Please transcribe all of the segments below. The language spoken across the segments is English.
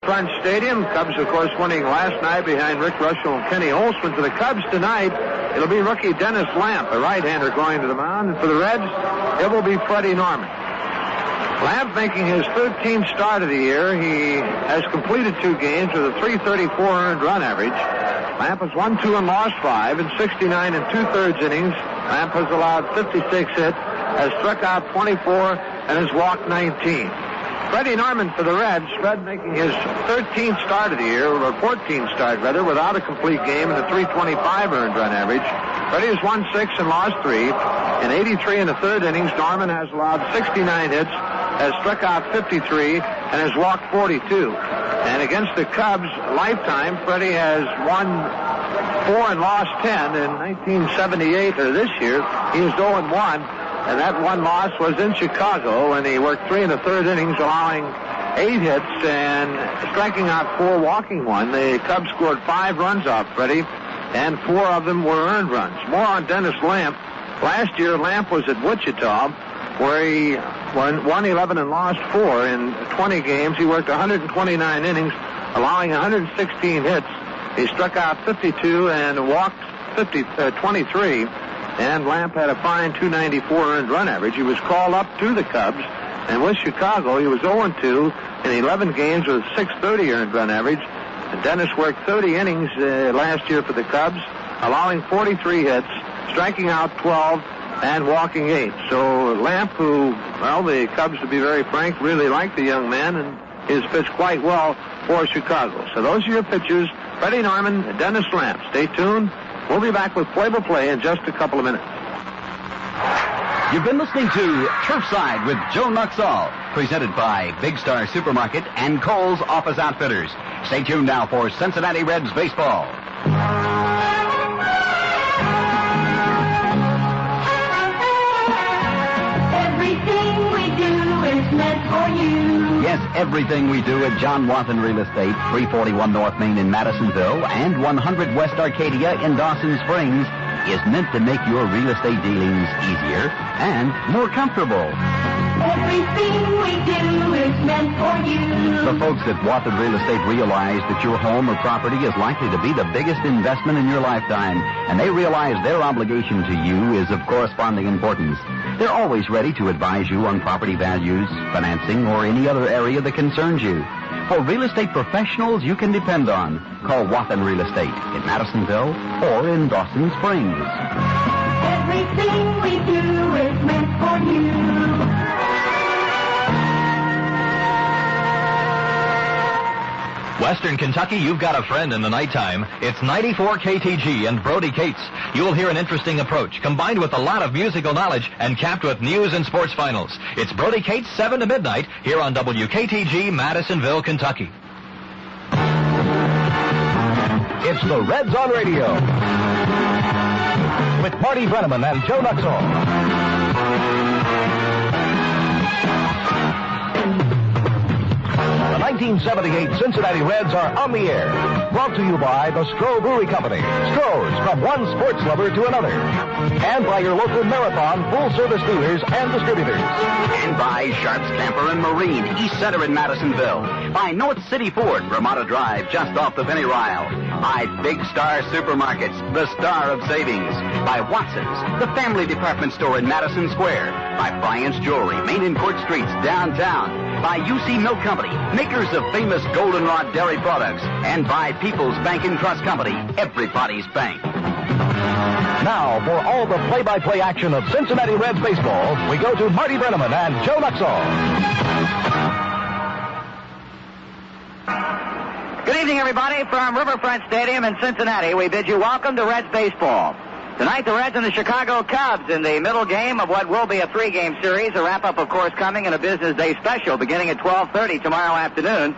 Riverfront Stadium. Cubs, of course, winning last night behind Rick Russell and Kenny Olson. For the Cubs tonight, it'll be rookie Dennis Lamp, a right-hander, going to the mound. And for the Reds, it will be Freddie Norman. Lamp making his 13th start of the year. He has completed 2 games with a .334 earned run average. Lamp has won 2 and lost 5 in 69 and 2/3 innings. Lamp has allowed 56 hits, has struck out 24, and has walked 19. Freddie Norman for the Reds. Fred making his 13th start of the year, or 14th start rather, without a complete game and a .325 earned run average. Freddie has won 6 and lost 3. In 83 and 1/3 innings, Norman has allowed 69 hits, has struck out 53, and has walked 42. And against the Cubs lifetime, Freddie has won 4 and lost 10. In 1978, or this year, he was 0-1. And that one loss was in Chicago when he worked 3 1/3 innings, allowing 8 hits and striking out 4, walking 1. The Cubs scored 5 runs off Freddie, and 4 of them were earned runs. More on Dennis Lamp. Last year, Lamp was at Wichita, where he won 11 and lost 4 in 20 games. He worked 129 innings, allowing 116 hits. He struck out 52 and walked 23. And Lamp had a fine .294 earned run average. He was called up to the Cubs, and with Chicago, he was 0-2 in 11 games with a .630 earned run average. And Dennis worked 30 innings last year for the Cubs, allowing 43 hits, striking out 12, and walking 8. So Lamp, who, well, the Cubs, to be very frank, really like the young man, and he's pitched quite well for Chicago. So those are your pitchers, Freddie Norman and Dennis Lamp. Stay tuned. We'll be back with play-by-play in just a couple of minutes. You've been listening to Turfside with Joe Nuxall, presented by Big Star Supermarket and Kohl's Office Outfitters. Stay tuned now for Cincinnati Reds baseball. Everything we do is meant for you. Yes, everything we do at John Wathen Real Estate, 341 North Main in Madisonville and 100 West Arcadia in Dawson Springs, is meant to make your real estate dealings easier and more comfortable. Everything we do is meant for you. The folks at Wathen Real Estate realize that your home or property is likely to be the biggest investment in your lifetime, and they realize their obligation to you is of corresponding importance. They're always ready to advise you on property values, financing, or any other area that concerns you. For real estate professionals you can depend on, call Wathen Real Estate in Madisonville or in Dawson Springs. Everything we do is meant for you. Western Kentucky, you've got a friend in the nighttime. It's 94 KTG and Brody Cates. You'll hear an interesting approach, combined with a lot of musical knowledge and capped with news and sports finals. It's Brody Cates, 7 to midnight, here on WKTG, Madisonville, Kentucky. It's the Reds on Radio with Marty Brenneman and Joe Nuxall. The 1978 Cincinnati Reds are on the air. Brought to you by the Stroh Brewery Company. Stroh's, from one sports lover to another. And by your local Marathon full-service dealers and distributors. And by Sharps Camper and Marine, East Center in Madisonville. By North City Ford, Ramada Drive, just off the Penny Ryle. By Big Star Supermarkets, the star of savings. By Watson's, the family department store in Madison Square. By Bryant's Jewelry, Main and Court Streets, downtown. By UC Milk Company, makers of famous Goldenrod dairy products. And by People's Bank and Trust Company, everybody's bank. Now, for all the play-by-play action of Cincinnati Reds baseball, we go to Marty Brenneman and Joe Nuxall. Good evening, everybody. From Riverfront Stadium in Cincinnati, we bid you welcome to Reds baseball. Tonight, the Reds and the Chicago Cubs in the middle game of what will be a 3-game series. A wrap-up, of course, coming in a business day special beginning at 12:30 tomorrow afternoon.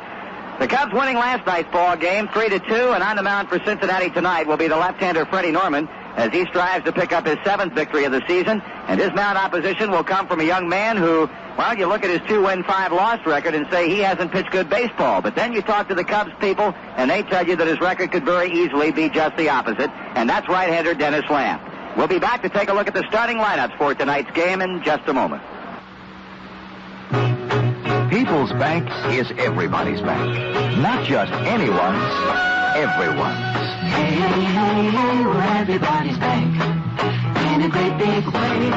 The Cubs winning last night's ball game 3-2, and on the mound for Cincinnati tonight will be the left-hander Freddie Norman as he strives to pick up his 7th victory of the season. And his mound opposition will come from a young man who, well, you look at his 2-win, 5-loss record and say he hasn't pitched good baseball. But then you talk to the Cubs people, and they tell you that his record could very easily be just the opposite, and that's right-hander Dennis Lamp. We'll be back to take a look at the starting lineups for tonight's game in just a moment. People's Bank is everybody's bank. Not just anyone's, everyone's. Hey, hey, hey, hey, we're everybody's bank. In a great big way,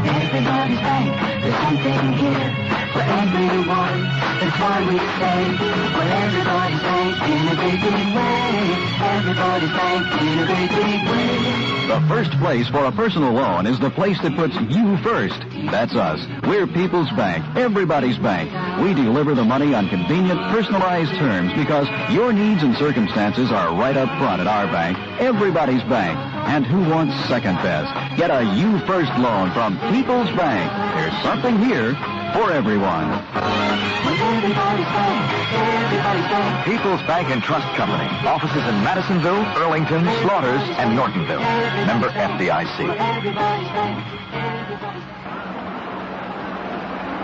everybody's bank. There's something here for everyone. That's why we say we're everybody's bank in a great big way. Everybody's bank in a great big way. The first place for a personal loan is the place that puts you first. That's us. We're People's Bank, everybody's bank. We deliver the money on convenient, personalized terms because your needs and circumstances are right up front at our bank, everybody's bank. And who wants second best? Get a You First loan from People's Bank. There's something here for everyone. Everybody's bank, everybody's bank. People's Bank and Trust Company. Offices in Madisonville, Earlington, Slaughters, and Nortonville. Member FDIC. Everybody's bank, everybody's bank.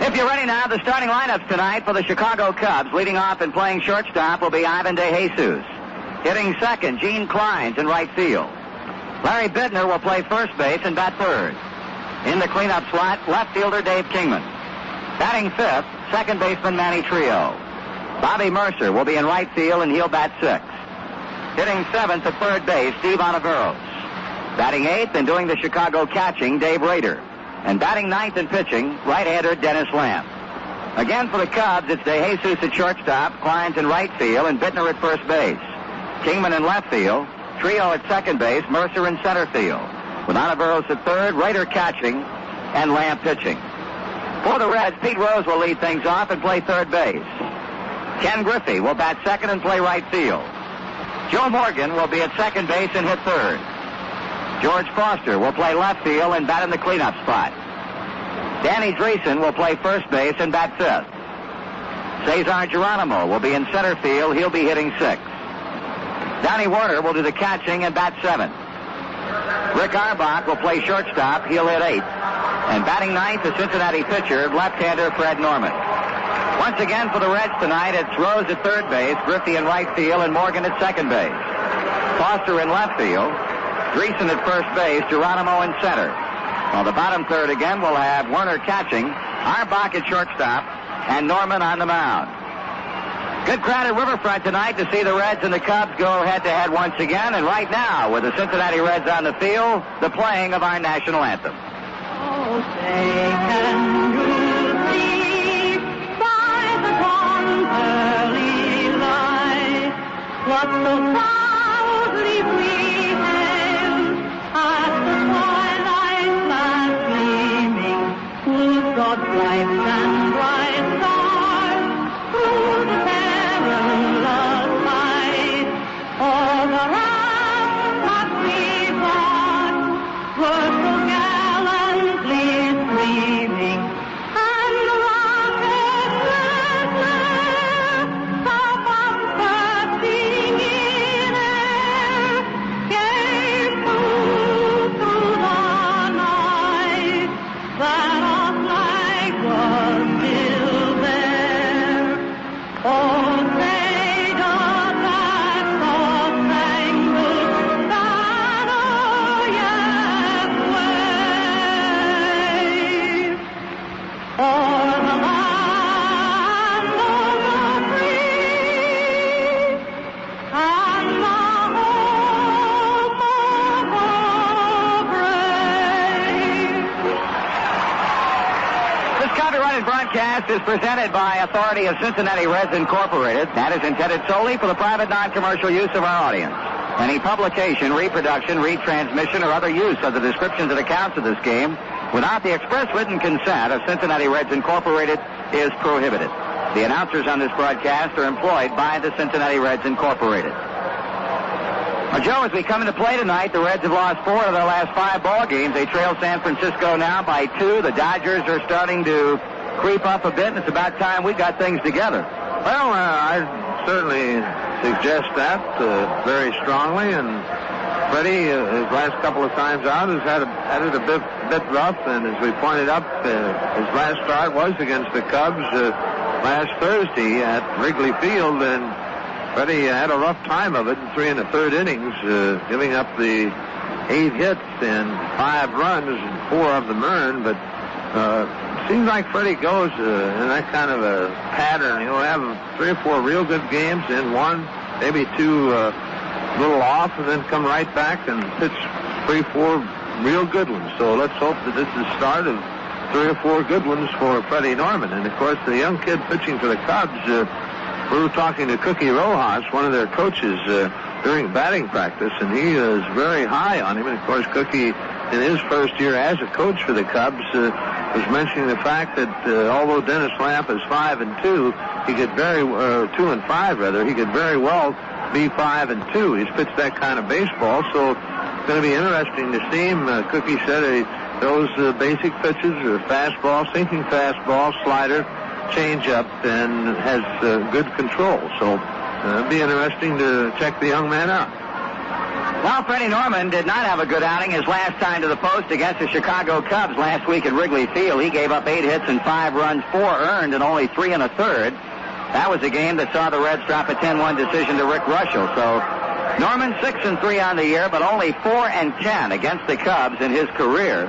If you're ready now, the starting lineups tonight for the Chicago Cubs. Leading off and playing shortstop will be Ivan DeJesus. Hitting second, Gene Kleins in right field. Larry Bittner will play first base and bat third. In the cleanup slot, left fielder Dave Kingman. Batting fifth, second baseman Manny Trio. Bobby Mercer will be in right field and he'll bat sixth. Hitting seventh at third base, Steve Oliveros. Batting eighth and doing the Chicago catching, Dave Rader. And batting ninth and pitching, right-hander Dennis Lamb. Again for the Cubs, it's DeJesus at shortstop, Kleins in right field, and Bittner at first base. Kingman in left field, Trio at second base, Mercer in center field. With Oliveros at third, Rader catching, and Lamb pitching. For the Reds, Pete Rose will lead things off and play third base. Ken Griffey will bat second and play right field. Joe Morgan will be at second base and hit third. George Foster will play left field and bat in the cleanup spot. Danny Dreesen will play first base and bat fifth. Cesar Geronimo will be in center field. He'll be hitting sixth. Donnie Warner will do the catching and bat seventh. Rick Arbach will play shortstop. He'll hit eighth. And batting ninth, the Cincinnati pitcher, left-hander Fred Norman. Once again for the Reds tonight, it's Rose at third base, Griffey in right field, and Morgan at second base. Foster in left field, Dreesen at first base, Geronimo in center. While the bottom third again will have Werner catching, Arbach at shortstop, and Norman on the mound. Good crowd at Riverfront tonight to see the Reds and the Cubs go head-to-head once again. And right now, with the Cincinnati Reds on the field, the playing of our national anthem. Oh, say, can you see by the dawn's early light what so proudly we hailed at the twilight's last gleaming, whose broad stripes and bright stars through the perilous fight all around that we fought were so gallantly streaming, and the rocket's glare, the bumpers singing air, gave proof through the night that our flag was still there. Oh, say does that star-spangled banner yet wave o'er the land of the free and the home of the brave? This copyrighted broadcast is presented by authority of Cincinnati Reds Incorporated and is intended solely for the private non-commercial use of our audience. Any publication, reproduction, retransmission, or other use of the descriptions and accounts of this game without the express written consent of Cincinnati Reds Incorporated is prohibited. The announcers on this broadcast are employed by the Cincinnati Reds Incorporated. Well, Joe, as we come into play tonight, the Reds have lost 4 of their last 5 ball games. They trail San Francisco now by 2. The Dodgers are starting to creep up a bit, and it's about time we got things together. Well, I certainly suggest that very strongly. And Freddie, his last couple of times out, has had it a bit rough. And as we pointed up, his last start was against the Cubs last Thursday at Wrigley Field. And Freddie had a rough time of it in 3 1/3 innings, giving up the 8 hits and 5 runs, and 4 of them earned. But seems like Freddie goes in that kind of a pattern. He'll have 3 or 4 real good games, then 1, maybe 2 little off, and then come right back and pitch 3 or 4 real good ones. So let's hope that this is the start of 3 or 4 good ones for Freddie Norman. And, of course, the young kid pitching for the Cubs, we were talking to Cookie Rojas, one of their coaches, during batting practice, and he is very high on him. And, of course, Cookie, in his first year as a coach for the Cubs, was mentioning the fact that although Dennis Lamp is 5-2, he could 2-5 rather, he could very well be 5-2. He's pitched that kind of baseball, so it's going to be interesting to see him. Cookie said those basic pitches are fastball, sinking fastball, slider, changeup, and has good control. So it'll be interesting to check the young man out. Well, Freddie Norman did not have a good outing his last time to the post against the Chicago Cubs last week at Wrigley Field. He gave up 8 hits and 5 runs, 4 earned, and only 3 1/3. That was a game that saw the Reds drop a 10-1 decision to Rick Russell. So Norman 6-3 on the year, but only 4-10 against the Cubs in his career.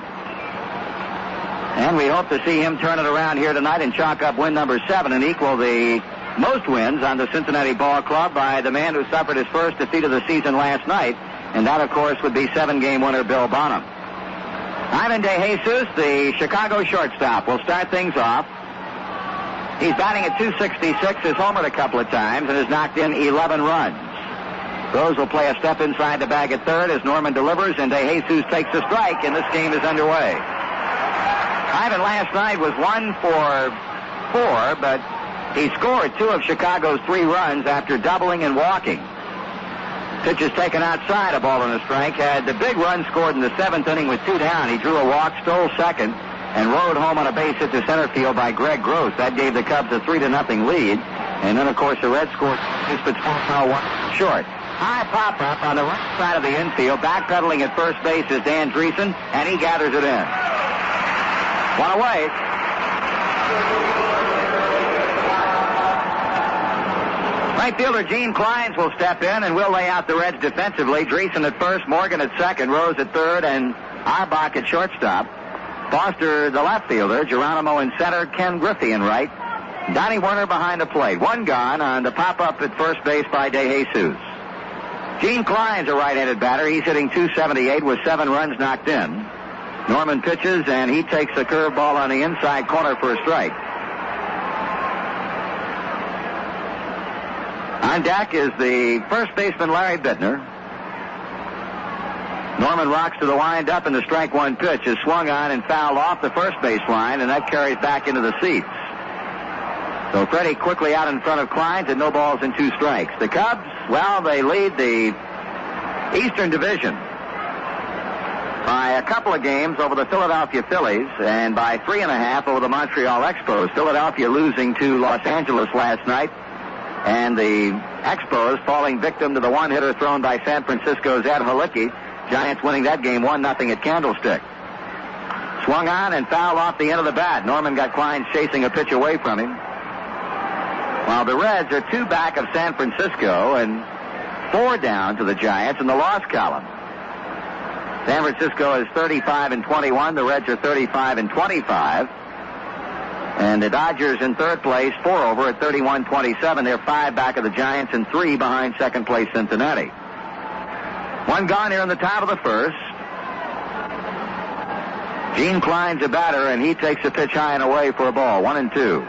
And we hope to see him turn it around here tonight and chalk up win number 7 and equal the most wins on the Cincinnati Ball Club by the man who suffered his first defeat of the season last night. And that, of course, would be 7-game winner Bill Bonham. Ivan De Jesus, the Chicago shortstop, will start things off. He's batting at .266, has homered a couple of times, and has knocked in 11 runs. Rose will play a step inside the bag at third as Norman delivers, and De Jesus takes a strike, and this game is underway. Ivan last night was 1 for 4, but he scored 2 of Chicago's 3 runs after doubling and walking. Pitch is taken outside, a ball and a strike. Had the big run scored in the 7th inning with 2 down. He drew a walk, stole second, and rode home on a base hit to center field by Greg Gross. That gave the Cubs a 3-0 lead. And then, of course, the Reds scored just but 4-1 short. High pop-up on the right side of the infield. Backpedaling at first base is Dan Dreesen, and he gathers it in. One away. Right fielder Gene Clines will step in and will lay out the Reds defensively. Dreesen at first, Morgan at second, Rose at third, and Arbach at shortstop. Foster, the left fielder, Geronimo in center, Ken Griffey in right. Donnie Werner behind the plate. 1 gone on the pop-up at first base by De Jesus. Gene Clines, a right-handed batter. He's hitting .278 with 7 runs knocked in. Norman pitches, and he takes a curveball on the inside corner for a strike. On deck is the first baseman, Larry Bittner. Norman rocks to the wind-up, and the strike 1 pitch is swung on and fouled off the first base line, and that carries back into the seats. So Freddie quickly out in front of Clines, and no balls and 2 strikes. The Cubs, well, they lead the Eastern Division by a couple of games over the Philadelphia Phillies and by 3.5 over the Montreal Expos. Philadelphia losing to Los Angeles last night, and the Expos falling victim to the 1-hitter thrown by San Francisco's Ed Halicki. Giants winning that game 1-0 at Candlestick. Swung on and fouled off the end of the bat. Norman got Clines chasing a pitch away from him. While the Reds are 2 back of San Francisco and 4 down to the Giants in the loss column. San Francisco is 35-21. The Reds are 35-25. And the Dodgers in third place, 4 over at 31-27. They're 5 back of the Giants and 3 behind second place Cincinnati. 1 gone here in the top of the first. Gene Clines a batter, and he takes a pitch high and away for a ball. 1-2.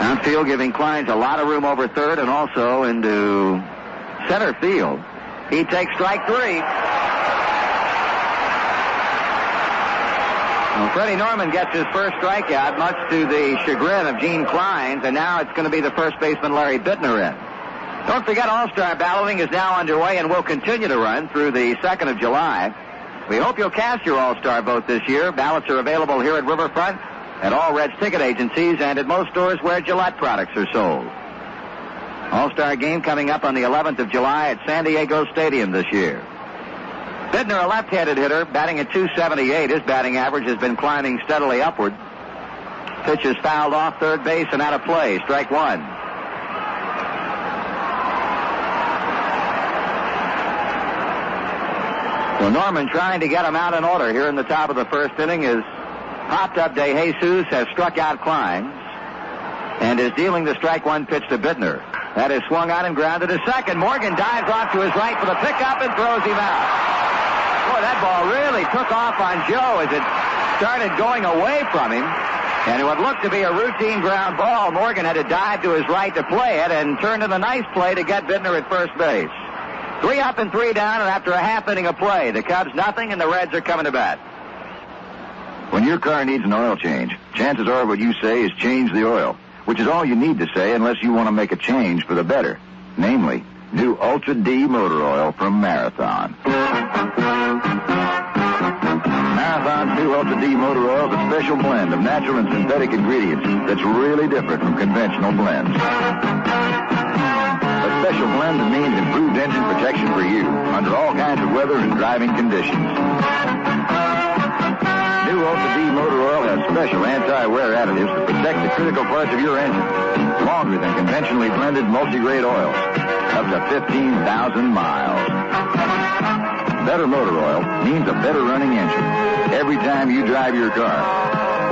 Outfield giving Clines a lot of room over third and also into center field. He takes strike 3. Well, Freddie Norman gets his first strikeout, much to the chagrin of Gene Clines, and now it's going to be the first baseman Larry Bittner in. Don't forget, All-Star balloting is now underway and will continue to run through the 2nd of July. We hope you'll cast your All-Star vote this year. Ballots are available here at Riverfront, at all Reds ticket agencies, and at most stores where Gillette products are sold. All-Star game coming up on the 11th of July at San Diego Stadium this year. Bittner, a left-handed hitter, batting at .278. His batting average has been climbing steadily upward. Pitch is fouled off third base and out of play. Strike 1. Well, Norman trying to get him out in order here in the top of the first inning is popped up De Jesus, has struck out Klein, and is dealing the strike one pitch to Bittner. That is swung out and grounded to second. Morgan dives off to his right for the pickup and throws him out. Boy, that ball really took off on Joe as it started going away from him. And it would look to be a routine ground ball. Morgan had to dive to his right to play it and turned in a nice play to get Bittner at first base. 3 up and 3 down, and after a half inning of play, the Cubs nothing, and the Reds are coming to bat. When your car needs an oil change, chances are what you say is change the oil, which is all you need to say unless you want to make a change for the better. Namely, new Ultra D motor oil from Marathon. Marathon's new Ultra D motor oil is a special blend of natural and synthetic ingredients that's really different from conventional blends. A special blend that means improved engine protection for you under all kinds of weather and driving conditions. New Ultra D motor oil has special anti-wear additives to protect the critical parts of your engine longer than conventionally blended multi-grade oils, up to 15,000 miles. Better motor oil means a better running engine every time you drive your car,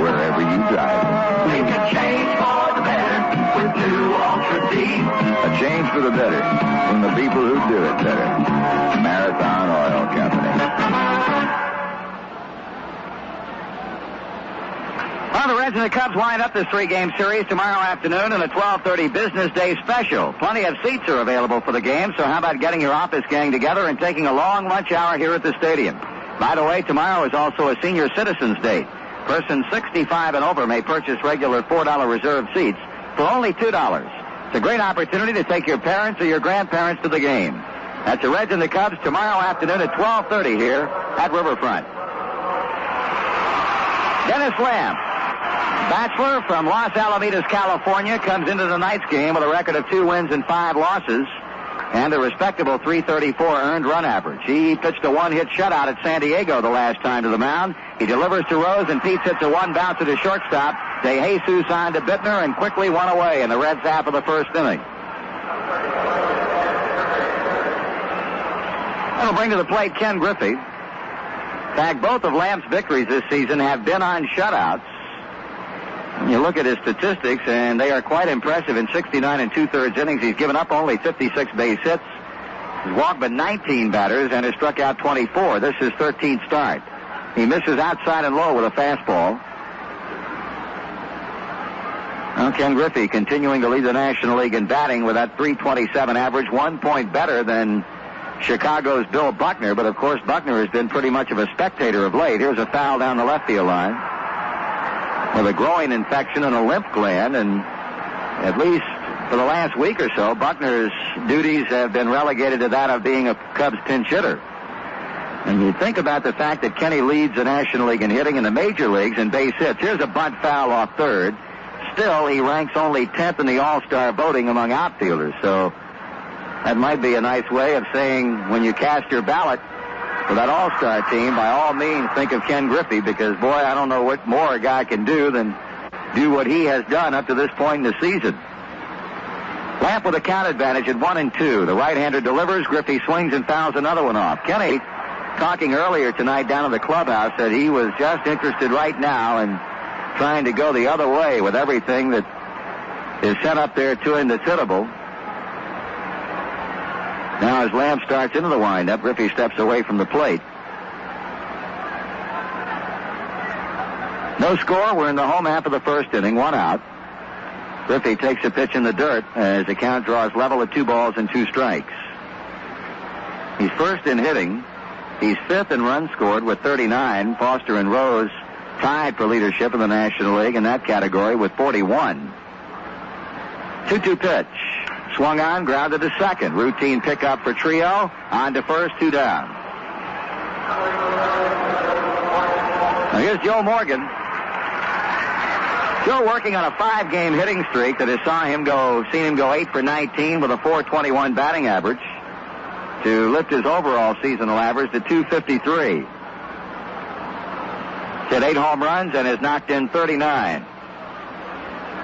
wherever you drive. Make a change for the better with new Ultra D. A change for the better from the people who do it better. Marathon Oil Company. Well, the Reds and the Cubs wind up this 3-game series tomorrow afternoon in a 12:30 business day special. Plenty of seats are available for the game, so how about getting your office gang together and taking a long lunch hour here at the stadium? By the way, tomorrow is also a senior citizens day. Persons 65 and over may purchase regular $4 reserved seats for only $2. It's a great opportunity to take your parents or your grandparents to the game. That's the Reds and the Cubs tomorrow afternoon at 12:30 here at Riverfront. Dennis Lamb, bachelor from Los Alamitos, California, comes into tonight's game with a record of 2 wins and 5 losses and a respectable .334 earned run average. He pitched a 1-hit shutout at San Diego the last time to the mound. He delivers to Rose, and Pete hits a 1-bouncer to shortstop. De Jesus on to Bittner and quickly won away in the Reds' half of the first inning. That'll bring to the plate Ken Griffey. In fact, both of Lamb's victories this season have been on shutouts. You look at his statistics, and they are quite impressive. In 69 and 2/3 innings, he's given up only 56 base hits. He's walked but 19 batters and has struck out 24. This is his 13th start. He misses outside and low with a fastball. Well, Ken Griffey continuing to lead the National League in batting with that .327 average, 1 point better than Chicago's Bill Buckner. But, of course, Buckner has been pretty much of a spectator of late. Here's a foul down the left field line with a growing infection and a lymph gland, and at least for the last week or so, Buckner's duties have been relegated to that of being a Cubs pinch hitter. And you think about the fact that Kenny leads the National League in hitting in the major leagues in base hits. Here's a bunt foul off third. Still, he ranks only 10th in the All-Star voting among outfielders, so that might be a nice way of saying when you cast your ballot for that All-Star team, by all means, think of Ken Griffey, because, boy, I don't know what more a guy can do than do what he has done up to this point in the season. Lamp with a count advantage at 1-2. The right-hander delivers. Griffey swings and fouls another one off. Kenny, talking earlier tonight down in the clubhouse, said he was just interested right now in trying to go the other way with everything that is sent up there to him that's hittable. Now as Lamb starts into the windup, Griffey steps away from the plate. No score. We're in the home half of the first inning, 1 out. Griffey takes a pitch in the dirt as the count draws level at 2 balls and 2 strikes. He's first in hitting. He's 5th in runs scored with 39. Foster and Rose tied for leadership in the National League in that category with 41. 2-2 pitch. Swung on, grounded to second. Routine pickup for Trio. On to first, 2 down. Now here's Joe Morgan. Joe working on a 5-game hitting streak that has seen him go 8 for 19 with a .421 batting average to lift his overall seasonal average to .253. He's hit 8 home runs and has knocked in 39.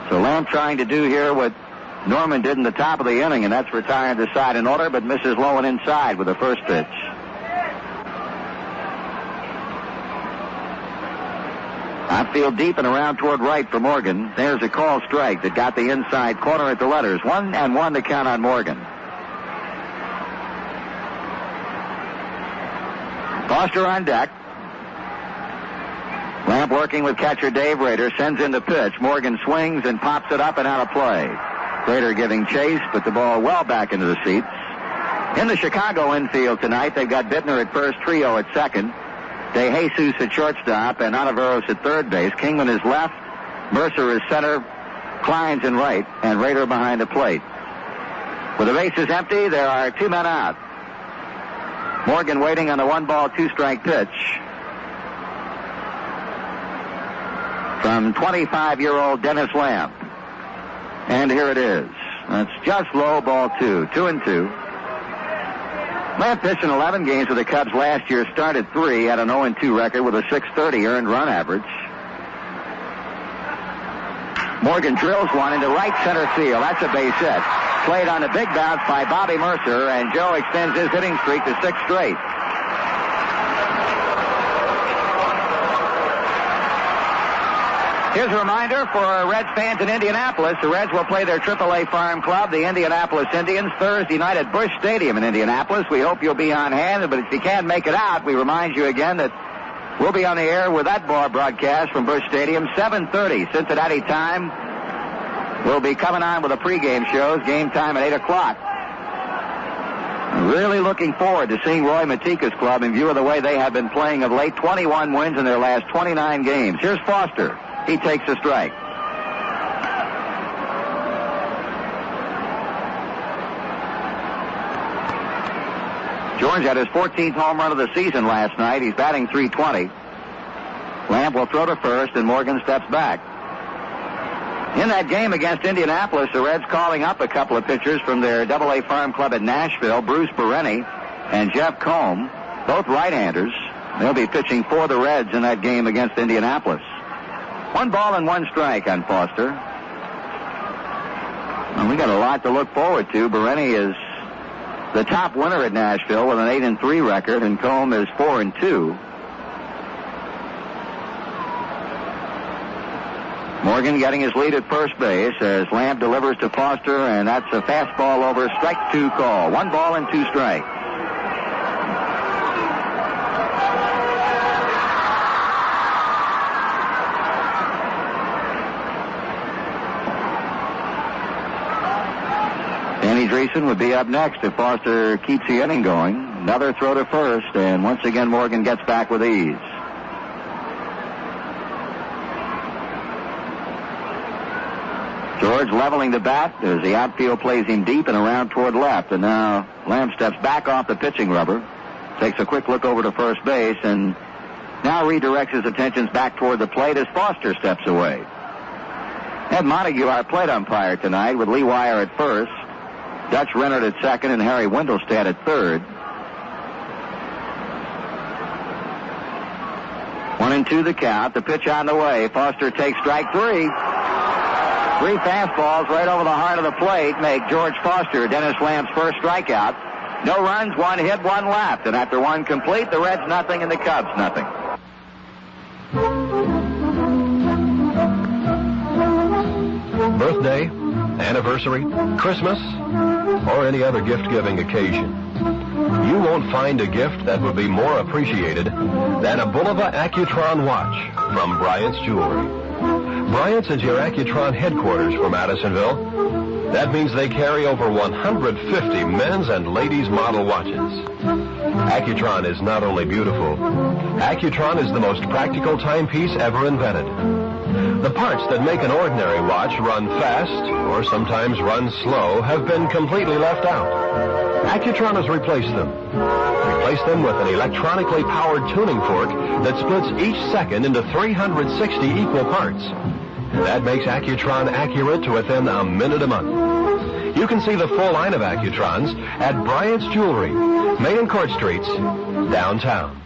So Lamb trying to do here what Norman did in the top of the inning, and that's retiring the side in order, but misses low and inside with the first pitch. Outfield deep and around toward right for Morgan. There's a call strike that got the inside corner at the letters. 1-1 to count on Morgan. Foster on deck. Lamp working with catcher Dave Rader, sends in the pitch. Morgan swings and pops it up and out of play. Rader giving chase, but the ball well back into the seats. In the Chicago infield tonight, they've got Bittner at first, Trio at second, De Jesus at shortstop, and Oliveros at third base. Kingman is left, Mercer is center, Klein's in right, and Rader behind the plate. With the bases empty, there are 2 men out. Morgan waiting on the 1-ball, 2-strike pitch from 25-year-old Dennis Lamp. And here it is. That's just low, ball 2. 2-2. Lamp pitched in 11 games with the Cubs last year, started 3, had an 0-2 record with a .630 earned run average. Morgan drills one into right center field. That's a base hit. Played on a big bounce by Bobby Mercer, and Joe extends his hitting streak to 6 straight. Here's a reminder for Reds fans in Indianapolis. The Reds will play their AAA farm club, the Indianapolis Indians, Thursday night at Busch Stadium in Indianapolis. We hope you'll be on hand, but if you can't make it out, we remind you again that we'll be on the air with that ball broadcast from Busch Stadium, 7:30 Cincinnati time. We'll be coming on with the pregame shows, game time at 8 o'clock. Really looking forward to seeing Roy Matika's club in view of the way they have been playing of late. 21 wins in their last 29 games. Here's Foster. He takes a strike. George had his 14th home run of the season last night. He's batting .320. Lamp will throw to first, and Morgan steps back. In that game against Indianapolis, the Reds calling up a couple of pitchers from their AA farm club at Nashville, Bruce Bereni and Jeff Combe, both right-handers. They'll be pitching for the Reds in that game against Indianapolis. 1 ball and 1 strike on Foster. Well, we got a lot to look forward to. Bereni is the top winner at Nashville with an 8-3 record, and Combe is 4-2. Morgan getting his lead at first base as Lamp delivers to Foster, and that's a fastball over, strike 2 call. 1 ball and 2 strikes. Danny Dreesen would be up next if Foster keeps the inning going. Another throw to first, and once again Morgan gets back with ease. George leveling the bat as the outfield plays him deep and around toward left. And now Lamb steps back off the pitching rubber, takes a quick look over to first base, and now redirects his attentions back toward the plate as Foster steps away. Ed Montague, our plate umpire tonight, with Lee Wire at first, Dutch Rennert at second, and Harry Wendelstedt at third. 1-2 the count. The pitch on the way. Foster takes strike 3. 3 fastballs right over the heart of the plate make George Foster Dennis Lamb's first strikeout. No runs, 1 hit, 1 left. And after 1 complete, the Reds nothing and the Cubs nothing. Birthday, anniversary, Christmas, or any other gift-giving occasion. You won't find a gift that would be more appreciated than a Bulova Accutron watch from Bryant's Jewelry. Bryant's is your Accutron headquarters for Madisonville. That means they carry over 150 men's and ladies' model watches. Accutron is not only beautiful, Accutron is the most practical timepiece ever invented. The parts that make an ordinary watch run fast, or sometimes run slow, have been completely left out. Accutron has replaced them. Replaced them with an electronically powered tuning fork that splits each second into 360 equal parts. That makes Accutron accurate to within a minute a month. You can see the full line of Accutrons at Bryant's Jewelry, Main and Court Streets, downtown.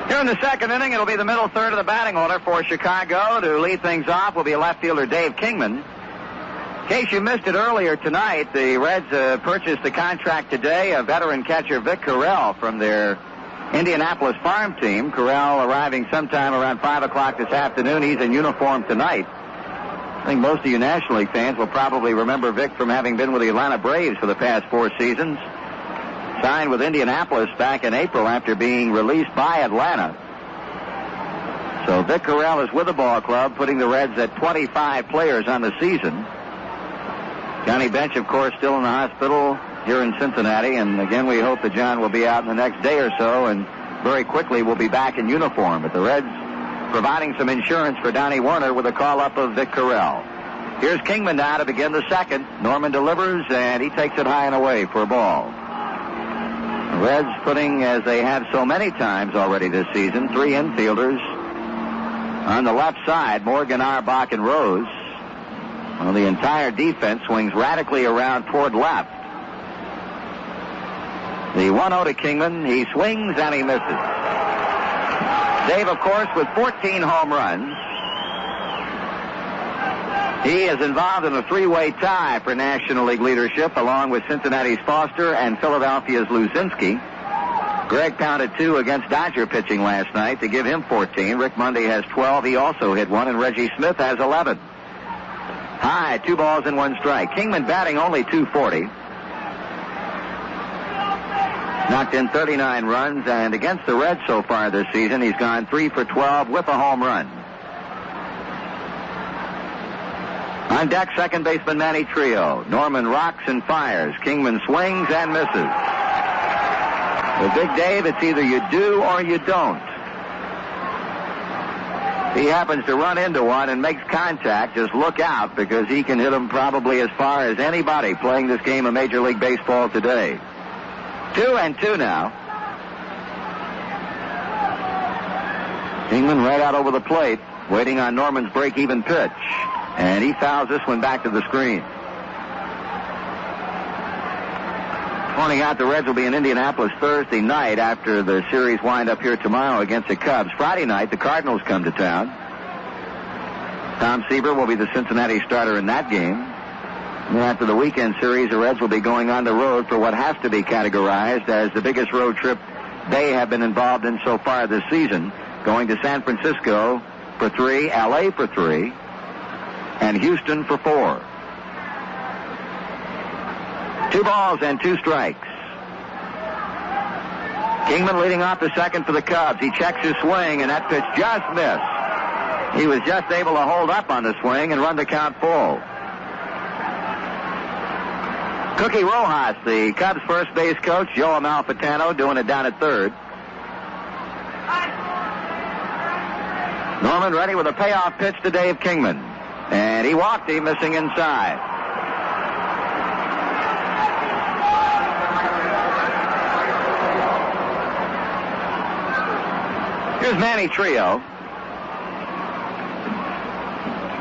Here in the second inning, it'll be the middle third of the batting order for Chicago. To lead things off will be left fielder Dave Kingman. In case you missed it earlier tonight, the Reds purchased the contract today of veteran catcher Vic Carell from their Indianapolis farm team. Corral arriving sometime around 5 o'clock this afternoon. He's in uniform tonight. I think most of you National League fans will probably remember Vic from having been with the Atlanta Braves for the past 4 seasons. Signed with Indianapolis back in April after being released by Atlanta. So Vic Corral is with the ball club, putting the Reds at 25 players on the season. Johnny Bench, of course, still in the hospital here in Cincinnati, and again we hope that John will be out in the next day or so and very quickly will be back in uniform. But the Reds providing some insurance for Donnie Werner with a call-up of Vic Corral. Here's Kingman now to begin the second. Norman delivers, and he takes it high and away for a ball. The Reds putting, as they have so many times already this season, 3 infielders on the left side, Morgan, Auerbach, and Rose. Well, the entire defense swings radically around toward left. The 1-0 to Kingman. He swings and he misses. Dave, of course, with 14 home runs. He is involved in a 3-way tie for National League leadership, along with Cincinnati's Foster and Philadelphia's Luzinski. Greg pounded 2 against Dodger pitching last night to give him 14. Rick Monday has 12. He also hit 1, and Reggie Smith has 11. High, 2 balls and 1 strike. Kingman batting only .240. Knocked in 39 runs, and against the Reds so far this season, he's gone 3 for 12 with a home run. On deck, second baseman Manny Trio. Norman rocks and fires. Kingman swings and misses. With Big Dave, it's either you do or you don't. He happens to run into one and makes contact. Just look out, because he can hit him probably as far as anybody playing this game of Major League Baseball today. 2-2 now. Kingman right out over the plate, waiting on Norman's break-even pitch. And he fouls this one back to the screen. Pointing out the Reds will be in Indianapolis Thursday night after the series wind up here tomorrow against the Cubs. Friday night, the Cardinals come to town. Tom Seaver will be the Cincinnati starter in that game. And after the weekend series, the Reds will be going on the road for what has to be categorized as the biggest road trip they have been involved in so far this season, going to San Francisco for 3, L.A. for 3, and Houston for 4. 2 balls and 2 strikes. Kingman leading off the second for the Cubs. He checks his swing, and that pitch just missed. He was just able to hold up on the swing and run the count full. Cookie Rojas, the Cubs first base coach, Joe Amalfitano doing it down at third. Norman ready with a payoff pitch to Dave Kingman. And he walked him, missing inside. Here's Manny Trio.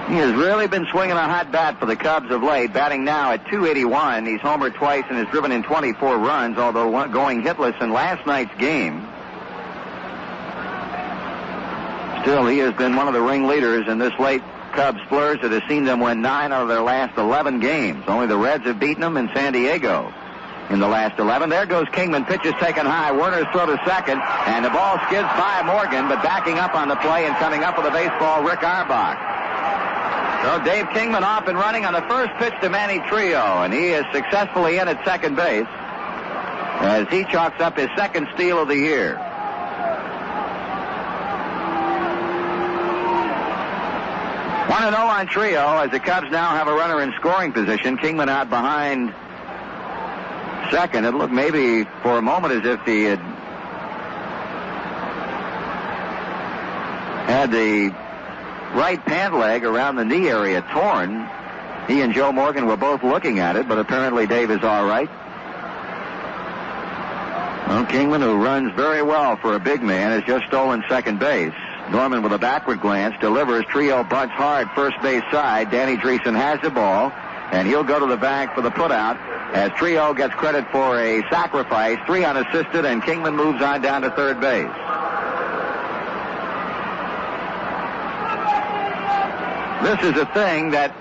He has really been swinging a hot bat for the Cubs of late, batting now at .281. He's homered twice and has driven in 24 runs, although going hitless in last night's game. Still, he has been one of the ringleaders in this late Cubs splurge that has seen them win 9 out of their last 11 games. Only the Reds have beaten them in San Diego in the last 11. There goes Kingman. Pitch is taken high. Werner's throw to second, and the ball skids by Morgan, but backing up on the play and coming up with a baseball, Rick Auerbach. So Dave Kingman off and running on the first pitch to Manny Trio, and he is successfully in at second base as he chalks up his second steal of the year. One 1-0 on Trio as the Cubs now have a runner in scoring position. Kingman out behind second. It looked maybe for a moment as if he had the right pant leg around the knee area torn. He and Joe Morgan were both looking at it, but apparently Dave is all right. Well, Kingman, who runs very well for a big man, has just stolen second base. Norman with a backward glance delivers. Trio bunts hard first base side. Danny Dreesen has the ball, and he'll go to the bag for the putout as Trio gets credit for a sacrifice, 3 unassisted, and Kingman moves on down to third base. This is a thing that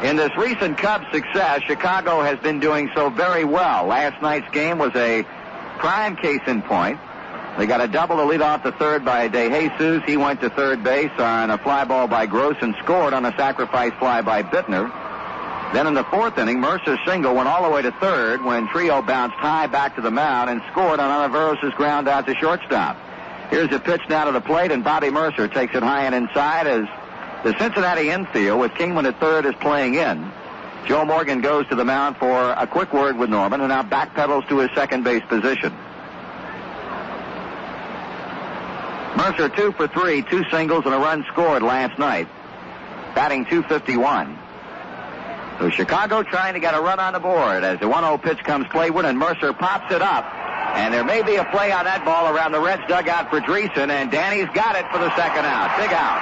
in this recent Cubs success, Chicago has been doing so very well. Last night's game was a prime case in point. They got a double to lead off the third by DeJesus. He went to third base on a fly ball by Gross and scored on a sacrifice fly by Bittner. Then in the fourth inning, Mercer's single went all the way to third when Trio bounced high back to the mound and scored on Oliveros' ground out to shortstop. Here's a pitch now to the plate, and Bobby Mercer takes it high and inside as the Cincinnati infield with Kingman at third is playing in. Joe Morgan goes to the mound for a quick word with Norman and now backpedals to his second base position. Mercer 2 for 3, 2 singles and a run scored last night, batting .251. So Chicago trying to get a run on the board as the 1-0 pitch comes playward and Mercer pops it up. And there may be a play on that ball around the Reds dugout for Dreesen, and Danny's got it for the second out. Big out.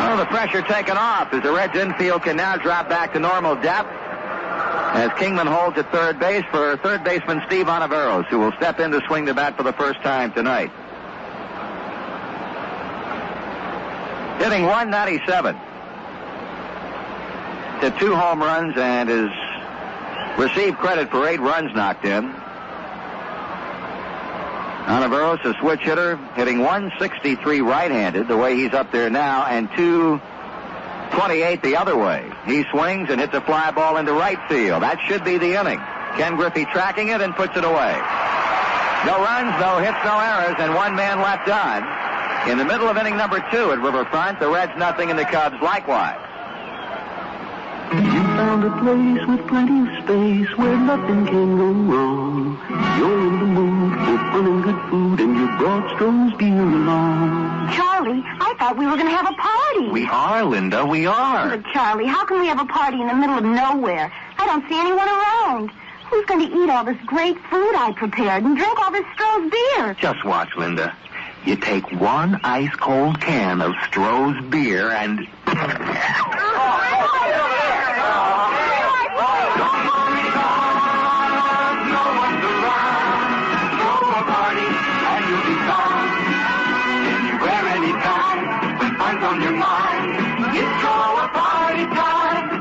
Oh, the pressure taken off as the Reds infield can now drop back to normal depth as Kingman holds at third base for third baseman Steve Oliveros, who will step in to swing the bat for the first time tonight. Hitting .197. Hit 2 home runs and has received credit for 8 runs knocked in. Oliveros, a switch hitter, hitting .163 right-handed, the way he's up there now, and .228 the other way. He swings and hits a fly ball into right field. That should be the inning. Ken Griffey tracking it and puts it away. No runs, no hits, no errors, and 1 man left on. In the middle of inning number 2 at Riverfront, the Reds nothing and the Cubs likewise. You found a place with plenty of space where nothing can go wrong. You're in the mood for fun and good food, and you brought Stroh's beer along. Charlie, I thought we were going to have a party. We are, Linda, we are. But, Charlie, how can we have a party in the middle of nowhere? I don't see anyone around. Who's going to eat all this great food I prepared and drink all this Stroh's beer? Just watch, Linda. You take 1 ice-cold can of Stroh's beer and...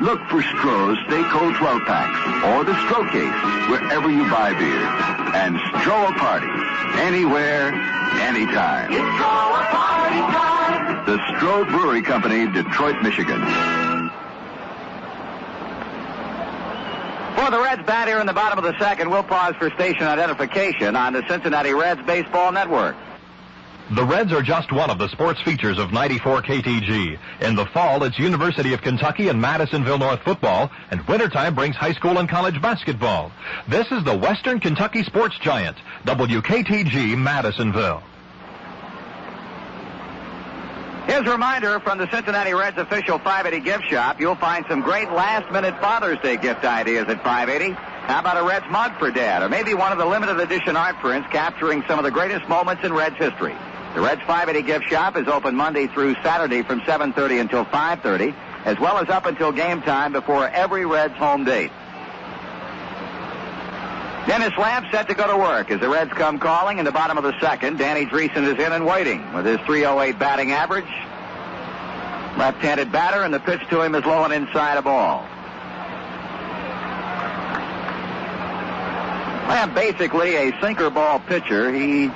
Look for Stroh's Stay Cold 12-packs or the Stroh case wherever you buy beer. And Stroh a party anywhere, anytime. It's Stroh a party time. The Stroh Brewery Company, Detroit, Michigan. For the Reds bat here in the bottom of the second, we'll pause for station identification on the Cincinnati Reds Baseball Network. The Reds are just one of the sports features of 94 KTG. In the fall, it's University of Kentucky and Madisonville North football, and wintertime brings high school and college basketball. This is the Western Kentucky Sports Giant, WKTG Madisonville. Here's a reminder from the Cincinnati Reds official 580 gift shop. You'll find some great last-minute Father's Day gift ideas at 580. How about a Reds mug for Dad? Or maybe one of the limited edition art prints capturing some of the greatest moments in Reds history. The Reds 580 gift shop is open Monday through Saturday from 7:30 until 5:30, as well as up until game time before every Reds home date. Dennis Lamb set to go to work as the Reds come calling in the bottom of the second. Danny Dreesen is in and waiting with his .308 batting average. Left-handed batter, and the pitch to him is low and inside a ball. Lamb basically a sinker ball pitcher. He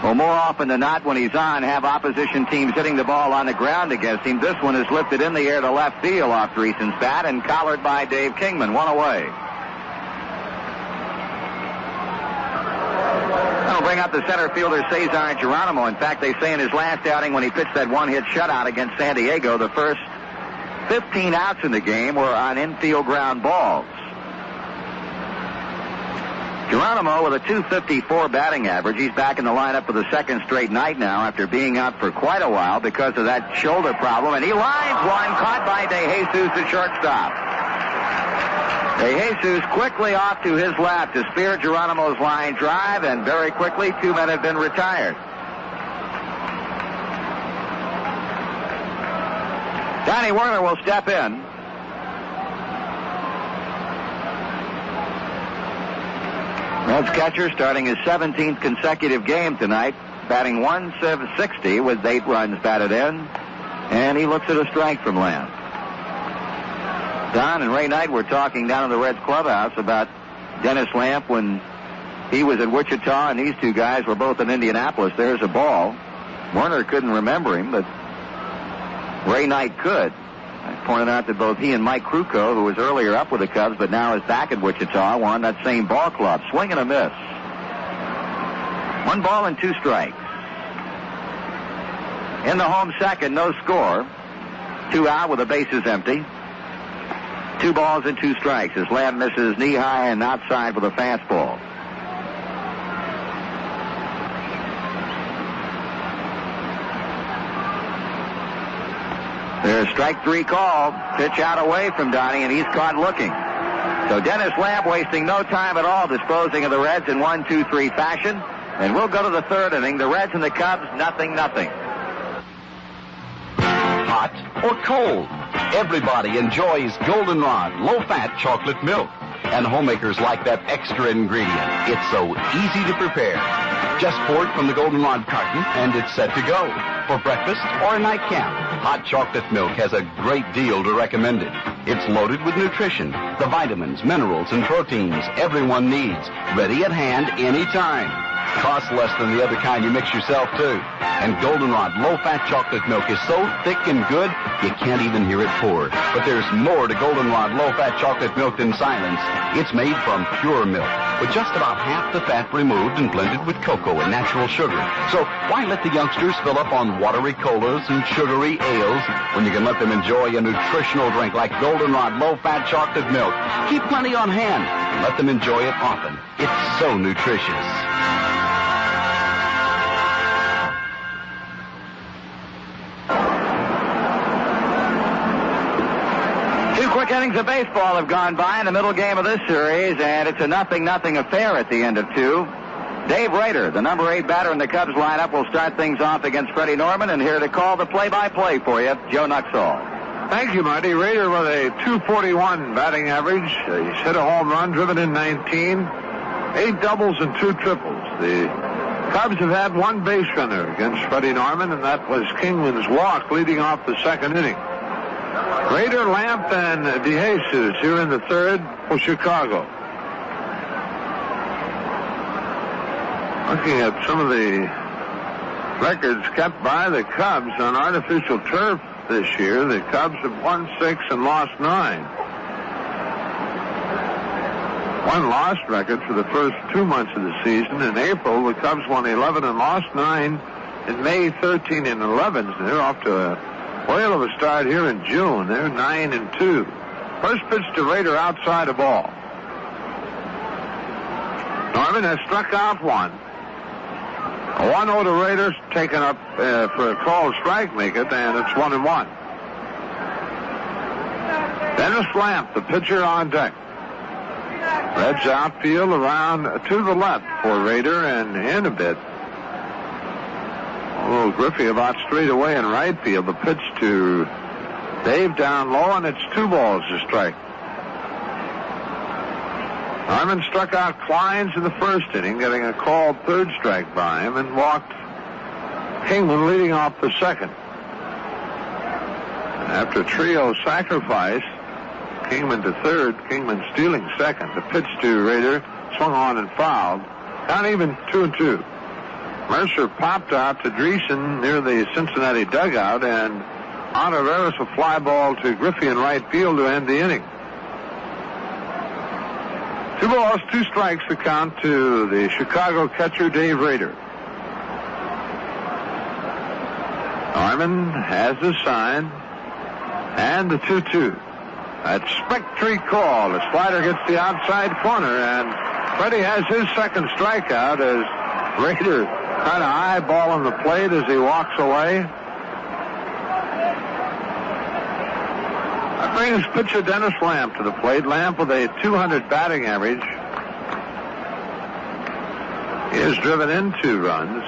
will more often than not when he's on have opposition teams hitting the ball on the ground against him. This one is lifted in the air to left field off Dreesen's bat and collared by Dave Kingman. 1 away. That'll bring up the center fielder Cesar Geronimo. In fact, they say in his last outing when he pitched that one-hit shutout against San Diego, the first 15 outs in the game were on infield ground balls. Geronimo with a .254 batting average. He's back in the lineup for the second straight night now after being out for quite a while because of that shoulder problem. And he lines one, caught by DeJesus, the shortstop. DeJesus quickly off to his left to spear Geronimo's line drive, and very quickly 2 men have been retired. Donnie Werner will step in. Reds catcher starting his 17th consecutive game tonight, batting .160 with 8 runs batted in, and he looks at a strike from Lamb. Don and Ray Knight were talking down in the Reds clubhouse about Dennis Lamp when he was at Wichita, and these two guys were both in Indianapolis. There's a ball. Werner couldn't remember him, but Ray Knight could. I pointed out that both he and Mike Krukow, who was earlier up with the Cubs but now is back at Wichita, were on that same ball club. Swing and a miss. 1 ball and 2 strikes. In the home second, no score. 2 out with the bases empty. 2 balls and 2 strikes as Lamb misses knee high and outside with a fastball. There's strike 3 call. Pitch out away from Donnie, and he's caught looking. So Dennis Lamp wasting no time at all disposing of the Reds in 1-2-3 fashion. And we'll go to the 3rd inning. The Reds and the Cubs, 0-0. Hot or cold, everybody enjoys Goldenrod low-fat chocolate milk. And homemakers like that extra ingredient. It's so easy to prepare. Just pour it from the Goldenrod carton, and it's set to go. For breakfast or a nightcap, hot chocolate milk has a great deal to recommend it. It's loaded with nutrition, the vitamins, minerals, and proteins everyone needs, ready at hand anytime. Costs less than the other kind you mix yourself, too. And Goldenrod low-fat chocolate milk is so thick and good, you can't even hear it pour. But there's more to Goldenrod low-fat chocolate milk than silence. It's made from pure milk, with just about half the fat removed and blended with cocoa and natural sugar. So why let the youngsters fill up on watery colas and sugary ales when you can let them enjoy a nutritional drink like Goldenrod low-fat chocolate milk? Keep plenty on hand and let them enjoy it often. It's so nutritious. Quick innings of baseball have gone by in the middle game of this series, and it's a 0-0 affair at the end of 2. Dave Rader, the number 8 batter in the Cubs lineup, will start things off against Freddie Norman, and here to call the play-by-play for you, Joe Nuxall. Thank you, Marty. Rader with a .241 batting average. He's hit a home run, driven in 19, 8 doubles and 2 triples. The Cubs have had 1 base runner against Freddie Norman, and that was Kingman's walk leading off the 2nd inning. Rader, Lamp, and DeJesus here in the 3rd for Chicago. Looking at some of the records kept by the Cubs on artificial turf this year, the Cubs have won 6 and lost 9. 1 lost record for the first 2 months of the season. In April, the Cubs won 11 and lost 9. In May, 13 and 11. They're off to a whale of a start here in June. They're 9-2. First pitch to Rader outside a ball. Norman has struck out 1. A 1-0 to Rader, taken up for a called strike, make it, and it's 1-1. Dennis Lamp, the pitcher, on deck. Reds outfield around to the left for Rader and in a bit. A little Griffey about straight away in right field. The pitch to Dave down low, and it's 2 balls to strike. Norman struck out Kleins in the 1st inning, getting a called 3rd strike by him, and walked Kingman leading off the 2nd. After trio sacrifice, Kingman to 3rd, Kingman stealing 2nd. The pitch to Rader swung on and fouled. Down even 2-2. Mercer popped out to Dreesen near the Cincinnati dugout, and Ontiveros a fly ball to Griffey in right field to end the inning. 2 balls, 2 strikes to count to the Chicago catcher, Dave Rader. Norman has the sign, and the 2-2. That spectre call. The slider gets the outside corner, and Freddie has his 2nd strikeout as Rader kind of eyeballing the plate as he walks away. That brings pitcher Dennis Lamp to the plate. Lamp with a .200 batting average. He has driven in 2 runs.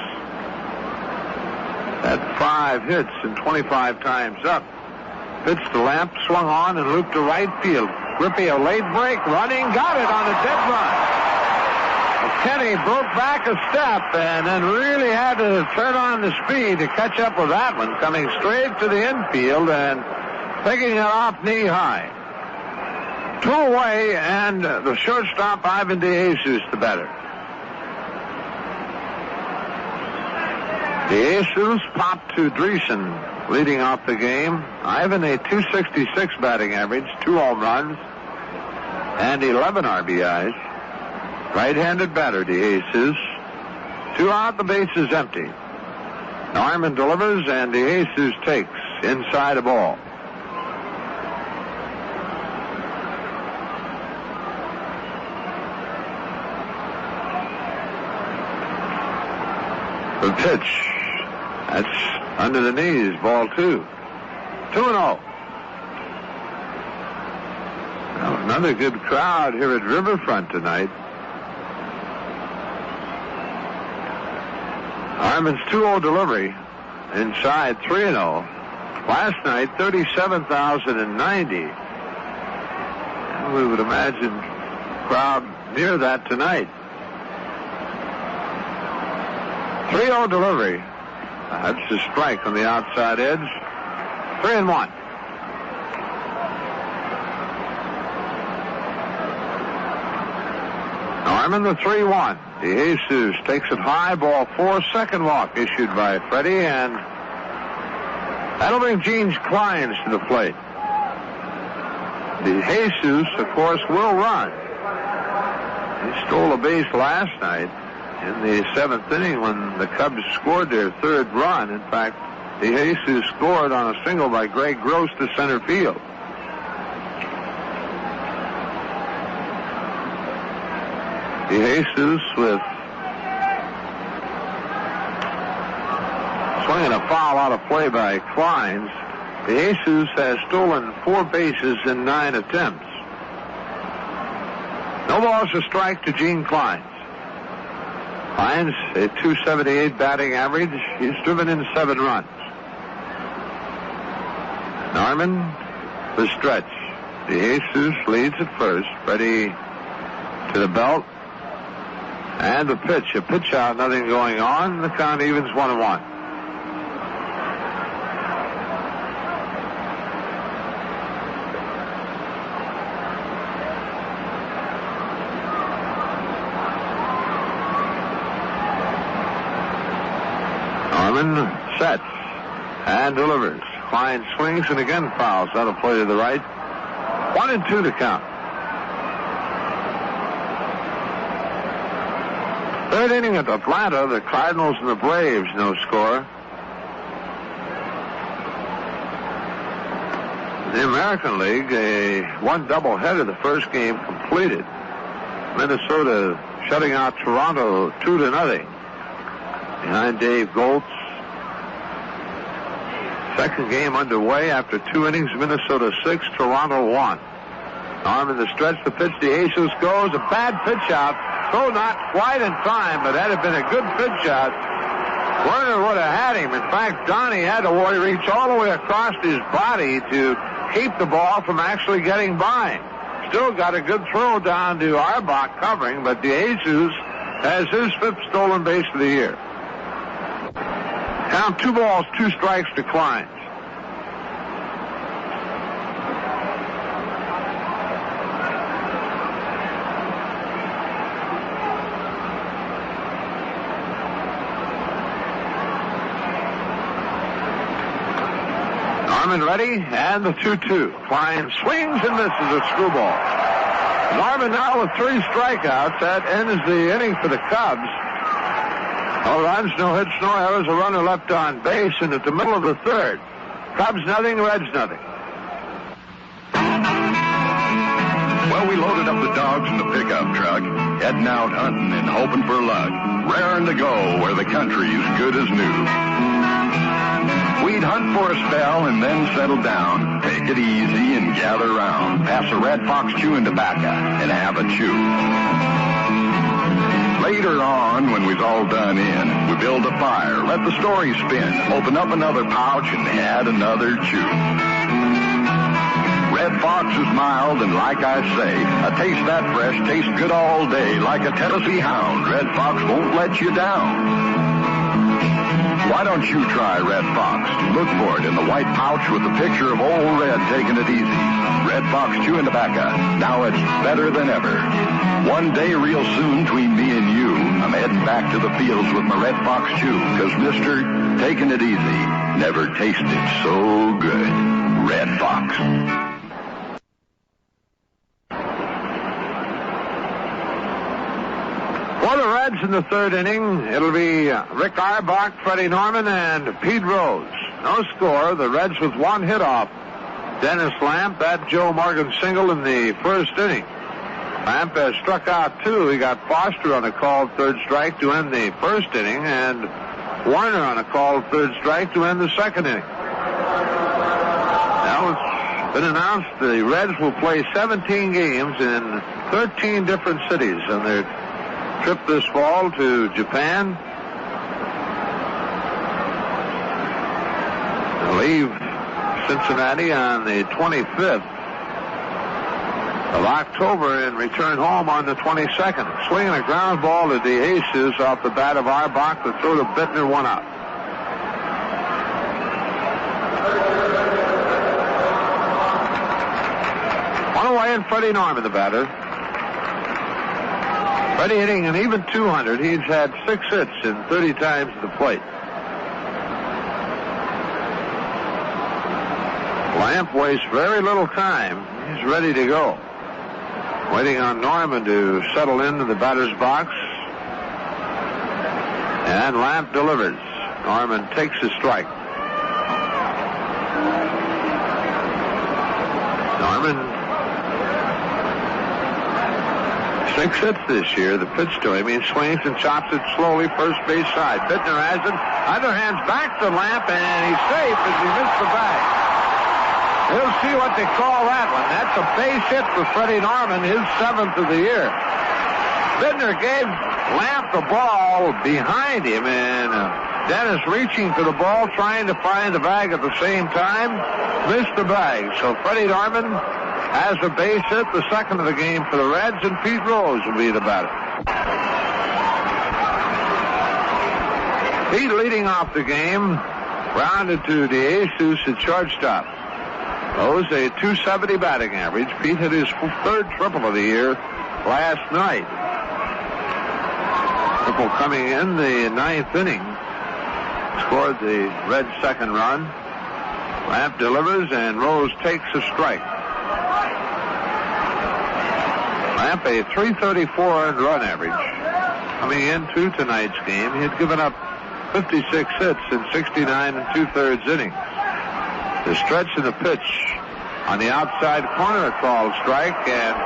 Had 5 hits and 25 times up. Pitch to Lamp, swung on and looped to right field. Griffey, a late break, running, got it on a dead run. Kenny broke back a step and then really had to turn on the speed to catch up with that one, coming straight to the infield and picking it off knee high. Two away, and the shortstop, Ivan DeJesus, the batter. DeJesus popped to Dreesen, leading off the game. Ivan, a .266 batting average, 2 home runs, and 11 RBIs. Right-handed batter, DeJesus. 2 out, the base is empty. Norman delivers, and DeJesus takes inside a ball. The pitch. That's under the knees, ball 2. 2-0. Well, another good crowd here at Riverfront tonight. Harmon's 2-0 delivery inside 3-0. Last night, 37,090. And we would imagine crowd near that tonight. 3-0 delivery. That's a strike on the outside edge. 3-1. Norman, the 3-1. DeJesus takes it high, ball 4, second walk issued by Freddie, and that'll bring Gene Kleins to the plate. DeJesus, of course, will run. He stole a base last night in the 7th inning when the Cubs scored their 3rd run. In fact, DeJesus scored on a single by Greg Gross to center field. DeJesus with swinging a foul out of play by Kleins. DeJesus has stolen 4 bases in 9 attempts. No balls, a strike to Gene Kleins. Kleins, a .278 batting average. He's driven in 7 runs. Norman, the stretch. DeJesus leads at first. Freddie to the belt. And the pitch. A pitch out, nothing going on. The count evens 1-1. Norman sets and delivers. Klein swings and again fouls out of play to the right. 1-2 to count. 3rd inning at Atlanta, the Cardinals and the Braves, no score. The American League, one doubleheader, the first game completed. Minnesota shutting out Toronto 2-0. Behind Dave Goltz. Second game underway after 2 innings. Minnesota 6, Toronto 1. Arm in the stretch, the pitch. DeJesus goes. A bad pitch out. So not quite in time, but that had been a good pitch out. Werner would have had him. In fact, Donnie had to reach all the way across his body to keep the ball from actually getting by. Still got a good throw down to Arbach covering, but DeJesus has his 5th stolen base of the year. Count 2 balls, 2 strikes to Kleins. Norman ready, and the 2-2. Klein swings and misses a screwball. Norman now with 3 strikeouts. That ends the inning for the Cubs. No runs, no hits, no errors. A runner left on base, and at the middle of the 3rd, Cubs nothing, Reds nothing. Well, we loaded up the dogs in the pickup truck, heading out hunting and hoping for luck, raring to go where the country is good as new. We'd hunt for a spell and then settle down, take it easy and gather round, pass a Red Fox chewing tobacco and have a chew. Later on, when we've all done in, we build a fire, let the story spin, open up another pouch and add another chew. Red Fox is mild, and like I say, a taste that fresh tastes good all day. Like a Tennessee hound, Red Fox won't let you down. Why don't you try Red Fox? Look for it in the white pouch with the picture of Old Red taking it easy. Red Fox chewing tobacco. Now it's better than ever. One day real soon between me and you, I'm heading back to the fields with my Red Fox chew, because Mister, taking it easy never tasted so good. Red Fox. For the Reds in the third inning, it'll be Rick Auerbach, Freddie Norman, and Pete Rose. No score. The Reds with one hit off Dennis Lamp. That Joe Morgan single in the first inning. Lamp has struck out two. He got Foster on a called third strike to end the first inning, and Warner on a called third strike to end the second inning. Now it's been announced the Reds will play 17 games in 13 different cities on their trip this fall to Japan. They'll leave Cincinnati on the 25th of October and return home on the 22nd. Swinging a ground ball to DeJesus off the bat of Auerbach. The throw to Bittner, one out. One away, and Freddie Norman, the batter. Freddie hitting an even 200. He's had 6 hits in 30 times at the plate. Lamp wastes very little time. He's ready to go. Waiting on Norman to settle into the batter's box. And Lamp delivers. Norman takes a strike. Norman, 6 hits this year. The pitch to him. He swings and chops it slowly first base side. Bittner has it. Underhands back to Lamp, and he's safe as he missed the bag. We'll see what they call that one. That's a base hit for Freddie Norman, his 7th of the year. Bittner gave Lamp the ball behind him, and Dennis reaching for the ball, trying to find the bag at the same time, missed the bag. So Freddie Norman has a base hit, the 2nd of the game for the Reds, and Pete Rose will be the batter. Pete leading off the game, rounded to DeJesus at shortstop. Rose a .270 batting average. Pete hit his 3rd triple of the year last night. Triple coming in the 9th inning. Scored the Reds' 2nd run. Lamp delivers, and Rose takes a strike. Lamp a .334 earned run average. Coming into tonight's game, he had given up 56 hits in 69 2/3 innings. The stretch of the pitch on the outside corner, a called strike, and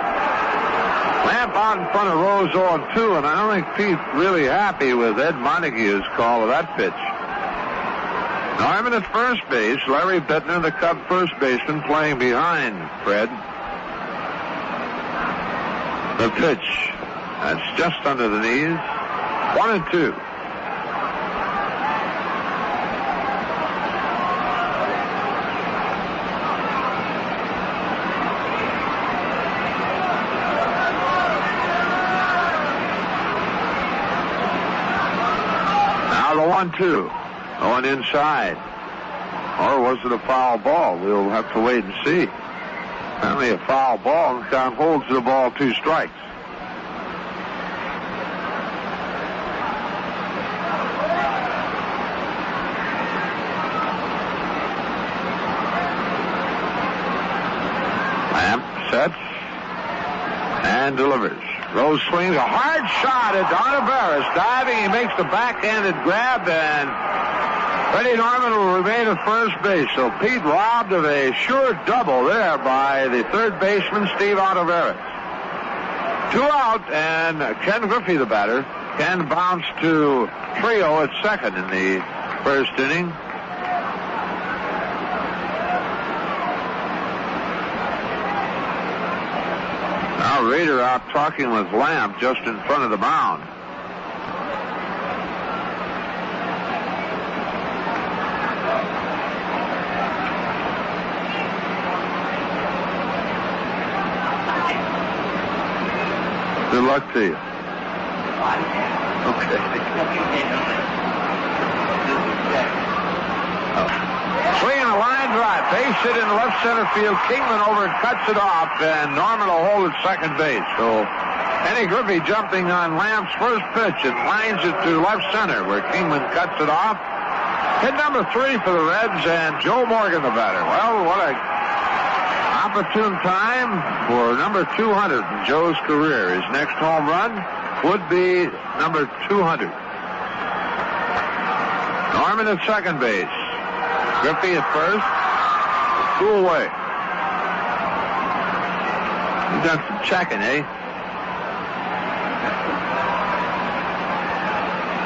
Lamp out in front of Rose 0-2, and I don't think Pete's really happy with Ed Montague's call of that pitch. Norman at first base, Larry Bittner, the Cub first baseman, playing behind Fred. The pitch, that's just under the knees, 1-2. Now the 1-2. Going inside. Or was it a foul ball? We'll have to wait and see. Apparently a foul ball, and count holds the ball 2 strikes. Lamp sets and delivers. Rose swings a hard shot at Donaveras. Diving, he makes the backhanded grab, and Freddie Norman will remain at first base. So Pete robbed of a sure double there by the 3rd baseman, Steve Donaveras. 2 out, and Ken Griffey, the batter. Ken bounced to trio at 2nd in the first inning. Now Rader out talking with Lamp just in front of the mound. Good luck to you. Okay. drive. Base hit in left center field. Kingman over and cuts it off, and Norman will hold at second base. So Eddie Griffey jumping on Lamp's first pitch and lines it to left center where Kingman cuts it off. Hit number 3 for the Reds, and Joe Morgan the batter. Well, what a opportune time for number 200 in Joe's career. His next home run would be number 200. Norman at second base. Griffey at first. 2 away. He's done some checking, eh?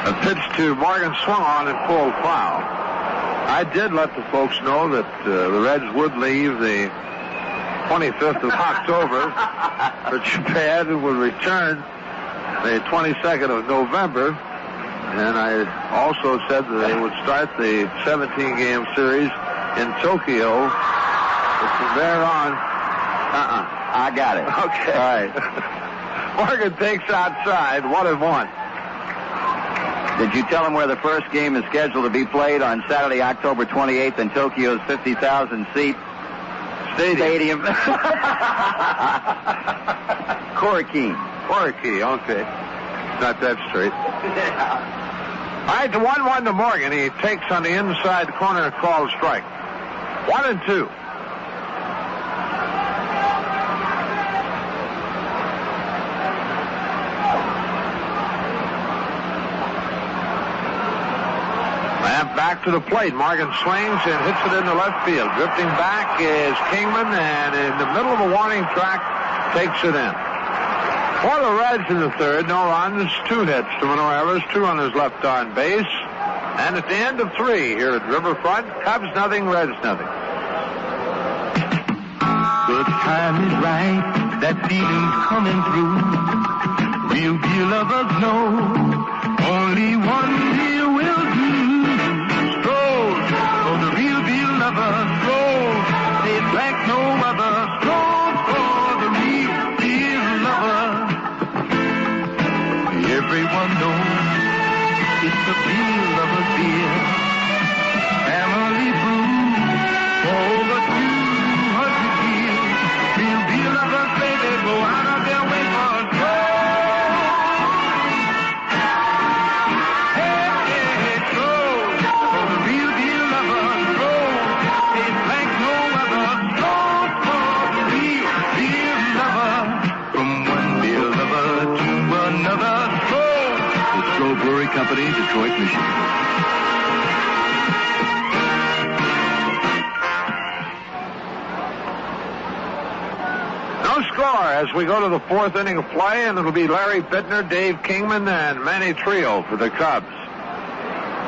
A pitch to Morgan swung on and pulled foul. I did let the folks know that the Reds would leave the 25th of October for Japan and would return the 22nd of November. And I also said that they would start the 17-game series in Tokyo. But from there on, I got it. Okay. All right. Morgan takes outside, 1-1. Did you tell him where the first game is scheduled to be played on Saturday, October 28th in Tokyo's 50,000-seat stadium? Korakuen. Korakuen, okay. Not that straight. All right, the 1-1 to Morgan. He takes on the inside corner, called strike. 1-2. Back to the plate. Morgan swings and hits it into left field. Drifting back is Kingman, and in the middle of a warning track, takes it in. For the Reds in the third, no runs, 2 hits to Manoah Evers, 2 runners left on base. And at the end of 3 here at Riverfront, Cubs nothing, Reds nothing. The time is right, that feeling's coming through. Real deal lovers know only one deal will do. The real deal lover, stroll, it's like no other. Stroll for the real deal lover. Everyone knows it's the real lover beer. Family brew for over 200 years. Real deal lovers say they go out of their way for a stroll. Company, Detroit, Michigan. No score as we go to the 4th inning of play, and it'll be Larry Bittner, Dave Kingman, and Manny Trio for the Cubs.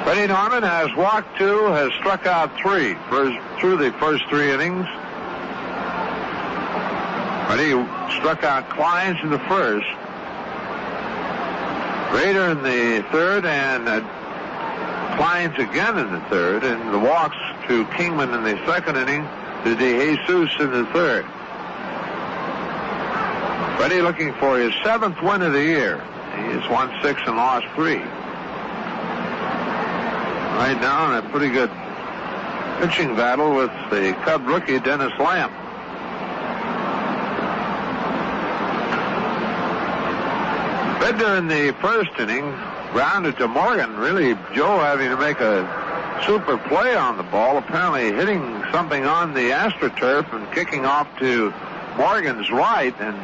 Freddie Norman has walked 2, has struck out 3 through the first 3 innings. Freddie struck out Kleins in the first. Rader in the third, and Kleins again in the third, and the walks to Kingman in the second inning, to DeJesus in the third. Freddie looking for his 7th win of the year. He has won 6 and lost 3. Right now in a pretty good pitching battle with the Cub rookie Dennis Lamp. Bittner in the first inning grounded to Morgan. Really, Joe having to make a super play on the ball, apparently hitting something on the AstroTurf and kicking off to Morgan's right, and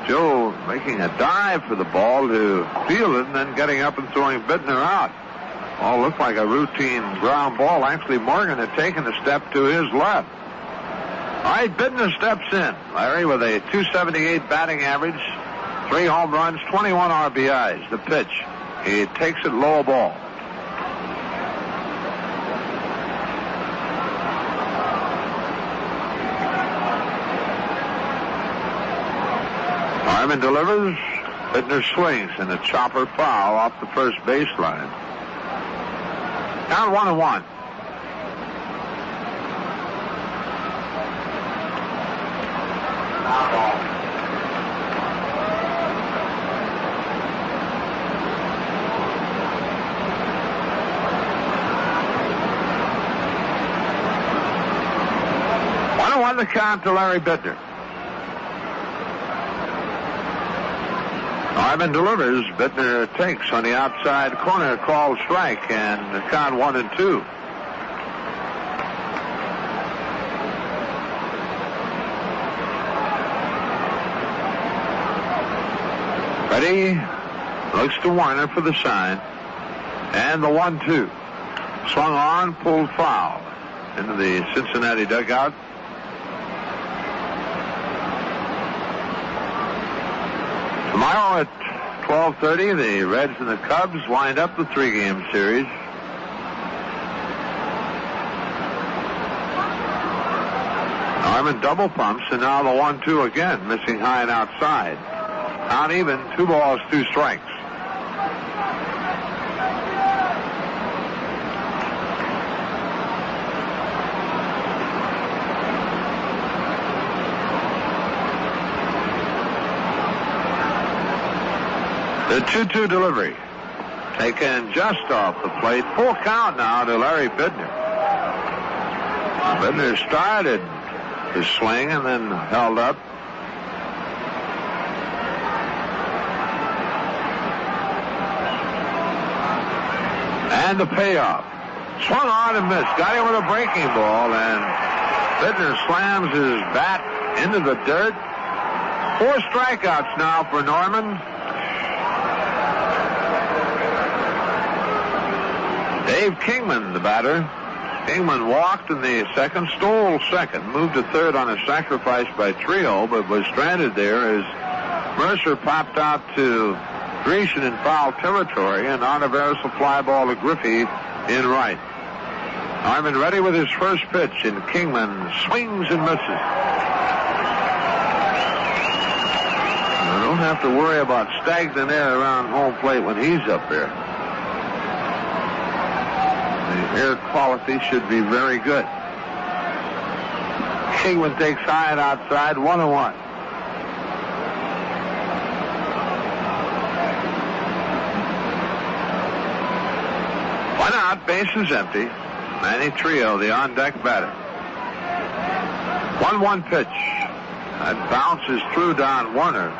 Joe making a dive for the ball to field it and then getting up and throwing Bittner out. All looked like a routine ground ball. Actually, Morgan had taken a step to his left. All right, Bittner steps in. Larry with a .278 batting average. 3 home runs, 21 RBIs. The pitch. He takes it low ball. Harmon delivers. Bittner swings, and a chopper foul off the first baseline. Count 1-1. On the count to Larry Bittner. Norman delivers. Bittner takes on the outside corner, called strike, and the count 1-2. Ready, looks to Warner for the sign, and the 1-2. Swung on, pulled foul into the Cincinnati dugout. Tomorrow at 12:30, the Reds and the Cubs wind up the 3-game series. Norman double pumps, and now the 1-2 again, missing high and outside. Not even, 2 balls, 2 strikes. The 2-2 delivery. Taken just off the plate. Full count now to Larry Bittner. Bittner started his swing and then held up. And the payoff. Swung on and missed. Got him with a breaking ball, and Bittner slams his bat into the dirt. 4 strikeouts now for Norman. Dave Kingman, the batter. Kingman walked in the second, stole second, moved to third on a sacrifice by Trio, but was stranded there as Mercer popped out to Grecian in foul territory, and Oliveris a fly ball to Griffey in right. Norman ready with his first pitch, and Kingman swings and misses. You don't have to worry about stagnant air around home plate when he's up there. The air quality should be very good. Kingman takes high and outside, 1-1. One out, bases empty. Manny Trio, the on-deck batter. 1-1 pitch. That bounces through Don Warner.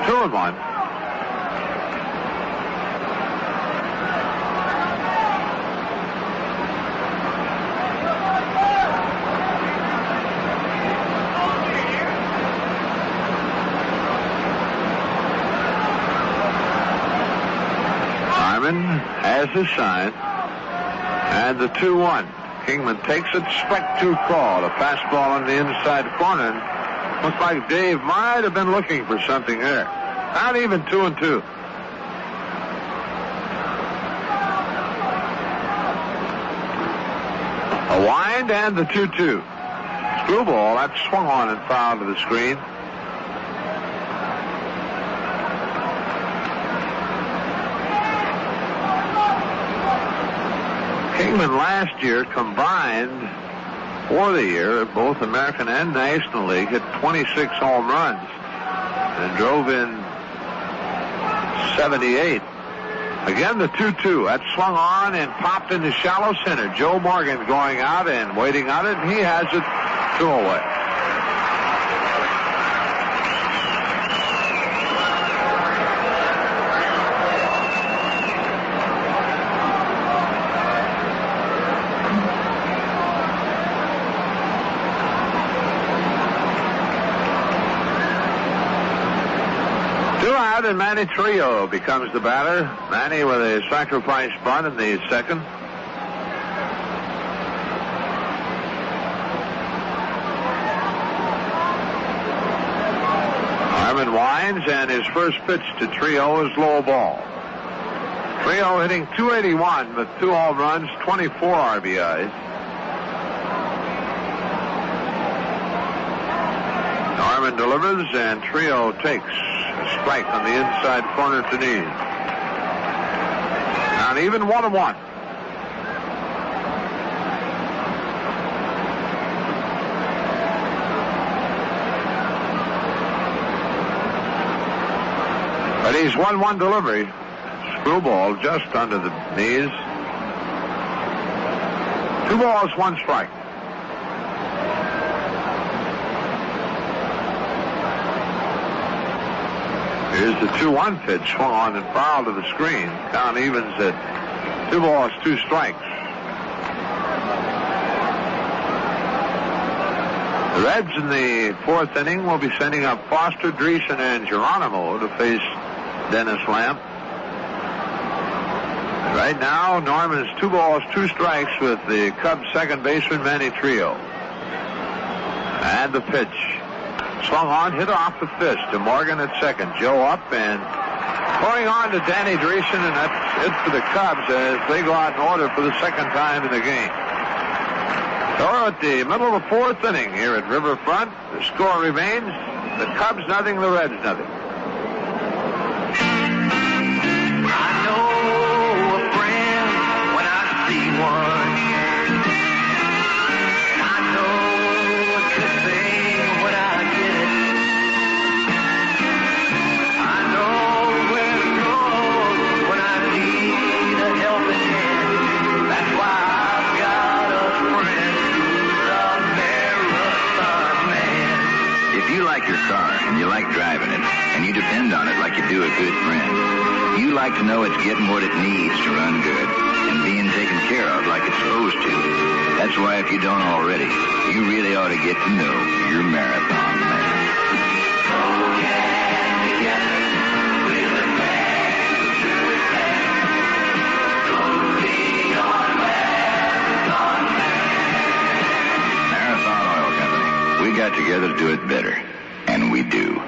2-1. Has his sign, and the 2-1. Kingman takes it, strike 2 call. A fastball on the inside corner. Looks like Dave might have been looking for something there. Not even 2-2. A wind and the 2-2. Screwball, that swung on and fouled to the screen. Kingman last year combined for the year, both American and National League, hit 26 home runs and drove in 78. Again, the 2-2. That swung on and popped into shallow center. Joe Morgan going out and waiting on it, and he has it 2 away. And Manny Trio becomes the batter. Manny with a sacrifice bunt in the second. Norman winds, and his first pitch to Trio is low ball. Trio hitting .281 with 2 home runs, 24 RBIs. Norman delivers, and Trio takes a strike on the inside corner to knee. Not even 1-1. But he's 1-1 delivery. Screwball just under the knees. 2 balls, 1 strike. Here's the 2-1 pitch, swung on and fouled to the screen. Count evens at 2 balls, 2 strikes. The Reds in the 4th inning will be sending up Foster, Dreesen, and Geronimo to face Dennis Lamp. Right now, Norman's 2 balls, 2 strikes with the Cubs second baseman Manny Trillo. And the pitch. Swung on, hit off the fist to Morgan at second. Joe up and going on to Danny Dreesen, and that's it for the Cubs as they go out in order for the second time in the game. So at the middle of the 4th inning here at Riverfront, the score remains the Cubs nothing, the Reds nothing. I know a friend when I see one. I know a good thing when I get it. I know where to go when I need a helping hand. That's why I've got a friend who's a marathon man. If you like your car and you like driving it, and you depend on it like you do a good friend, you like to know it's getting what it needs to run good and being taken care of like it's supposed to. That's why if you don't already, you really ought to get to know your marathon man. Marathon Oil Company. We got together to do it better, and we do.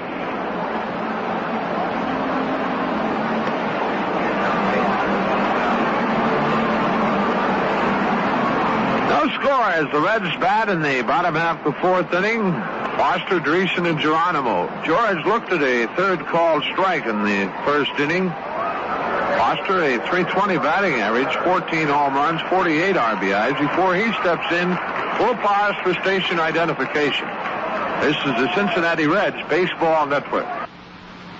Score as the Reds bat in the bottom half of the 4th inning. Foster, Dreesen, and Geronimo. George looked at a third called strike in the 1st inning. Foster, a .320 batting average, 14 home runs, 48 RBIs before he steps in. Full pause for station identification. This is the Cincinnati Reds Baseball Network.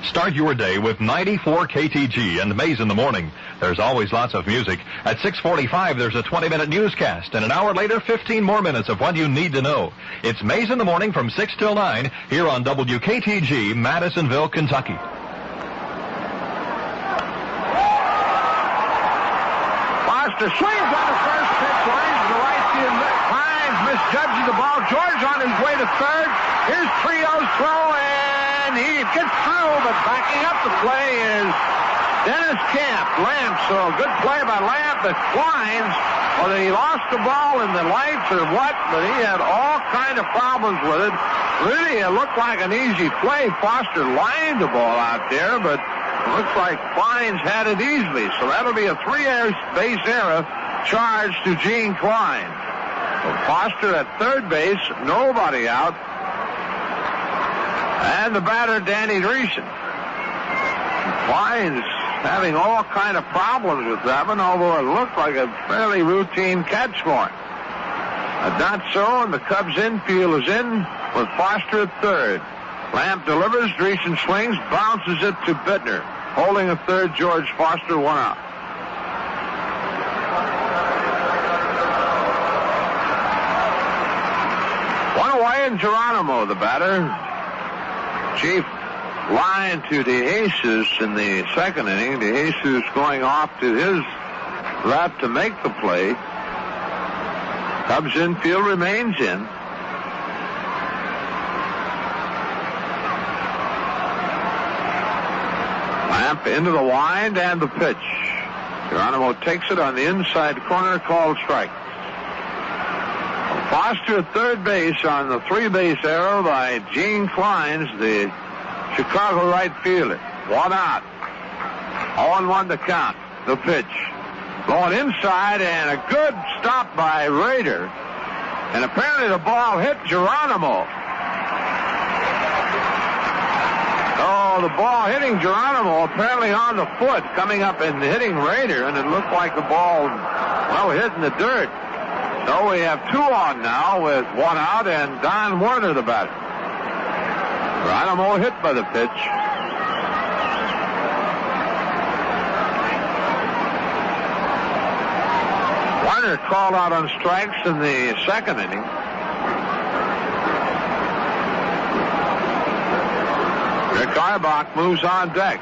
Start your day with 94 KTG and Mays in the morning. There's always lots of music. At 6:45, there's a 20-minute newscast, and an hour later, 15 more minutes of what you need to know. It's Mays in the morning from 6 till 9 here on WKTG, Madisonville, Kentucky. Foster swings on the first pitch, lines to the right field. Hines misjudges the ball. George on his way to third. Here's Trillo's throw, and he gets through, but backing up the play is Dennis Lamp. So good play by Lamp. But Kleins, whether he lost the ball in the lights or what, but he had all kind of problems with it. Really, it looked like an easy play. Foster lined the ball out there, but it looks like Kleins had it easily. So that'll be a 3-base error charged to Gene Klein. So Foster at third base, nobody out. And the batter, Danny Dreesen. Kleins having all kind of problems with that one, although it looked like a fairly routine catch for him. But not so, and the Cubs infield is in with Foster at third. Lamp delivers, Dreesen swings, bounces it to Bittner. Holding at third, George Foster, 1 out. One away, and Geronimo, the batter. Chief line to DeJesus in the 2nd inning. DeJesus going off to his left to make the play. Cubs infield remains in. Lamp into the wind and the pitch. Geronimo takes it on the inside corner, called strike. Foster at third base on the 3-base error by Gene Kleins, the Chicago right fielder. 1 out. 0-1 to count. The pitch. Going inside, and a good stop by Rader. And apparently the ball hit Geronimo. Oh, the ball hitting Geronimo apparently on the foot, coming up and hitting Rader, and it looked like the ball, well, hit in the dirt. So we have 2 on now with 1 out, and Don Werner the batter. Geronimo hit by the pitch. Werner called out on strikes in the 2nd inning. Here Auerbach moves on deck.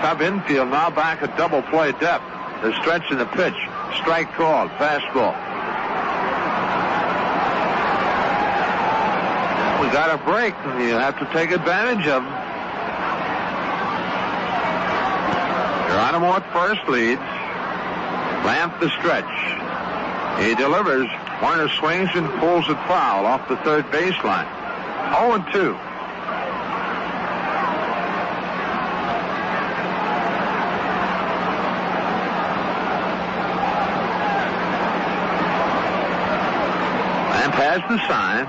Cub infield now back at double play depth. The stretch in the pitch. Strike called. Fastball. We got a break, and you have to take advantage of them. Geronimo at first leads. Lamp the stretch. He delivers. Warner swings and pulls it foul off the third baseline. 0-2. Lamp has the sign.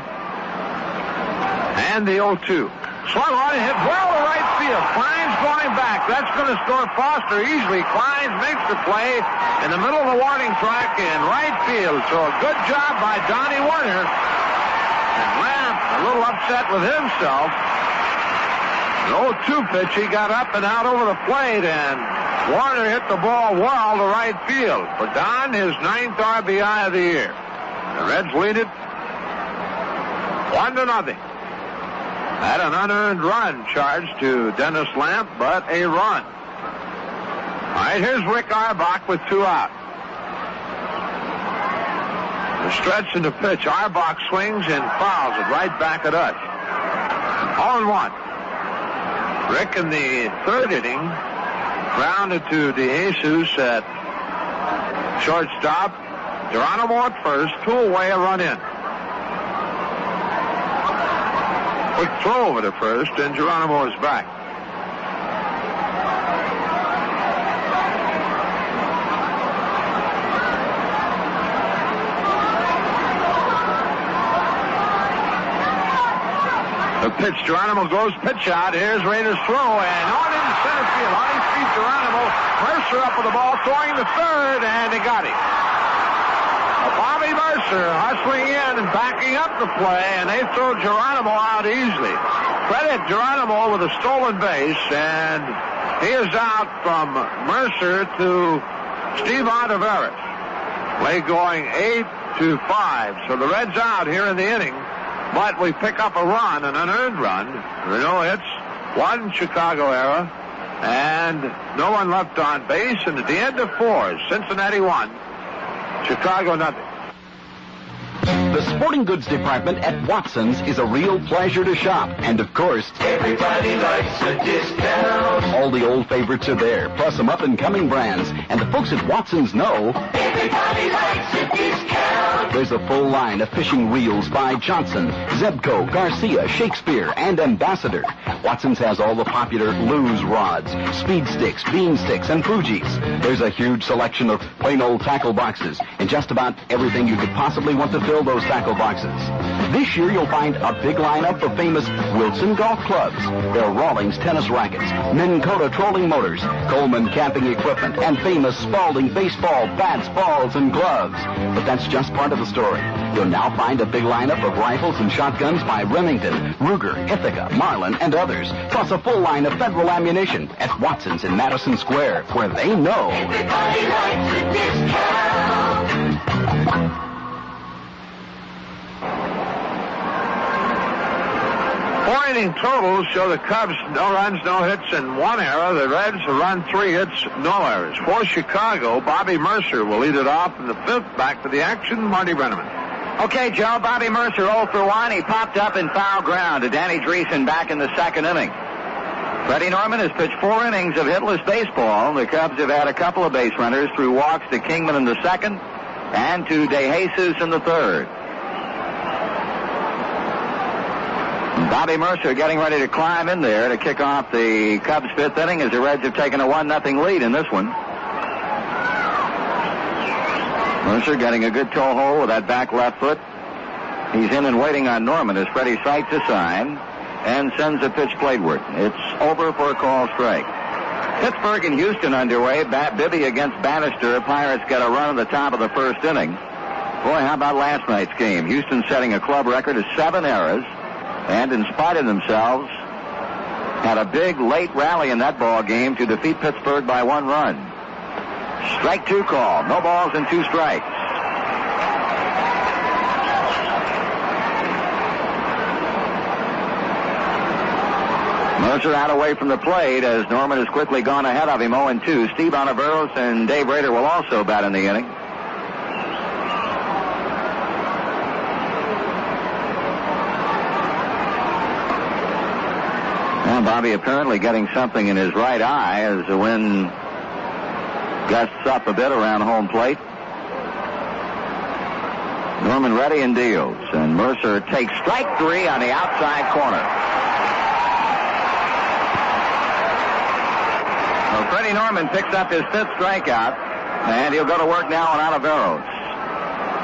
And the 0-2. Swung on and hit well to right field. Klein's going back. That's going to score Foster easily. Klein makes the play in the middle of the warning track in right field. So a good job by Donnie Warner. And Lamp a little upset with himself. The 0-2 pitch, he got up and out over the plate, and Warner hit the ball well to right field. For Don, his 9th RBI of the year. The Reds lead it 1-0. Had an unearned run charged to Dennis Lamp, but a run. All right, here's Rick Auerbach with 2 out. The stretch in the pitch. Auerbach swings and fouls it right back at us. 0-1. Rick in the 3rd inning grounded to DeJesus at shortstop. Geronimo at first. 2 away, a run in. Quick throw over to first, and Geronimo is back. The pitch, Geronimo goes pitch out. Here's Rader's throw, and on in center field. On his feet, Geronimo. Mercer up with the ball, throwing to third, and they got him. Bobby Mercer hustling in and backing up the play, and they throw Geronimo out easily. Credit Geronimo with a stolen base, and he is out from Mercer to Steve Ontiveros. Play going 8-5. So the Reds out here in the inning, but we pick up a run, an unearned run. There are no hits, 1 Chicago error, and no one left on base. And at the end of 4, Cincinnati 1, Chicago nothing. The sporting goods department at Watson's is a real pleasure to shop. And of course, Everybody likes a discount. all the old favorites are there, plus some up-and-coming brands. And the folks at Watson's know Everybody likes a discount. there's a full line of fishing reels by Johnson, Zebco, Garcia, Shakespeare, and Ambassador. Watson's has all the popular Lew's rods, speed sticks, beam sticks, and Fuji's. There's a huge selection of plain old tackle boxes and just about everything you could possibly want to fill those tackle boxes. This year you'll find a big lineup of famous Wilson golf clubs. There are Rawlings tennis rackets, Minn Kota trolling motors, Coleman camping equipment, and famous Spalding baseball bats, balls, and gloves. But that's just part of the story. You'll now find a big lineup of rifles and shotguns by Remington, Ruger, Ithaca, Marlin, and others, plus a full line of Federal ammunition at Watson's in Madison Square, where they know Everybody likes a discount. Four-inning totals show the Cubs no runs, no hits, and 1 error. The Reds run 3 hits, no errors. For Chicago, Bobby Mercer will lead it off in the 5th. Back to the action, Marty Brenneman. Okay, Joe, Bobby Mercer 0 for 1. He popped up in foul ground to Danny Dreesen back in the 2nd inning. Freddie Norman has pitched 4 innings of hitless baseball. The Cubs have had a couple of base runners through walks to Kingman in the 2nd and to DeJesus in the 3rd. Bobby Mercer getting ready to climb in there to kick off the Cubs' 5th inning as the Reds have taken a 1-0 lead in this one. Mercer getting a good toe hold with that back left foot. He's in and waiting on Norman as Freddie sights a sign and sends a pitch plateward. It's over for a call strike. Pittsburgh and Houston underway. Bibby against Bannister. Pirates get a run at the top of the 1st inning. Boy, how about last night's game? Houston setting a club record of 7 errors. And in spite of themselves, had a big late rally in that ball game to defeat Pittsburgh by 1 run. Strike 2 call. No balls and 2 strikes. Mercer out away from the plate as Norman has quickly gone ahead of him 0-2. Steve Ontiveros and Dave Rader will also bat in the inning. Well, Bobby apparently getting something in his right eye as the wind gusts up a bit around home plate. Norman ready and deals, and Mercer takes strike 3 on the outside corner. Well, Freddie Norman picks up his 5th strikeout, and he'll go to work now on Ontiveros.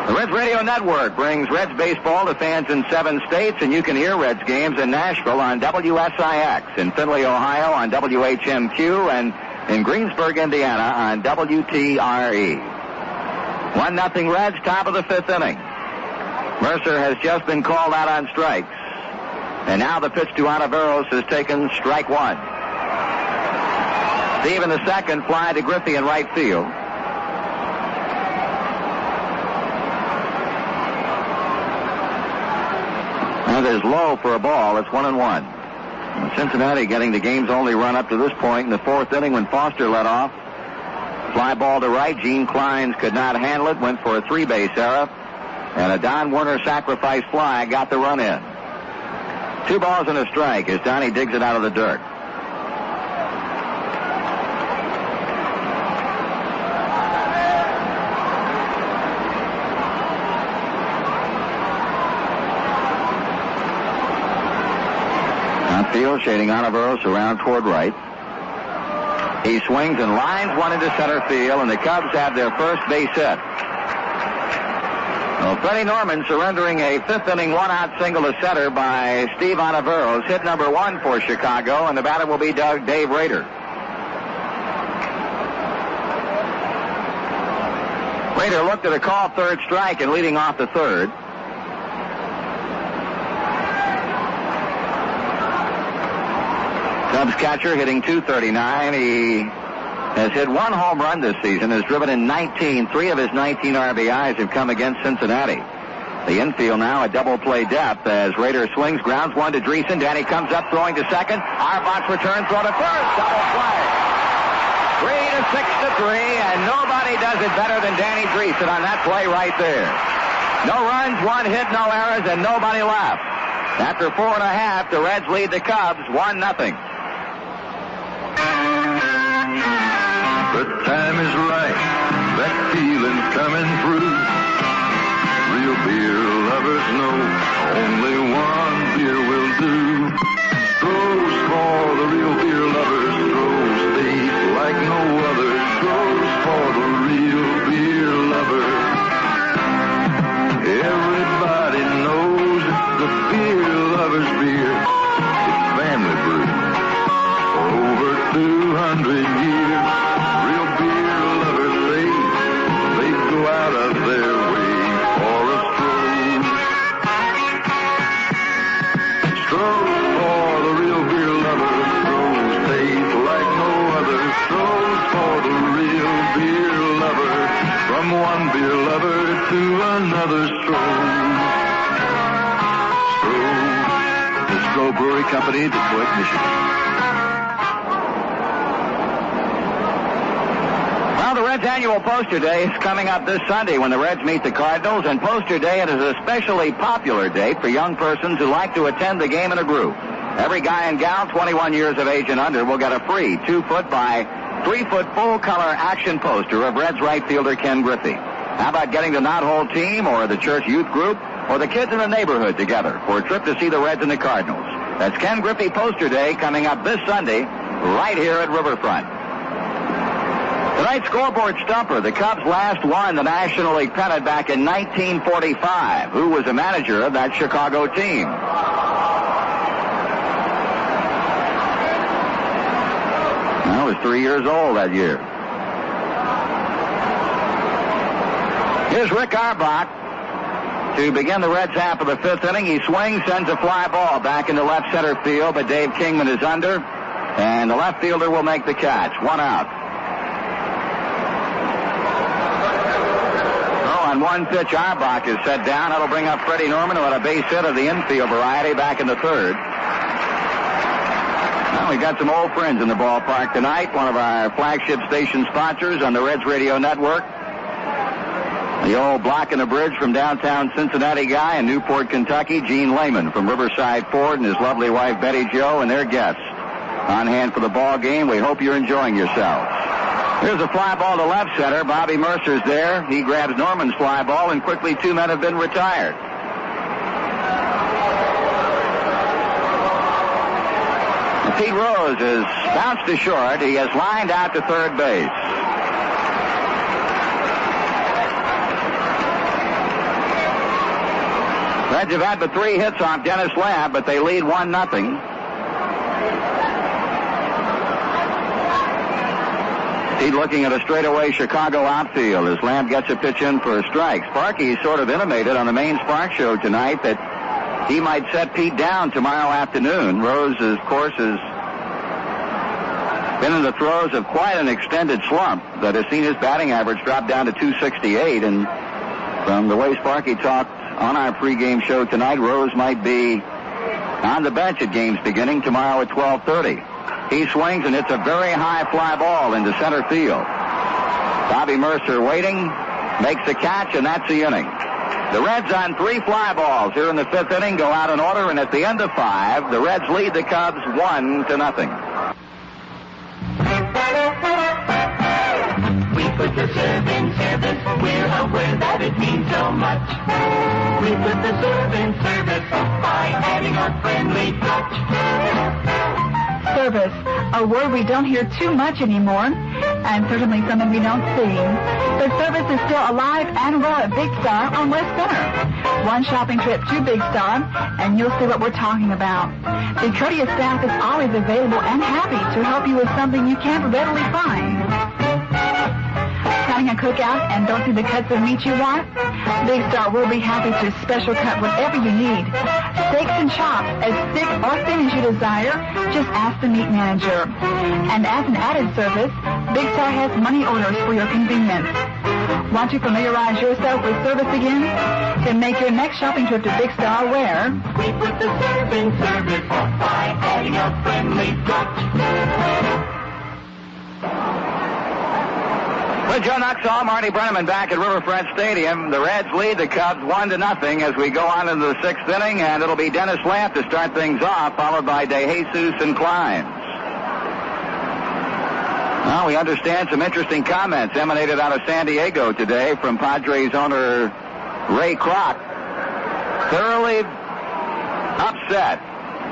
The Reds Radio Network brings Reds baseball to fans in 7 states, and you can hear Reds games in Nashville on WSIX, in Findlay, Ohio on WHMQ, and in Greensburg, Indiana on WTRE. 1-0 Reds, top of the 5th inning. Mercer has just been called out on strikes, and now the pitch to Ontiveros has taken strike 1. Steve in the second, fly to Griffey in right field. That is low for a ball. It's 1-1. Cincinnati getting the game's only run up to this point in the 4th inning when Foster led off. Fly ball to right. Gene Kleins could not handle it. Went for a 3-base error. And a Don Werner sacrifice fly got the run in. 2 balls and a strike as Donnie digs it out of the dirt. Outfield shading Ontiveros around toward right. He swings and lines one into center field, and the Cubs have their first base hit. Well, Freddie Norman surrendering a 5th inning 1-out single to center by Steve Ontiveros. Hit number 1 for Chicago, and the batter will be Dave Rader. Rader looked at a call 3rd strike and leading off the 3rd. Cubs catcher hitting .239. He has hit 1 home run this season, has driven in 19. 3 of his 19 RBIs have come against Cincinnati. The infield now at double play depth as Rader swings, grounds one to Dreesen. Danny comes up throwing to second. Auerbach's return throw to first. Double play. 3-6-3, and nobody does it better than Danny Dreesen on that play right there. No runs, 1 hit, no errors, and nobody left. After 4.5, the Reds lead the Cubs 1-0. The time is right, that feeling's coming through. Real beer lovers know only one beer will do. Stroh's for the real beer lovers. Stroh's taste like no other. Stroh's for the real beer lovers. Everybody knows it's the beer lovers beer. It's family brew for over 200 years. Real beer lovers say they go out of their way for a Stroh. Stroh for the real beer lovers. Stroh's taste like no other. Stroh's for the real beer lover. From one beer lover to another Stroh. Stroh, the Stroh Brewery Company, Detroit, Michigan. Well, the Reds' annual Poster Day is coming up this Sunday when the Reds meet the Cardinals, and Poster Day is an especially popular day for young persons who like to attend the game in a group. Every guy and gal 21 years of age and under will get a free 2-foot by 3-foot full-color action poster of Reds right fielder Ken Griffey. How about getting the Knothole team or the church youth group or the kids in the neighborhood together for a trip to see the Reds and the Cardinals? That's Ken Griffey Poster Day coming up this Sunday right here at Riverfront. Tonight's scoreboard stumper, the Cubs last won the National League pennant back in 1945. Who was the manager of that Chicago team? I was 3 years old that year. Here's Rick Auerbach to begin the Reds half of the 5th inning. He swings, sends a fly ball back into left center field, but Dave Kingman is under, and the left fielder will make the catch. 1 out. On 1 pitch, Auerbach is set down. That'll bring up Freddie Norman, who had a base hit of the infield variety back in the 3rd. Well, we've got some old friends in the ballpark tonight. One of our flagship station sponsors on the Reds Radio Network. The old block and a bridge from downtown Cincinnati guy in Newport, Kentucky, Gene Lehman from Riverside Ford and his lovely wife Betty Jo and their guests. On hand for the ball game. We hope you're enjoying yourselves. Here's a fly ball to left center. Bobby Mercer's there. He grabs Norman's fly ball, and quickly 2 men have been retired. Pete Rose has bounced to short. He has lined out to third base. Reds have had but 3 hits off Dennis Lamb, but they lead 1-0. Pete looking at a straightaway Chicago outfield as Lamb gets a pitch in for a strike. Sparky sort of intimated on the main Spark show tonight that he might set Pete down tomorrow afternoon. Rose, of course, has been in the throes of quite an extended slump that has seen his batting average drop down to 268. And from the way Sparky talked on our pregame show tonight, Rose might be on the bench at game's beginning tomorrow at 12:30. He swings, and it's a very high fly ball into center field. Bobby Mercer waiting, makes the catch, and that's the inning. The Reds on 3 fly balls here in the 5th inning go out in order, and at the end of 5, the Reds lead the Cubs 1-0. We put the serve in service. We're aware that it means so much. We put the serve in service by adding a friendly touch. Service, a word we don't hear too much anymore, and certainly something we don't see. But service is still alive and well at Big Star on West Center. One shopping trip to Big Star, and you'll see what we're talking about. The courteous staff is always available and happy to help you with something you can't readily find. Planning a cookout and don't see the cuts of meat you want? Big Star will be happy to special cut whatever you need. Steaks and chops, as thick or thin as you desire, just ask the meat manager. And as an added service, Big Star has money orders for your convenience. Want to familiarize yourself with service again? Then make your next shopping trip to Big Star where we put the serve in service by adding a friendly touch. With Joe Nuxall, Marty Brenneman back at Riverfront Stadium. The Reds lead the Cubs 1-0 as we go on into the 6th inning, and it'll be Dennis Lamp to start things off, followed by DeJesus and Kleins. Well, we understand some interesting comments emanated out of San Diego today from Padres owner Ray Kroc. Thoroughly upset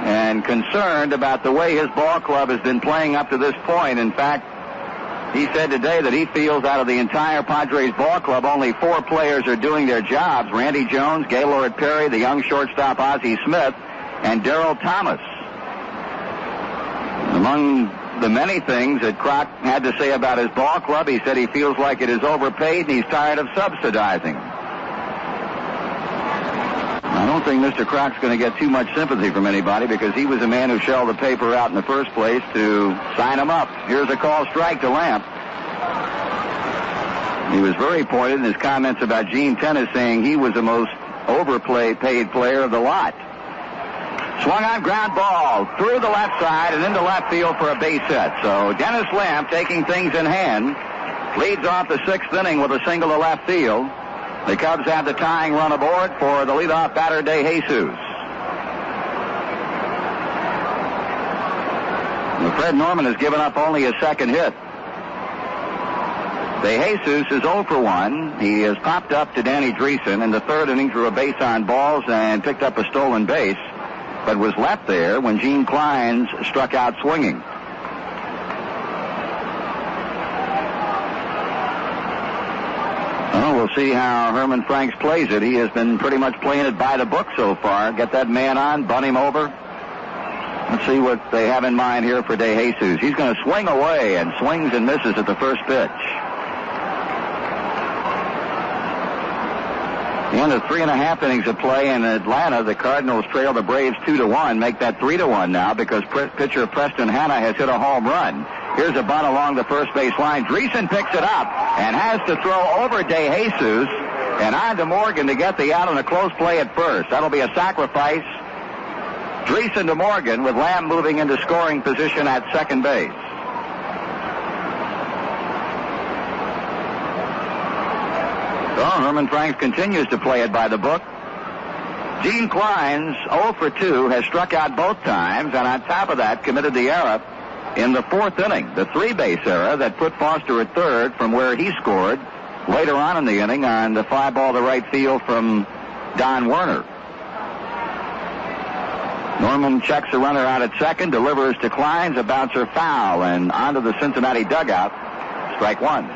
and concerned about the way his ball club has been playing up to this point. In fact, he said today that he feels out of the entire Padres ball club, only 4 players are doing their jobs. Randy Jones, Gaylord Perry, the young shortstop Ozzie Smith, and Darryl Thomas. Among the many things that Kroc had to say about his ball club, he said he feels like it is overpaid and he's tired of subsidizing. I don't think Mr. Kroc's going to get too much sympathy from anybody because he was the man who shelled the paper out in the first place to sign him up. Here's a call strike to Lamp. He was very pointed in his comments about Gene Tennis, saying he was the most paid player of the lot. Swung on ground ball through the left side and into left field for a base hit. So Dennis Lamp, taking things in hand, leads off the 6th inning with a single to left field. The Cubs have the tying run aboard for the leadoff batter, DeJesus. Fred Norman has given up only his second hit. DeJesus is 0 for 1. He has popped up to Danny Dreesen in the 3rd inning, drew a base on balls and picked up a stolen base, but was left there when Gene Kleins struck out swinging. Well, we'll see how Herman Franks plays it. He has been pretty much playing it by the book so far. Get that man on, bunt him over. Let's see what they have in mind here for DeJesus. He's going to swing away and swings and misses at the first pitch. The end of 3.5 innings of play in Atlanta. The Cardinals trail the Braves 2-1, make that 3-1 now because pitcher Preston Hanna has hit a home run. Here's a bunt along the first base line. Dreesen picks it up and has to throw over DeJesus and on to Morgan to get the out on a close play at first. That'll be a sacrifice Dreesen to Morgan, with Lamb moving into scoring position at second base. So Herman Franks continues to play it by the book. Gene Klein's 0 for 2 has struck out both times, and on top of that committed the error in the fourth inning, the three-base error that put Foster at third from where he scored later on in the inning on the fly ball to right field from Don Werner. Norman checks the runner out at second, delivers to Klein's, a bouncer foul, and onto the Cincinnati dugout. Strike one.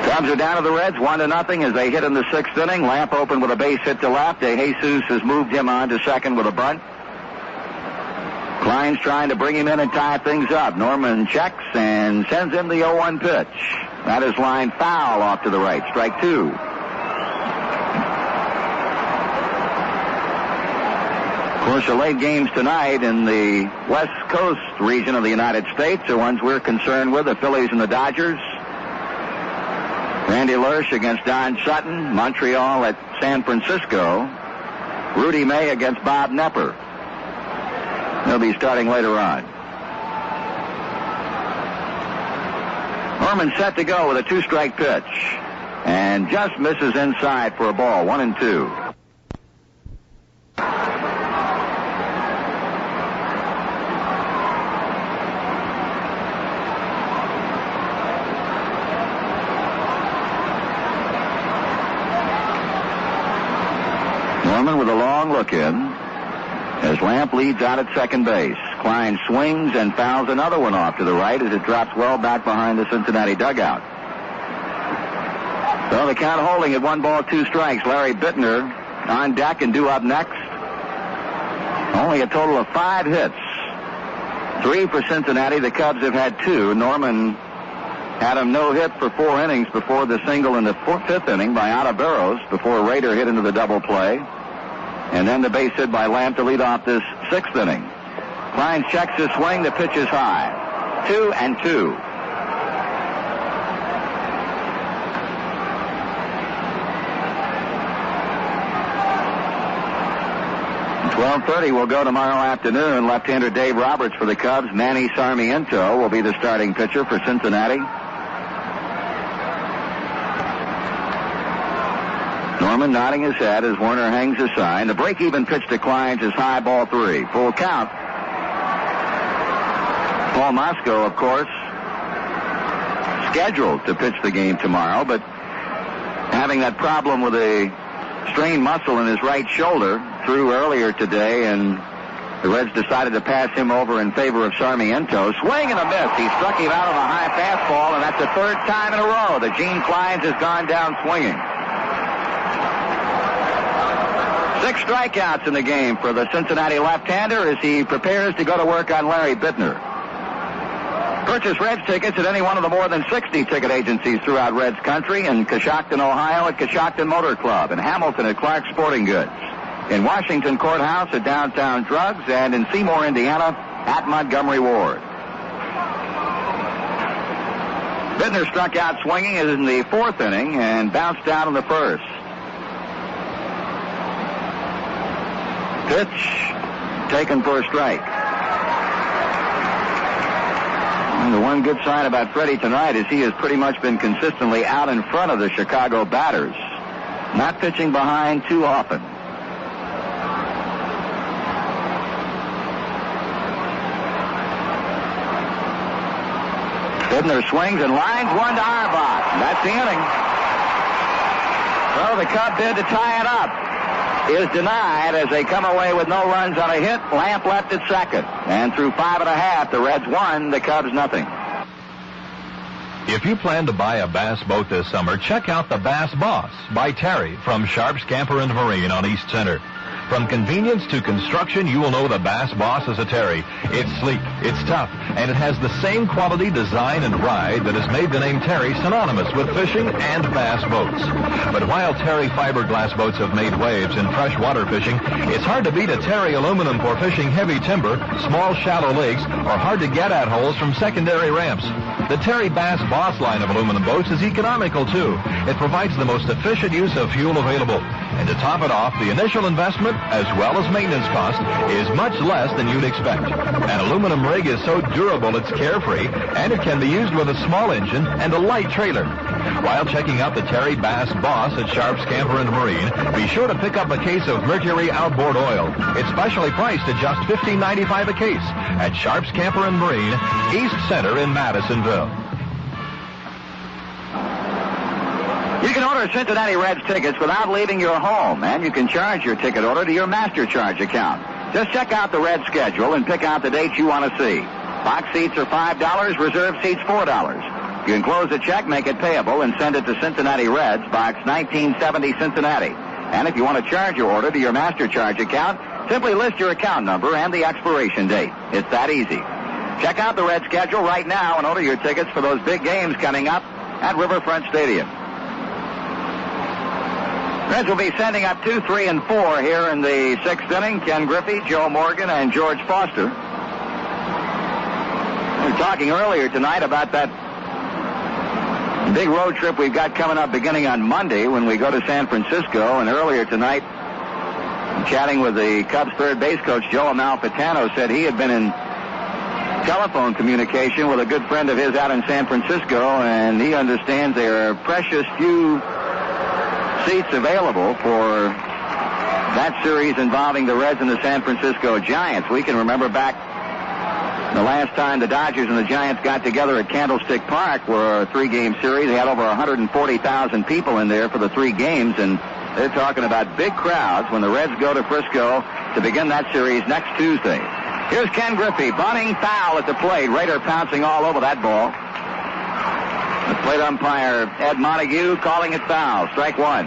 Cubs are down to the Reds 1-0 as they hit in the sixth inning. Lamp opened with a base hit to left. De Jesus has moved him on to second with a bunt. Klein's trying to bring him in and tie things up. Norman checks and sends him the 0-1 pitch. That is line foul off to the right. Strike two. Of course, the late games tonight in the West Coast region of the United States are ones we're concerned with, the Phillies and the Dodgers. Randy Lersch against Don Sutton. Montreal at San Francisco. Rudy May against Bob Nepper. He'll be starting later on. Herman set to go with a two-strike pitch. And just misses inside for a ball. 1-2. Norman with a long look in as Lamp leads out at second base. Klein swings and fouls another one off to the right as it drops well back behind the Cincinnati dugout. So the count holding at 1-2 Larry Bittner on deck and due up next. Only a total of 5 hits. 3 for Cincinnati. The Cubs have had 2. Norman had him no hit for 4 innings before the single in the fifth inning by Otto Barrows before Rader hit into the double play. And then the base hit by Lamp to lead off this sixth inning. Klein checks his swing. The pitch is high. 2-2. 12:30 will go tomorrow afternoon. Left-hander Dave Roberts for the Cubs. Manny Sarmiento will be the starting pitcher for Cincinnati. Norman nodding his head as Werner hangs his sign. The break-even pitch to Klein is high, ball 3. Full count. Paul Mosco, of course, scheduled to pitch the game tomorrow, but having that problem with a strained muscle in his right shoulder threw earlier today, and the Reds decided to pass him over in favor of Sarmiento. Swing and a miss. He struck him out on a high fastball, and that's the third time in a row that Gene Klein has gone down swinging. 6 strikeouts in the game for the Cincinnati left-hander as he prepares to go to work on Larry Bittner. Purchase Reds tickets at any one of the more than 60 ticket agencies throughout Reds country. In Coshocton, Ohio at Coshocton Motor Club. In Hamilton at Clark Sporting Goods. In Washington Courthouse at Downtown Drugs. And in Seymour, Indiana at Montgomery Ward. Bittner struck out swinging in the 4th inning and bounced out in the 1st. Pitch taken for a strike. And the one good sign about Freddie tonight is he has pretty much been consistently out in front of the Chicago batters, not pitching behind too often. Bittner swings and lines one to Auerbach. That's the inning. So the Cub bid to tie it up is denied as they come away with no runs on a hit. Lamp left at second. And through 5.5, the Reds won, the Cubs nothing. If you plan to buy a bass boat this summer, check out the Bass Boss by Terry from Sharps Camper and Marine on East Center. From convenience to construction, you will know the Bass Boss is a Terry. It's sleek, it's tough, and it has the same quality, design, and ride that has made the name Terry synonymous with fishing and bass boats. But while Terry fiberglass boats have made waves in freshwater fishing, it's hard to beat a Terry aluminum for fishing heavy timber, small shallow lakes, or hard-to-get-at holes from secondary ramps. The Terry Bass Boss line of aluminum boats is economical, too. It provides the most efficient use of fuel available. And to top it off, the initial investment, as well as maintenance cost, is much less than you'd expect. An aluminum rig is so durable it's carefree, and it can be used with a small engine and a light trailer. While checking out the Terry Bass Boss at Sharp's Camper and Marine, be sure to pick up a case of Mercury outboard oil. It's specially priced at just $15.95 a case at Sharp's Camper and Marine, East Center in Madisonville. You can order Cincinnati Reds tickets without leaving your home, and you can charge your ticket order to your MasterCharge account. Just check out the Reds schedule and pick out the dates you want to see. Box seats are $5, reserve seats $4. You enclose a check, make it payable, and send it to Cincinnati Reds, Box 1970, Cincinnati. And if you want to charge your order to your MasterCharge account, simply list your account number and the expiration date. It's that easy. Check out the Reds schedule right now and order your tickets for those big games coming up at Riverfront Stadium. Reds will be sending up 2, 3, and 4 here in the 6th inning. Ken Griffey, Joe Morgan, and George Foster. We were talking earlier tonight about that big road trip we've got coming up beginning on Monday when we go to San Francisco. And earlier tonight, chatting with the Cubs third base coach, Joe Amalfitano, said he had been in telephone communication with a good friend of his out in San Francisco, and he understands there are precious few seats available for that series involving the Reds and the San Francisco Giants. We can remember back the last time the Dodgers and the Giants got together at Candlestick Park for a 3-game series. They had over 140,000 people in there for the 3 games, and they're talking about big crowds when the Reds go to Frisco to begin that series next Tuesday. Here's Ken Griffey, bunting foul at the plate. Rader pouncing all over that ball. The plate umpire, Ed Montague, calling it foul. Strike 1.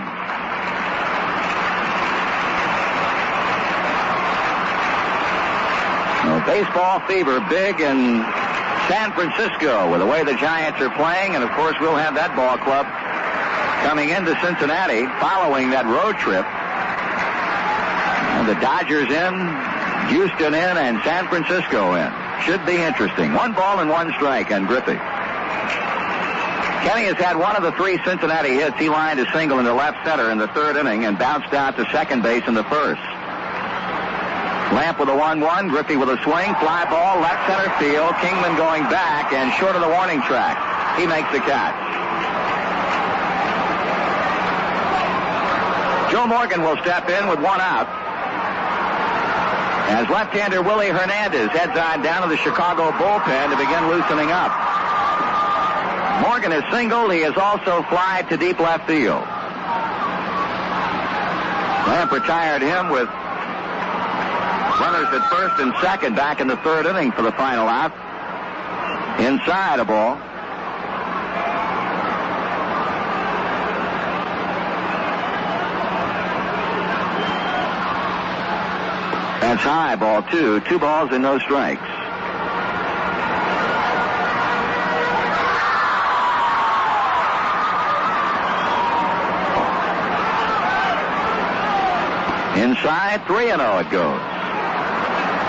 Well, baseball fever big in San Francisco with the way the Giants are playing. And, of course, we'll have that ball club coming into Cincinnati following that road trip. And the Dodgers in, Houston in, and San Francisco in. Should be interesting. 1 ball and 1 strike on Griffey. Kenny has had one of the 3 Cincinnati hits. He lined a single into left center in the 3rd inning and bounced out to second base in the 1st. Lamp with a 1-1, Griffey with a swing, fly ball, left center field, Kingman going back and short of the warning track. He makes the catch. Joe Morgan will step in with 1 out as left-hander Willie Hernandez heads on down to the Chicago bullpen to begin loosening up. Morgan is singled. He has also flied to deep left field. Lamp retired him with runners at first and second back in the 3rd inning for the final out. Inside a ball. That's high, ball 2. 2 balls and no strikes. Inside, 3-0 it goes.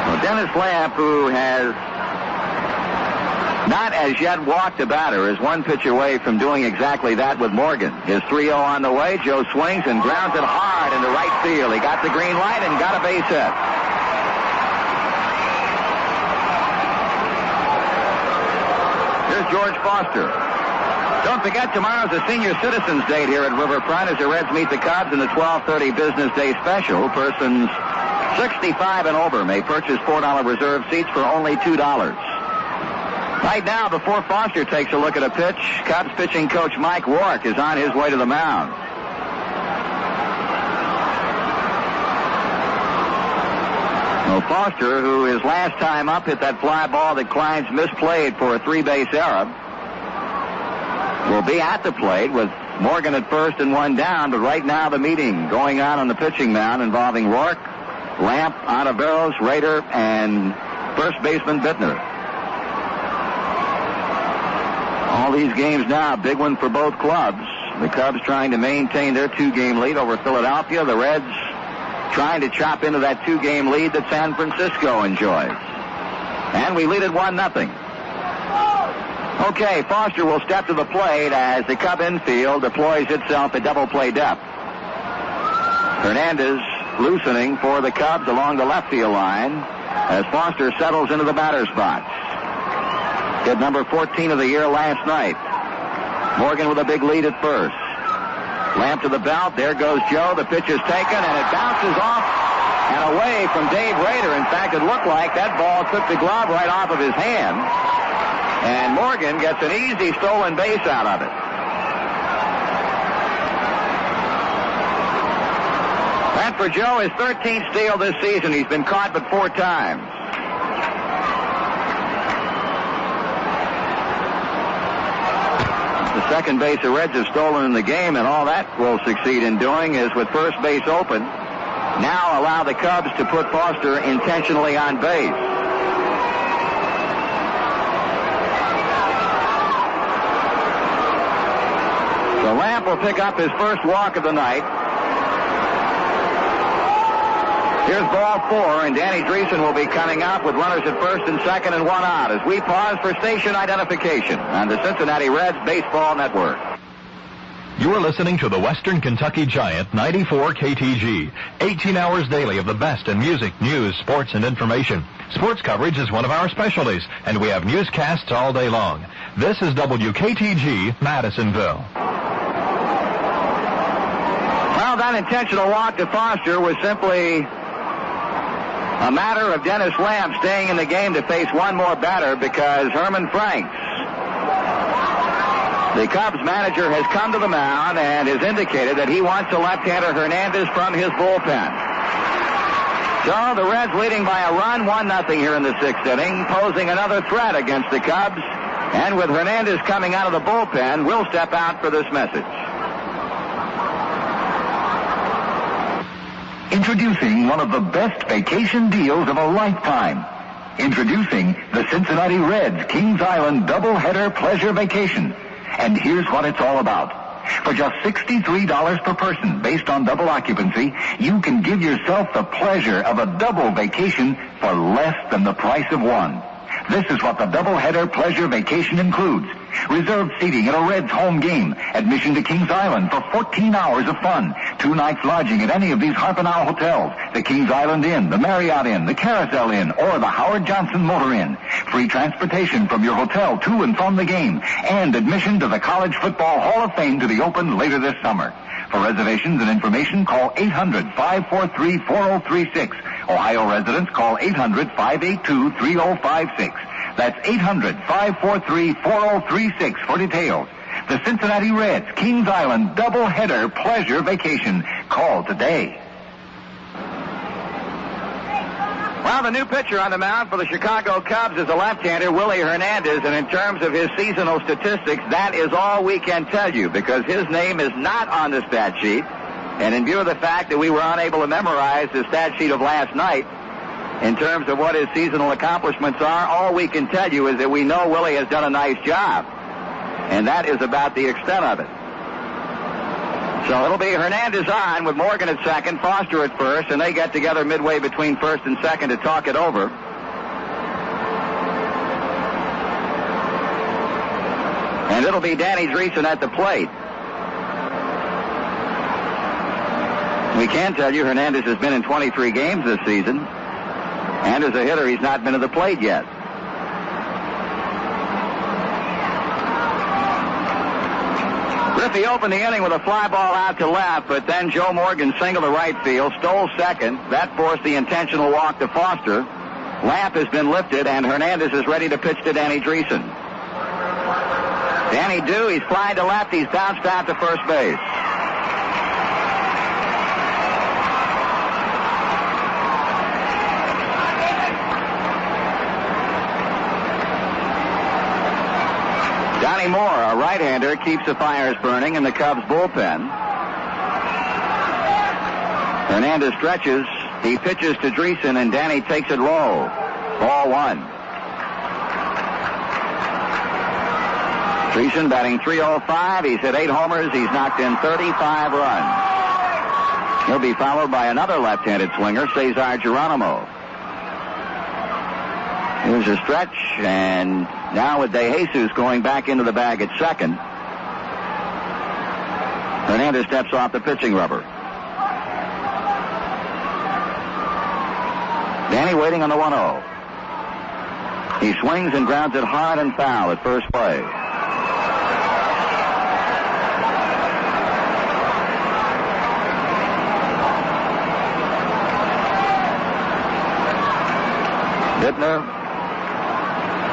Well, Dennis Lamp, who has not as yet walked a batter, is 1 pitch away from doing exactly that with Morgan. His 3-0 on the way. Joe swings and grounds it hard into right field. He got the green light and got a base hit. Here's George Foster. Don't forget, tomorrow's a senior citizens day here at Riverfront as the Reds meet the Cubs in the 12:30 business day special. Persons 65 and over may purchase $4 reserve seats for only $2. Right now, before Foster takes a look at a pitch, Cubs pitching coach Mike Rourke is on his way to the mound. Well, Foster, who his last time up hit that fly ball that Kleins misplayed for a 3-base error, will be at the plate with Morgan at first and 1 down, but right now the meeting going on the pitching mound involving Rourke, Lamp, Ontiveros, Rader, and first baseman Bittner. All these games now, big one for both clubs. The Cubs trying to maintain their 2-game lead over Philadelphia. The Reds trying to chop into that 2-game lead that San Francisco enjoys. And we lead at 1-0. Okay, Foster will step to the plate as the Cub infield deploys itself at double play depth. Hernandez loosening for the Cubs along the left field line as Foster settles into the batter's box. Hit number 14 of the year last night. Morgan with a big lead at first. Lamp to the belt. There goes Joe. The pitch is taken, and it bounces off and away from Dave Rader. In fact, it looked like that ball took the glove right off of his hand. And Morgan gets an easy stolen base out of it. That for Joe is 13th steal this season. He's been caught but 4 times. The second base the Reds have stolen in the game, and all that will succeed in doing is with first base open, now allow the Cubs to put Foster intentionally on base. So Lamp will pick up his first walk of the night. Here's ball 4, and Danny Dreesen will be coming up with runners at first and second and 1 out as we pause for station identification on the Cincinnati Reds Baseball Network. You are listening to the Western Kentucky Giant 94 KTG. 18 hours daily of the best in music, news, sports, and information. Sports coverage is one of our specialties, and we have newscasts all day long. This is WKTG, Madisonville. Well, that intentional walk to Foster was simply a matter of Dennis Lamp staying in the game to face one more batter because Herman Franks, the Cubs manager, has come to the mound and has indicated that he wants a left-hander Hernandez from his bullpen. So the Reds leading by a run, 1-0 here in the 6th inning, posing another threat against the Cubs. And with Hernandez coming out of the bullpen, we'll step out for this message. Introducing one of the best vacation deals of a lifetime. Introducing the Cincinnati Reds Kings Island Doubleheader Pleasure Vacation. And here's what it's all about. For just $63 per person based on double occupancy, you can give yourself the pleasure of a double vacation for less than the price of one. This is what the Doubleheader Pleasure Vacation includes. Reserved seating at a Reds home game. Admission to Kings Island for 14 hours of fun. 2 nights lodging at any of these Harpenau hotels. The Kings Island Inn, the Marriott Inn, the Carousel Inn, or the Howard Johnson Motor Inn. Free transportation from your hotel to and from the game. And admission to the College Football Hall of Fame to be opened later this summer. For reservations and information, call 800-543-4036. Ohio residents, call 800-582-3056. That's 800-543-4036 for details. The Cincinnati Reds Kings Island Doubleheader Pleasure Vacation. Call today. Well, the new pitcher on the mound for the Chicago Cubs is a left-hander, Willie Hernandez, and in terms of his seasonal statistics, that is all we can tell you because his name is not on the stat sheet. And in view of the fact that we were unable to memorize the stat sheet of last night, in terms of what his seasonal accomplishments are, all we can tell you is that we know Willie has done a nice job. And that is about the extent of it. So it'll be Hernandez on with Morgan at second, Foster at first, and they get together midway between first and second to talk it over. And it'll be Danny Dreesen at the plate. We can tell you Hernandez has been in 23 games this season. And as a hitter, he's not been at the plate yet. Griffey opened the inning with a fly ball out to left, but then Joe Morgan singled to right field, stole second. That forced the intentional walk to Foster. Lamp has been lifted, and Hernandez is ready to pitch to Danny Dreesen. Danny he's flying to left. He's bounced out to first base. Johnny Moore, a right-hander, keeps the fires burning in the Cubs bullpen. Hernandez stretches He pitches to Dreesen, and Danny takes it low. Ball 1. Dreesen batting .305. He's hit 8 homers. He's knocked in 35 runs. He'll be followed by another left-handed swinger, Cesar Geronimo. Here's a stretch, and now with De Jesus going back into the bag at second, Hernandez steps off the pitching rubber. Danny waiting on the 1-0. He swings and grounds it hard and foul at first base. Bittner,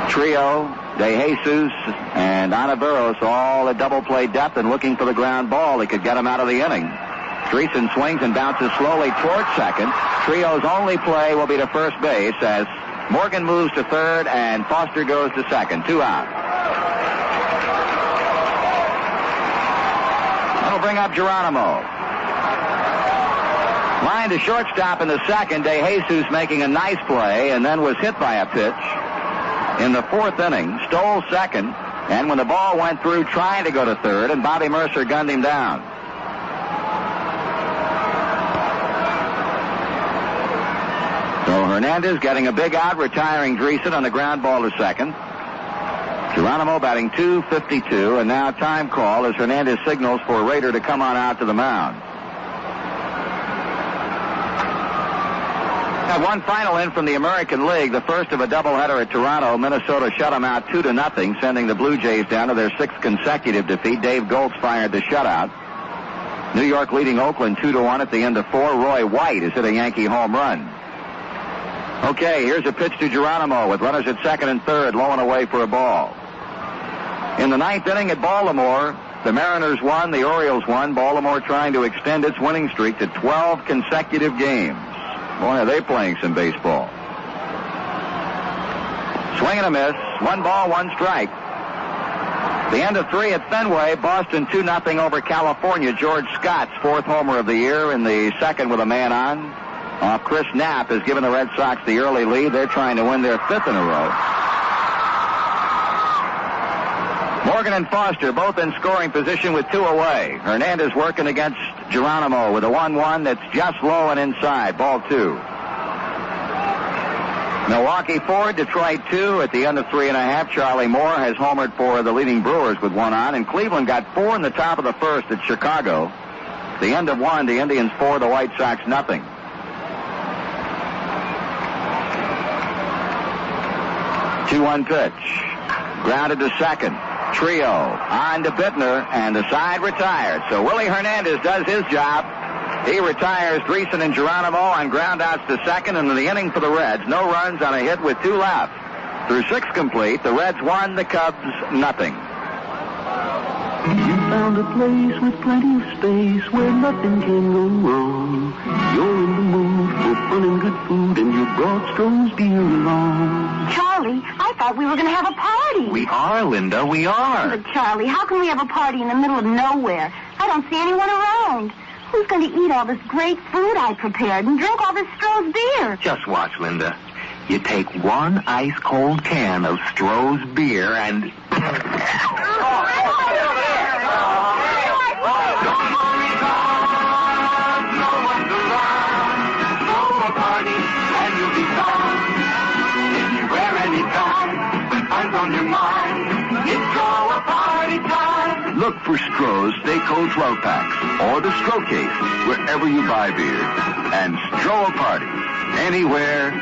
Trio, De Jesus, and Ontiveros all at double play depth and looking for the ground ball that could get him out of the inning. Dreesen swings and bounces slowly towards second. Trio's only play will be to first base as Morgan moves to third and Foster goes to second. 2 out. That'll bring up Geronimo. Line to shortstop in the second. De Jesus making a nice play and then was hit by a pitch in the 4th inning. Stole second, and when the ball went through, trying to go to third, and Bobby Mercer gunned him down. So Hernandez getting a big out, retiring Dreesen on the ground ball to second. Geronimo batting .252, and now time call as Hernandez signals for Rader to come on out to the mound. Got one final in from the American League, the first of a doubleheader at Toronto. Minnesota shut them out 2-0, sending the Blue Jays down to their 6th consecutive defeat. Dave Goltz fired the shutout. New York leading Oakland 2-1 at the end of 4. Roy White has hit a Yankee home run. Okay, here's a pitch to Geronimo with runners at second and third, low and away for a ball. In the 9th inning at Baltimore, the Mariners won, the Orioles won. Baltimore trying to extend its winning streak to 12 consecutive games. Boy, are they playing some baseball. Swing and a miss. 1 ball, 1 strike. The end of 3 at Fenway. Boston 2-0 over California. George Scott's 4th homer of the year in the second with a man on. Chris Knapp has given the Red Sox the early lead. They're trying to win their 5th in a row. Morgan and Foster both in scoring position with 2 away. Hernandez working against Geronimo with a 1-1 that's just low and inside. Ball 2. Milwaukee 4, Detroit 2. At the end of 3.5, Charlie Moore has homered for the leading Brewers with 1 on. And Cleveland got 4 in the top of the 1st at Chicago. At the end of 1, the Indians 4, the White Sox nothing. 2-1 pitch. Grounded to second. Trio on to Bittner, and the side retired. So Willie Hernandez does his job. He retires Dreesen and Geronimo on ground outs to second, and in the inning for the Reds. No runs on a hit with 2 left. Through 6 complete, the Reds won, the Cubs nothing. You found a place with plenty of space where nothing can go wrong. You're in the mood for fun and good food, and you brought Stroh's beer along. Charlie, I thought we were going to have a party. We are, Linda, we are. But, Charlie, how can we have a party in the middle of nowhere? I don't see anyone around. Who's going to eat all this great food I prepared and drink all this Stroh's beer? Just watch, Linda. You take 1 ice-cold can of Stroh's beer and... Look for Stroh's Stay Cold 12 packs or the Stroh case wherever you buy beer. And Stroh a party anywhere,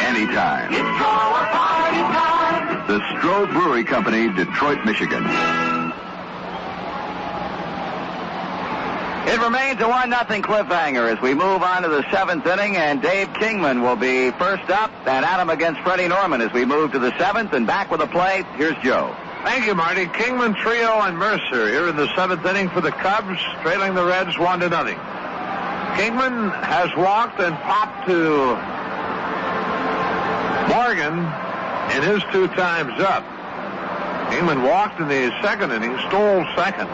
anytime. It's Stroh a party time. The Stroh Brewery Company, Detroit, Michigan. It remains a 1-0 cliffhanger as we move on to the 7th inning, and Dave Kingman will be first up, and Adam against Freddie Norman as we move to the 7th, and back with a play. Here's Joe. Thank you, Marty. Kingman, Trio, and Mercer here in the 7th inning for the Cubs, trailing the Reds 1-0. Kingman has walked and popped to Morgan in his 2 times up. Kingman walked in the 2nd inning, stole second.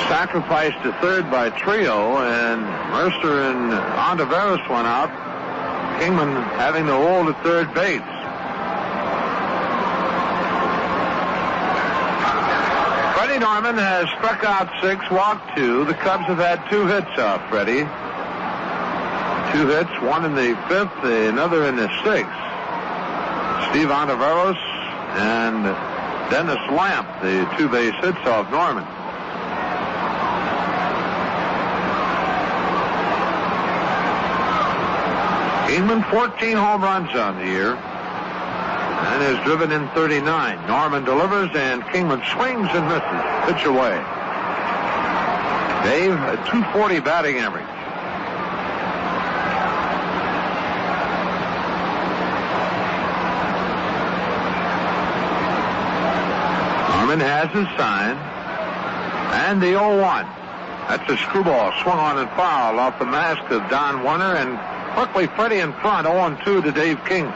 sacrificed to third by Trio, and Mercer and Ontiveros went out. Kingman having to hold at third base. Freddie Norman has struck out 6, walked 2. The Cubs have had 2 hits off Freddie. 2 hits, one in the 5th, another in the 6th. Steve Ontiveros and Dennis Lamp, the 2 base hits off Norman. Kingman 14 home runs on the year and has driven in 39. Norman delivers and Kingman swings and misses. Pitch away. Dave, a 240 batting average. Norman has his sign. And the 0-1. That's a screwball swung on and fouled off the mask of Don Warner, and quickly Freddie in front, 0-2 to Dave King.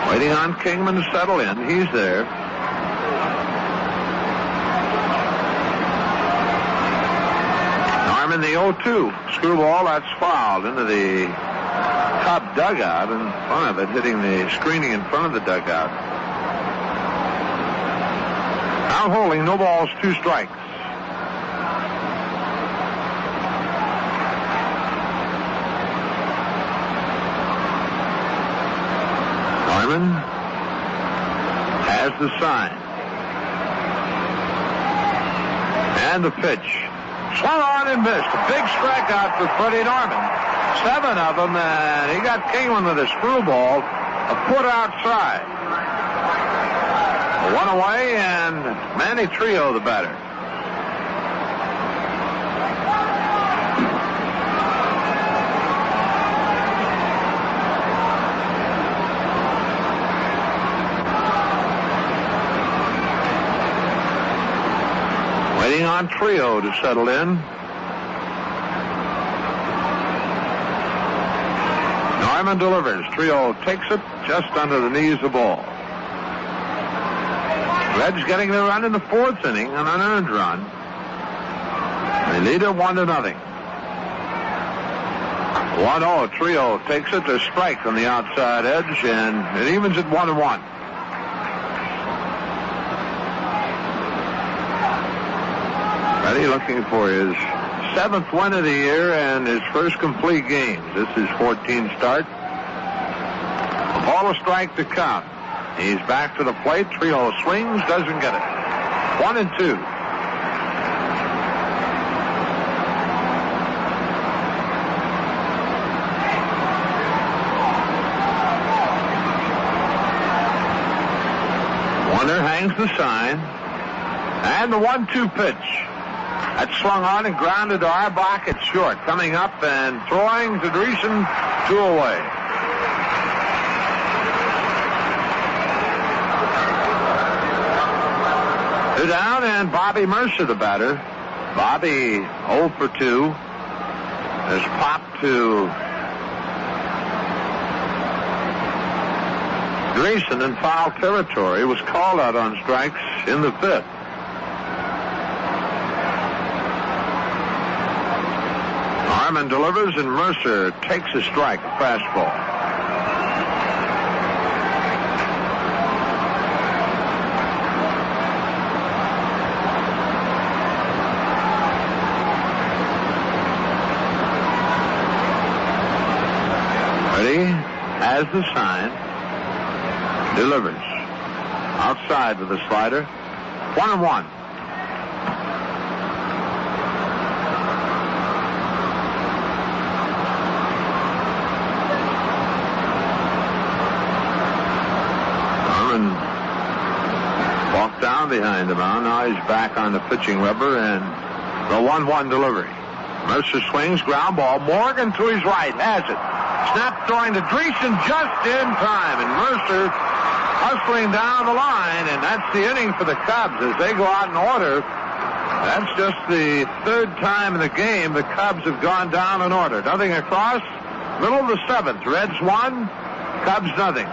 Waiting on Kingman to settle in. He's there. Norman, the 0-2. Screwball, that's fouled into the Cub dugout in front of it, hitting the screening in front of the dugout. Now holding, no balls, 2 strikes. Norman has the sign. And the pitch. Swung on and missed. A big strikeout for Freddie Norman. 7 of them, and he got Kingman with a screwball, a foot outside. 1 away, and Manny Trio the batter. Waiting on Trio to settle in. Norman delivers. Trio takes it just under the knees of ball. Reds getting the run in the 4th inning, an unearned run. They lead it 1-0. 1-0. Trio takes it to strike on the outside edge, and it evens at 1-1. Ready, looking for his 7th win of the year and his first complete game. This is 14 start. A ball, a strike to count. He's back to the plate. Trio swings, doesn't get it. 1-2. Warner hangs the sign. And the 1-2 pitch. That's swung on and grounded to Arbach at short. Coming up and throwing to Dreesen, 2 away. Two down, and Bobby Mercer, the batter. Bobby 0 for 2. Has popped to Dreesen in foul territory. Was called out on strikes in the 5th. Norman delivers, and Mercer takes a strike, a fastball. Ready, has the sign, delivers. Outside with the slider, 1-1. Walked down behind the mound. Now he's back on the pitching rubber, and the 1-1 delivery. Mercer swings, ground ball. Morgan to his right, has it. Snap throwing to Dreesen just in time, and Mercer hustling down the line, and that's the inning for the Cubs as they go out in order. That's just the 3rd time in the game the Cubs have gone down in order. Nothing across. Middle of the 7th. Reds 1, Cubs nothing.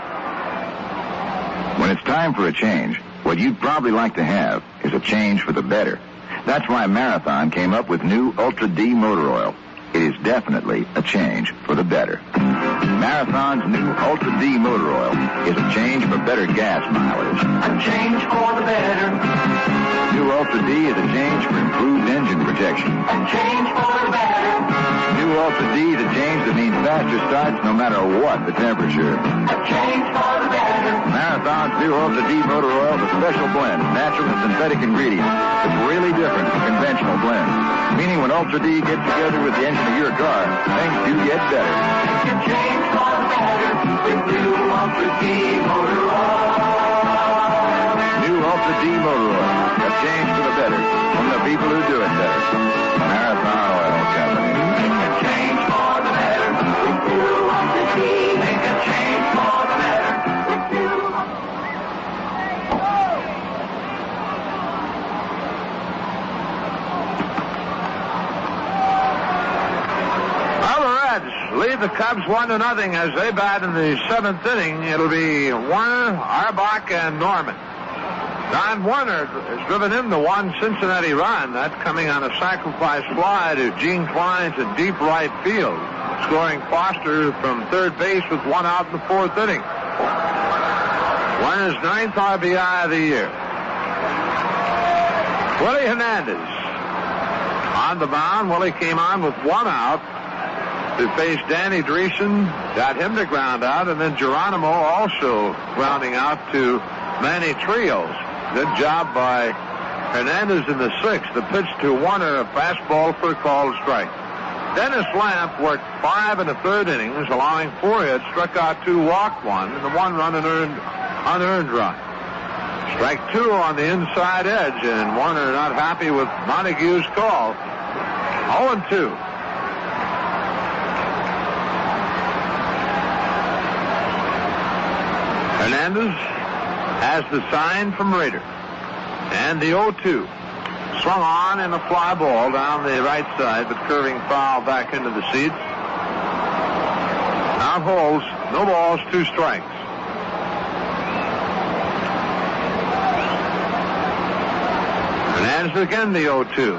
When it's time for a change, what you'd probably like to have is a change for the better. That's why Marathon came up with new Ultra D motor oil. It is definitely a change for the better. Marathon's new Ultra D motor oil is a change for better gas mileage. A change for the better. New Ultra D is a change for improved engine protection. A change for the better. New Ultra D is a change that means faster starts no matter what the temperature. A change for the better. Marathon's new Ultra D motor oil is a special blend of natural and synthetic ingredients. It's really different from conventional blends. Meaning when Ultra D gets together with the engine of your car, things do get better. A change for the better with new Ultra D motor oil. New Ultra D motor oil. A change for the better from the people who do it better. Marathon Oil Company. Make a change for the better with new Ultra D. Make a change for the better with new Lead the Cubs 1-0 as they bat in the 7th inning. It'll be Warner, Arbach, and Norman. Don Warner has driven in the one Cincinnati run. That's coming on a sacrifice fly to Gene Klein's in deep right field, scoring Foster from third base with one out in the 4th inning. Warner's 9th RBI of the year. Willie Hernandez on the mound. Willie came on with one out to face Danny Dreesen, got him to ground out, and then Geronimo also grounding out to Manny Trios. Good job by Hernandez in the 6th. The pitch to Warner, a fastball for a called strike. Dennis Lamp worked 5 1/3 innings, allowing 4 hits, struck out 2, walked 1, and the 1 run unearned run. Strike 2 on the inside edge, and Warner not happy with Montague's call. 0-2. Hernandez has the sign from Rader. And the 0-2. Swung on in a fly ball down the right side, but curving foul back into the seats. Out holes, no balls, 2 strikes. Hernandez again the 0-2.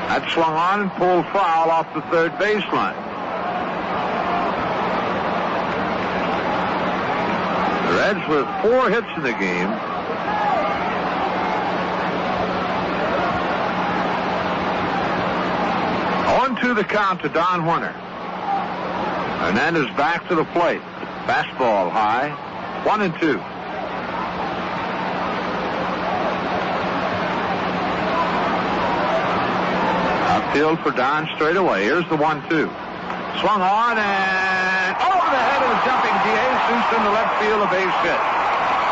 That swung on and pulled foul off the third baseline. The Reds with 4 hits in the game. On-2 the count to Don Warner. Hernandez back to the plate. Fastball high. 1-2. Outfield for Don straight away. Here's the 1-2. Swung on and over the head of the jumping DeJesus in the left field, a base hit.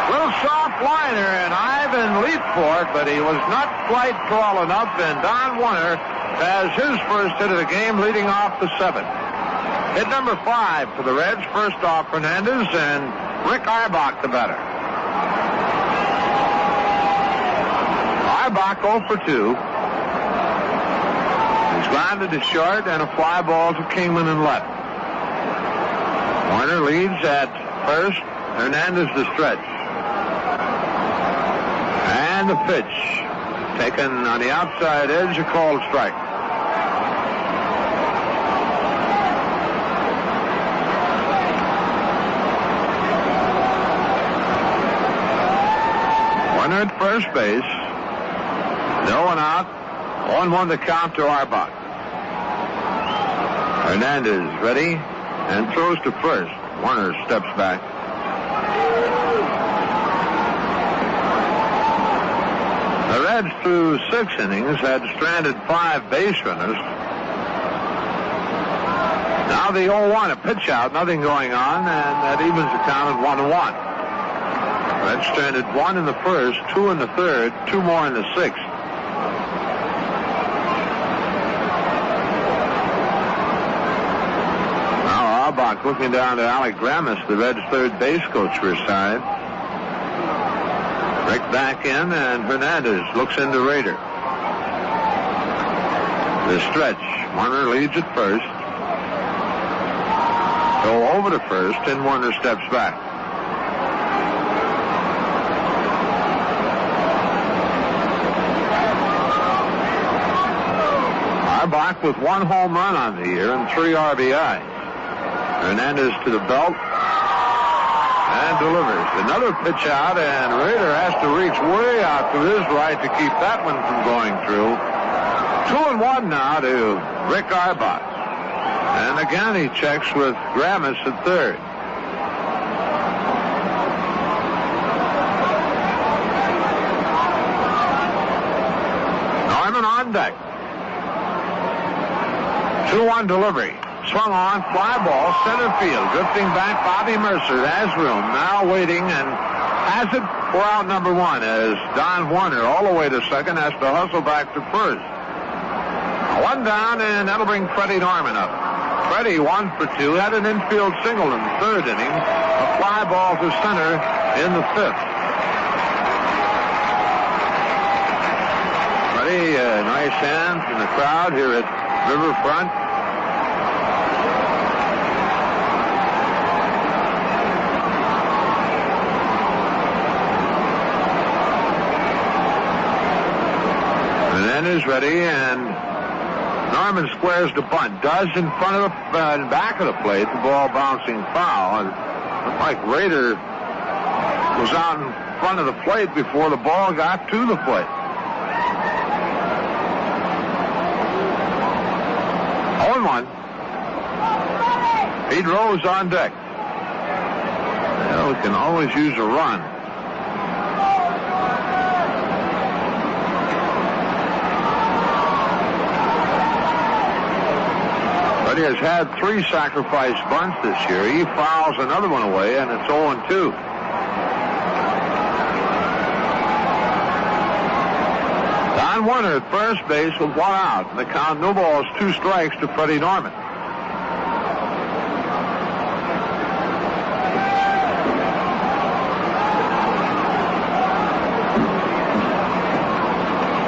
Little soft liner, and Ivan leaped for it, but he was not quite tall enough, and Don Warner has his first hit of the game, leading off the 7th. Hit number 5 for the Reds, first off Hernandez, and Rick Arbach the batter. Arbach 0 for 2. He's grounded to short and a fly ball to Kingman in left. Warner leads at first. Hernandez the stretch. And the pitch. Taken on the outside edge, a called strike. Warner at first base. No one out. 1-1 the count to Arbach. Hernandez ready and throws to first. Warner steps back. The Reds through 6 innings had stranded 5 base runners. Now the 0-1, a pitch out, nothing going on, and that evens the count at 1-1. Reds stranded 1 in the first, 2 in the third, 2 more in the 6th. Arbach looking down to Alec Gramis, the Reds' third base coach for his side. Rick back in, and Hernandez looks into Rader. The stretch. Warner leads at first. Go over to first, and Warner steps back. Arbach with 1 home run on the year and 3 RBIs. Hernandez to the belt and delivers. Another pitch out, and Rader has to reach way out to his right to keep that one from going through. 2-1 now to Rick Arbach. And again he checks with Gramis at third. Norman on deck. 2-1 delivery. Swung on, fly ball, center field. Drifting back, Bobby Mercer has room. Now waiting and has it for out number 1 as Don Warner all the way to second has to hustle back to first. 1 down, and that'll bring Freddie Norman up. Freddie 1 for 2, had an infield single in the 3rd inning. A fly ball to center in the 5th. Freddie, nice hand from the crowd here at Riverfront. Is ready, and Norman squares the bunt. Does in front of the back of the plate. The ball bouncing foul. It looked like Rader was out in front of the plate before the ball got to the plate. 0-1. Pete Rose on deck. Well, we can always use a run. But he has had 3 sacrifice bunts this year. He fouls another one away, and it's 0-2. Don Warner at first base with 1 out. And the count, no balls, 2 strikes to Freddie Norman.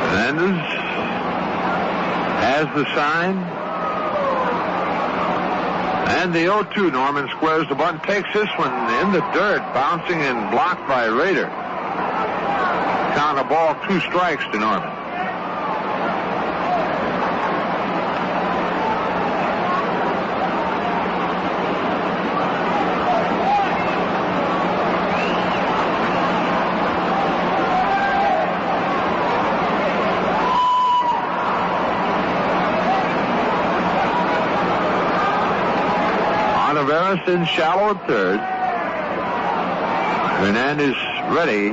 Hernandez has the sign. And the 0-2, Norman squares the bunt, takes this one in the dirt, bouncing and blocked by Rader. Count a ball, 2 strikes to Norman. In shallow at third. Hernandez ready.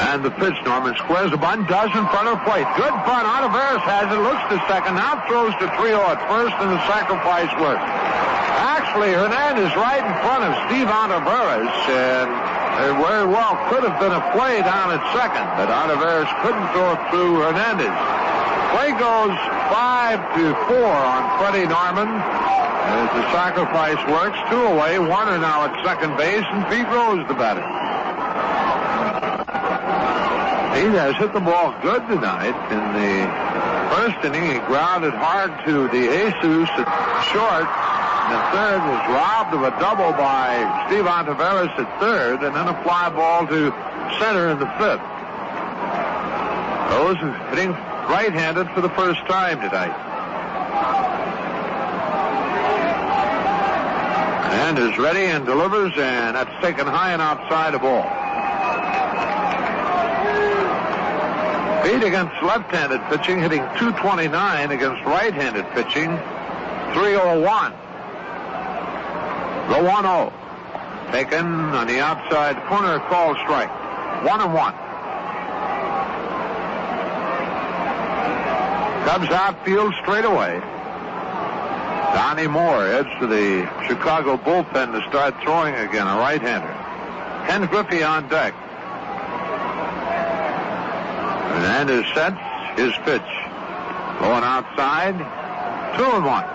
And the pitch, Norman squares the bunt, does in front of the plate. Good bunt. Oliveras has it, looks to second, now throws to Trio at first, and the sacrifice works. Actually, Hernandez right in front of Steve Oliveras, and it very well could have been a play down at second, but Oliveras couldn't throw it through Hernandez. Play goes 5-4 on Freddie Norman. As the sacrifice works, 2 away, Warner now at second base, and Pete Rose the batter. Pete has hit the ball good tonight. In the first inning, he grounded hard to the Jesus at short. And the third was robbed of a double by Steve Ontiveros at third, and then a fly ball to center in the 5th. Rose is hitting right-handed for the first time tonight. And is ready and delivers, and that's taken high and outside the ball. Pete against left-handed pitching, hitting .229 against right-handed pitching, .301. The 1-0. Taken on the outside corner, called strike. 1-1. Cubs outfield straight away. Donnie Moore heads to the Chicago bullpen to start throwing again, a right-hander. Ken Griffey on deck. Hernandez sets his pitch. Going outside, 2-1.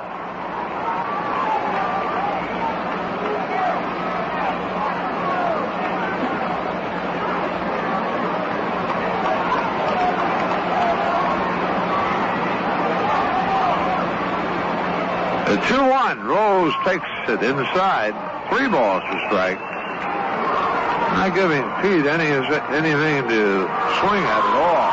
2-1. Rose takes it inside. 3 balls to strike. Not giving Pete anything to swing at all.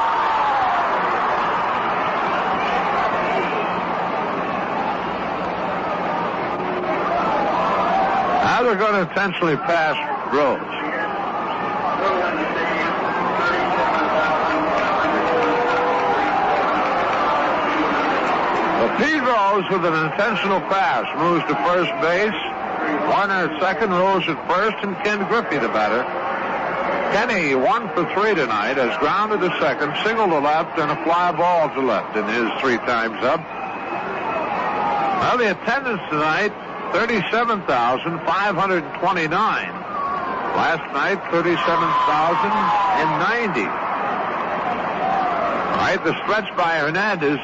Now they're going to intentionally pass Rose. Pete Rose with an intentional pass moves to first base. Warner at second, Rose at first, and Ken Griffey the batter. Kenny, 1 for 3 tonight, has grounded to second, single to left, and a fly ball to left in his 3 times up. Well, the attendance tonight, 37,529. Last night, 37,090. All right, the stretch by Hernandez.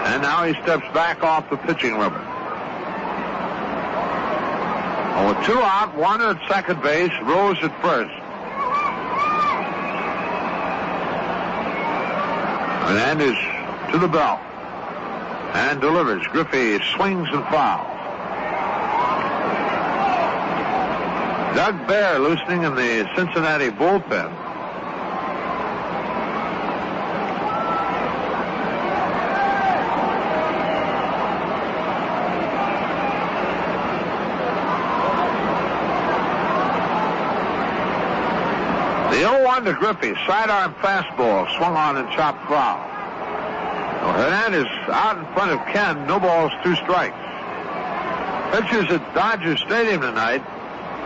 And now he steps back off the pitching rubber. With 2 out, Warner at second base, Rose at first. Hernandez to the belt and delivers. Griffey swings and fouls. Doug Bear loosening in the Cincinnati bullpen. The 0-1 to Griffey. Sidearm fastball swung on and chopped foul. Well, Hernandez out in front of Ken. No balls, 2 strikes. Pitchers at Dodger Stadium tonight.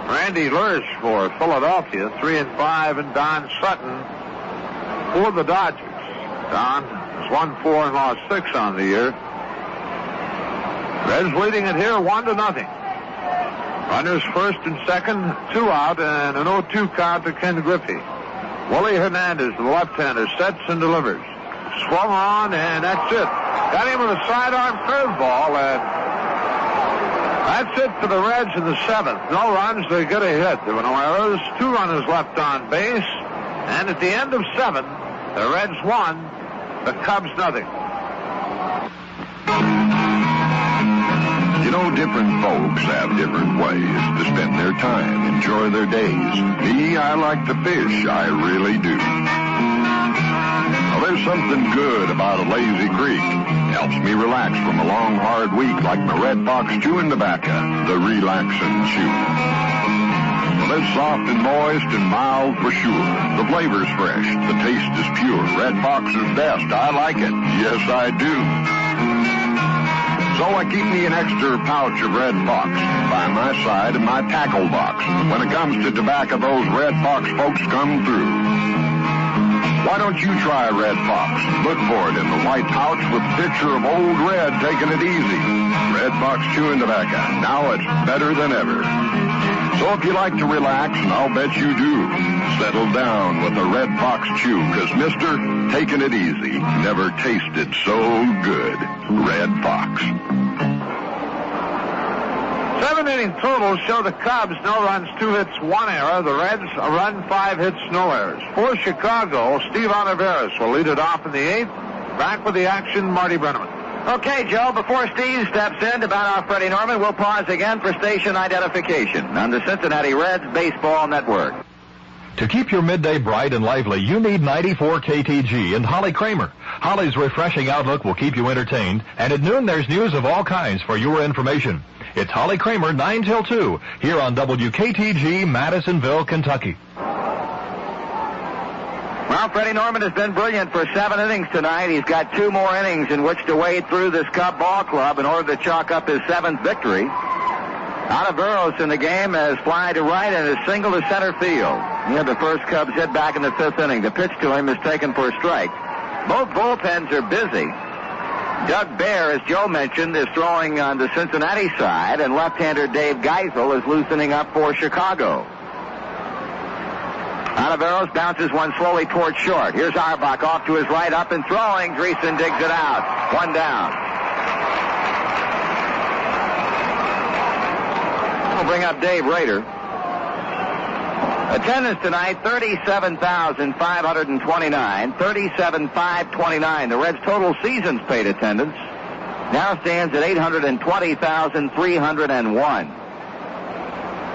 Randy Lurch for Philadelphia. 3-5, and Don Sutton for the Dodgers. Don has won 4 and lost 6 on the year. Reds leading it here 1-0. Runners first and second, 2 out, and an 0-2 count to Ken Griffey. Willie Hernandez, the left-hander, sets and delivers. Swung on, and that's it. Got him with a sidearm curveball, and that's it for the Reds in the 7th. No runs, they get a hit. There were no errors, 2 runners left on base, and at the end of 7, the Reds won, the Cubs nothing. You know, different folks have different ways to spend their time, enjoy their days. Me, I like to fish. I really do. Well, there's something good about a lazy creek. Helps me relax from a long, hard week like my Red Fox chewing tobacco, the relaxing chew. Well, it's soft and moist and mild for sure. The flavor's fresh. The taste is pure. Red Fox is best. I like it. Yes, I do. So I keep me an extra pouch of Red Fox by my side in my tackle box. When it comes to tobacco, those Red Fox folks come through. Why don't you try Red Fox? Look for it in the white pouch with a picture of Old Red taking it easy. Red Fox chewing tobacco. Now it's better than ever. So if you like to relax, and I'll bet you do, settle down with a Red Fox chew, because Mister, taking it easy never tasted so good. Red Fox. 7 inning totals show the Cubs, no runs, 2 hits, 1 error. The Reds, a run, 5 hits, no errors. For Chicago, Steve Olivares will lead it off in the 8th. Back with the action, Marty Brenneman. Okay, Joe, before Steve steps in to bat off Freddie Norman, we'll pause again for station identification on the Cincinnati Reds Baseball Network. To keep your midday bright and lively, you need 94 KTG and Holly Kramer. Holly's refreshing outlook will keep you entertained, and at noon there's news of all kinds for your information. It's Holly Kramer, 9 till 2, here on WKTG, Madisonville, Kentucky. Well, Freddie Norman has been brilliant for 7 innings tonight. He's got 2 more innings in which to wade through this Cub ball club in order to chalk up his 7th victory. Oliveros in the game has fly to right and is single to center field. He had the first Cubs hit back in the 5th inning. The pitch to him is taken for a strike. Both bullpens are busy. Doug Bear, as Joe mentioned, is throwing on the Cincinnati side, and left-hander Dave Geisel is loosening up for Chicago. Oliveros bounces one slowly towards short. Here's Auerbach off to his right, up and throwing. Dreesen digs it out. 1 down. We'll bring up Dave Rader. Attendance tonight, 37,529. 37,529. The Reds' total season's paid attendance now stands at 820,301.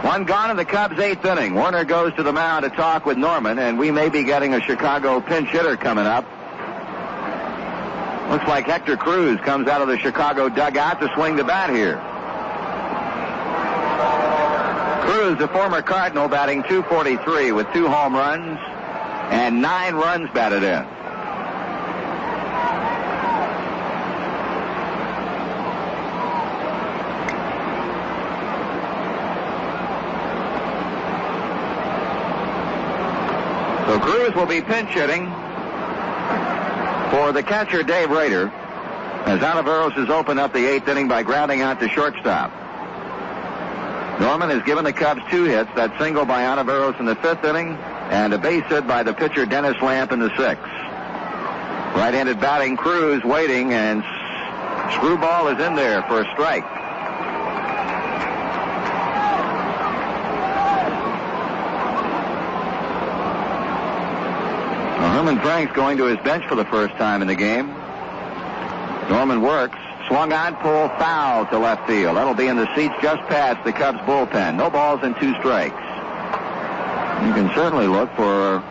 One gone in the Cubs' 8th inning. Warner goes to the mound to talk with Norman, and we may be getting a Chicago pinch hitter coming up. Looks like Hector Cruz comes out of the Chicago dugout to swing the bat here. Cruz, the former Cardinal, batting .243 with 2 home runs and 9 runs batted in. So Cruz will be pinch hitting for the catcher, Dave Rader, as Oliveros has opened up the 8th inning by grounding out to shortstop. Norman has given the Cubs 2 hits, that single by Oliveros in the 5th inning, and a base hit by the pitcher, Dennis Lamp, in the 6th. Right-handed batting, Cruz waiting, and screwball is in there for a strike. Herman Frank's going to his bench for the first time in the game. Norman works. Swung on, pull, foul to left field. That'll be in the seats just past the Cubs bullpen. No balls and 2 strikes. You can certainly look for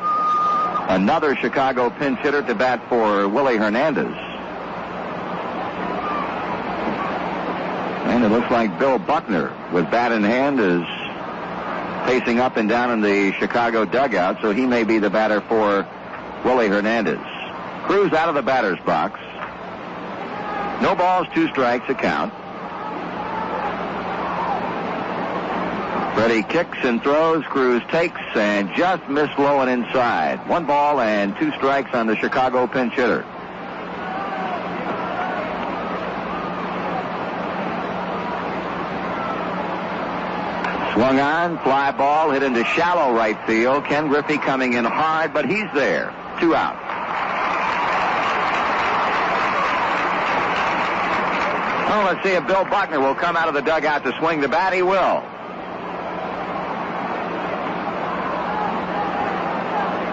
another Chicago pinch hitter to bat for Willie Hernandez. And it looks like Bill Buckner, with bat in hand, is pacing up and down in the Chicago dugout, so he may be the batter for Willie Hernandez. Cruz out of the batter's box. No balls, 2 strikes, a count. Freddie kicks and throws. Cruz takes and just missed low and inside. 1 ball and 2 strikes on the Chicago pinch hitter. Swung on, fly ball, hit into shallow right field. Ken Griffey coming in hard, but he's there. 2 out. Oh, let's see if Bill Buckner will come out of the dugout to swing the bat. He will.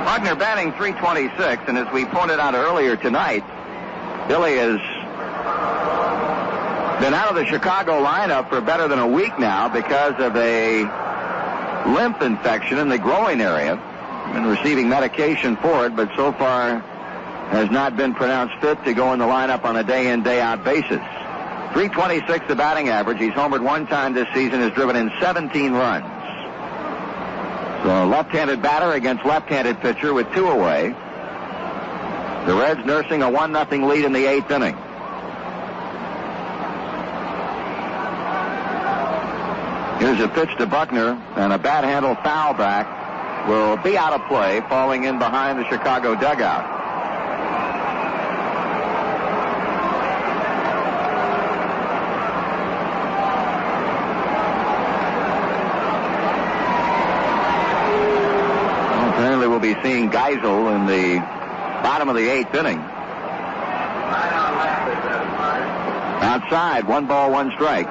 Buckner batting .326, and as we pointed out earlier tonight, Billy has been out of the Chicago lineup for better than a week now because of a lymph infection in the groin area. Been receiving medication for it, but so far has not been pronounced fit to go in the lineup on a day-in, day-out basis. .326 the batting average. He's homered 1 time this season, has driven in 17 runs. So left-handed batter against left-handed pitcher with 2 away. The Reds nursing a 1-0 lead in the 8th inning. Here's a pitch to Buckner, and a bat handle foul back will be out of play, falling in behind the Chicago dugout. Well, apparently we'll be seeing Geisel in the bottom of the 8th inning. Outside, 1 ball, 1 strike.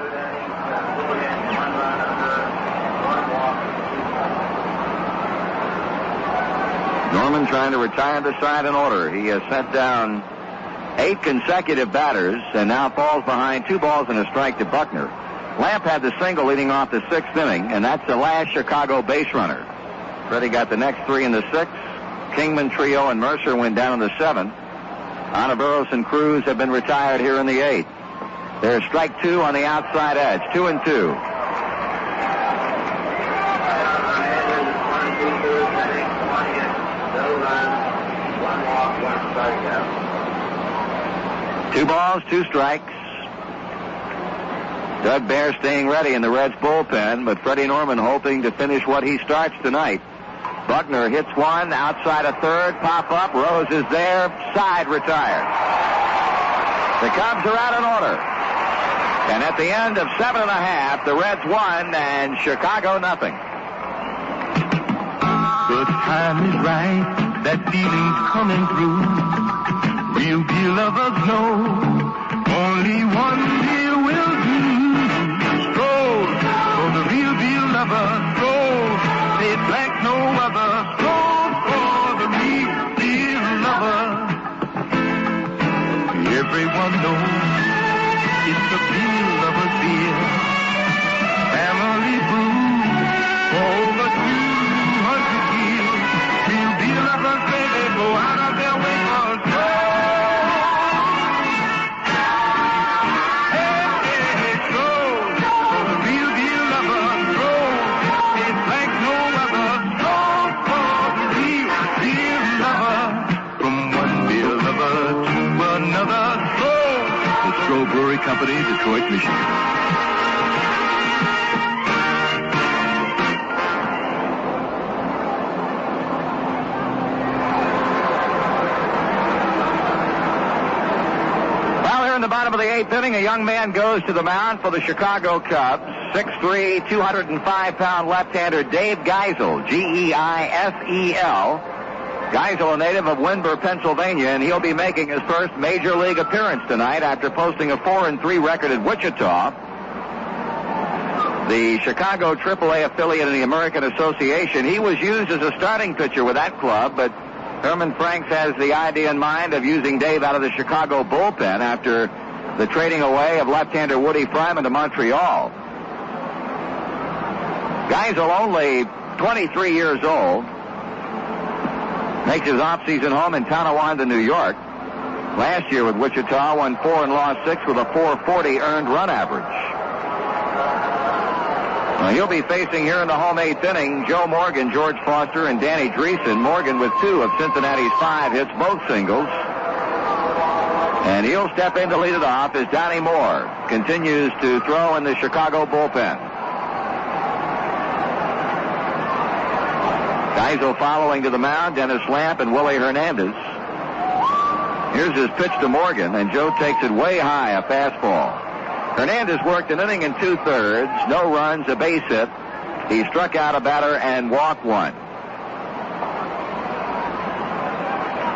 Norman trying to retire the side in order. He has sent down 8 consecutive batters and now falls behind 2 balls and a strike to Buckner. Lamp had the single leading off the 6th inning, and that's the last Chicago base runner. Freddie got the next 3 in the 6th. Kingman, Trio, and Mercer went down in the 7th. Oliveros and Cruz have been retired here in the 8th. There's strike 2 on the outside edge. 2-2. Two balls, 2 strikes. Doug Bear staying ready in the Reds bullpen, but Freddie Norman hoping to finish what he starts tonight. Buckner hits 1 outside of third, pop up. Rose is there, side retired. The Cubs are out in order. And at the end of 7.5, the Reds won and Chicago nothing. The time is right, that feeling's coming through. Real deal lovers know only one deal will do. Stroll for the real deal lover. Stroll, say it like no other. Stroll for the real deal lover. Everyone knows It's the beer lovers beer. Family brew for over 200 years. Till beer lovers, baby, go out of their way for a Brewery Company, Detroit, Michigan. Well, here in the bottom of the 8th inning, a young man goes to the mound for the Chicago Cubs. 6'3", 205-pound left-hander Dave Geisel, Geisel. Geisel, a native of Windber, Pennsylvania, and he'll be making his first major league appearance tonight after posting a 4-3 record at Wichita. The Chicago AAA affiliate in the American Association. He was used as a starting pitcher with that club, but Herman Franks has the idea in mind of using Dave out of the Chicago bullpen after the trading away of left-hander Woody Fryman to Montreal. Geisel, only 23 years old, makes his off-season home in Tonawanda, New York. Last year with Wichita, won 4 and lost 6 with a 440 earned run average. Well, he'll be facing here in the home 8th inning Joe Morgan, George Foster, and Danny Dreesen. Morgan with 2 of Cincinnati's 5 hits, both singles. And he'll step in to lead it off as Donnie Moore continues to throw in the Chicago bullpen. Geisel following to the mound, Dennis Lamp and Willie Hernandez. Here's his pitch to Morgan, and Joe takes it way high, a fastball. Hernandez worked an inning and 2/3, no runs, a base hit. He struck out a batter and walked one.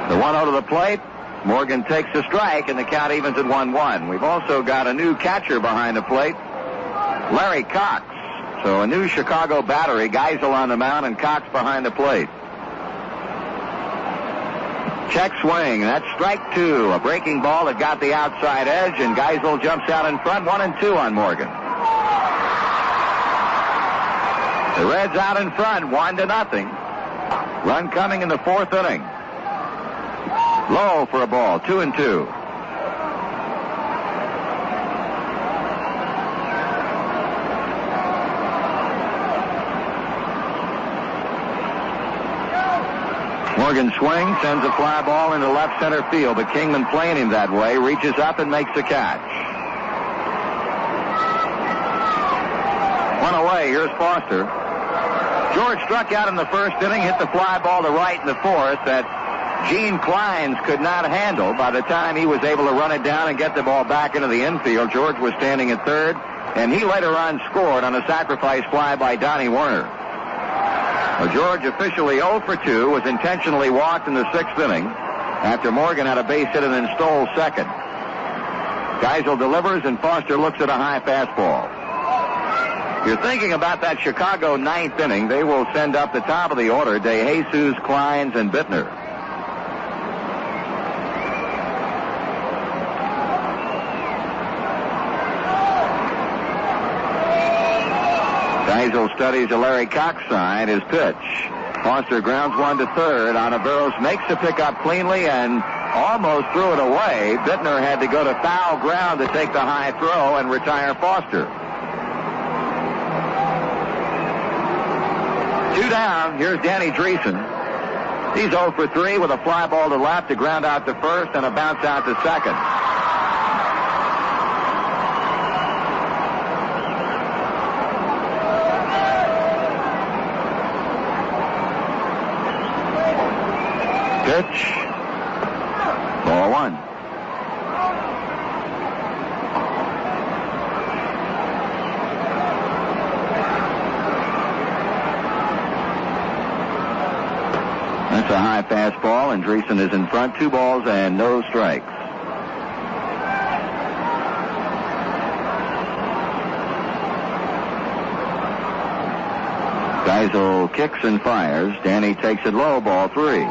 The 1-0 to the plate. Morgan takes a strike, and the count evens at 1-1. We've also got a new catcher behind the plate, Larry Cox. So a new Chicago battery, Geisel on the mound and Cox behind the plate. Check swing, that's strike 2. A breaking ball that got the outside edge, and Geisel jumps out in front, 1-2 on Morgan. The Reds out in front, 1-0. Run coming in the 4th inning. Low for a ball, 2-2. Morgan swings, sends a fly ball into left center field, but Kingman playing him that way, reaches up and makes the catch. One away, here's Foster. George struck out in the 1st inning, hit the fly ball to right in the 4th that Gene Kleins could not handle. By the time he was able to run it down and get the ball back into the infield, George was standing at 3rd, and he later on scored on a sacrifice fly by Donnie Werner. Well, George, officially 0 for 2, was intentionally walked in the 6th inning after Morgan had a base hit and then stole second. Geisel delivers, and Foster looks at a high fastball. You're thinking about that Chicago 9th inning. They will send up the top of the order, DeJesus, Kleins, and Bittner. Geisel studies the Larry Cox side, his pitch. Foster grounds one to 3rd. Ontiveros makes the pickup cleanly and almost threw it away. Bittner had to go to foul ground to take the high throw and retire Foster. 2 down. Here's Danny Dreesen. He's 0 for 3 with a fly ball to left, a ground out to 1st, and a bounce out to 2nd. Pitch. Ball 1. That's a high fastball, and Dreesen is in front. 2 balls and no strikes. Geisel kicks and fires. Danny takes it low, ball 3.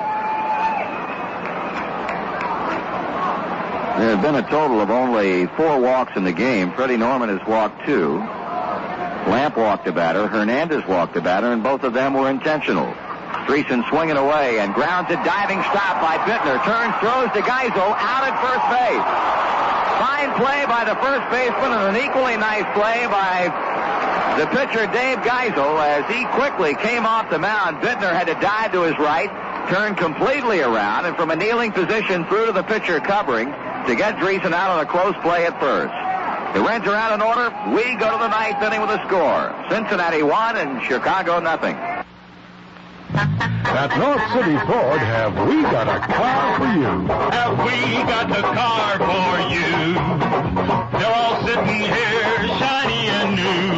There have been a total of only 4 walks in the game. Freddie Norman has walked 2. Lamp walked a batter. Hernandez walked a batter, and both of them were intentional. Dreesen swinging away and grounds a diving stop by Bittner. Turns, throws to Geisel out at first base. Fine play by the first baseman and an equally nice play by the pitcher Dave Geisel as he quickly came off the mound. Bittner had to dive to his right, turn completely around, and from a kneeling position through to the pitcher covering to get Dreesen out on a close play at first. The Reds are out in order. We go to the 9th inning with a score. Cincinnati 1 and Chicago nothing. At North City Ford, have we got a car for you? Have we got the car for you? They're all sitting here, shiny and new.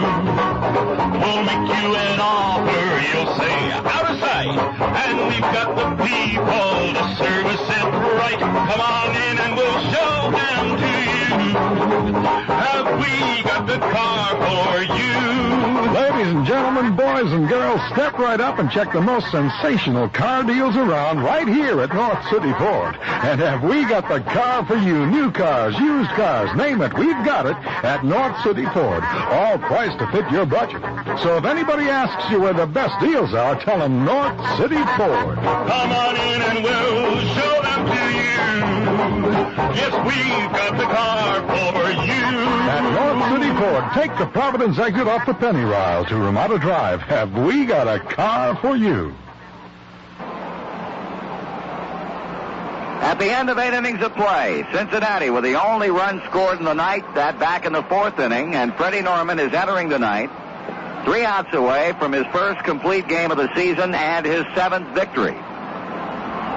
We'll make you an offer, you'll say, out of sight. And we've got the people to service it right. Come on in and we'll show them to you. Have we got the car for you? Ladies and gentlemen, boys and girls, step right up and check the most sensational car deals around right here at North City Ford. And have we got the car for you? New cars, used cars, name it, we've got it at North City Ford. All priced to fit your budget. So if anybody asks you where the best deals are, tell them North City Ford. Come on in and we'll show them to you. Yes, we've got the car for you. At North City Ford, take the Providence exit off the Pennyrile to Ramada Drive. Have we got a car for you? At the end of 8 innings of play, Cincinnati with the only run scored in the night, that back in the 4th inning, and Freddie Norman is entering the ninth, 3 outs away from his first complete game of the season and his 7th victory.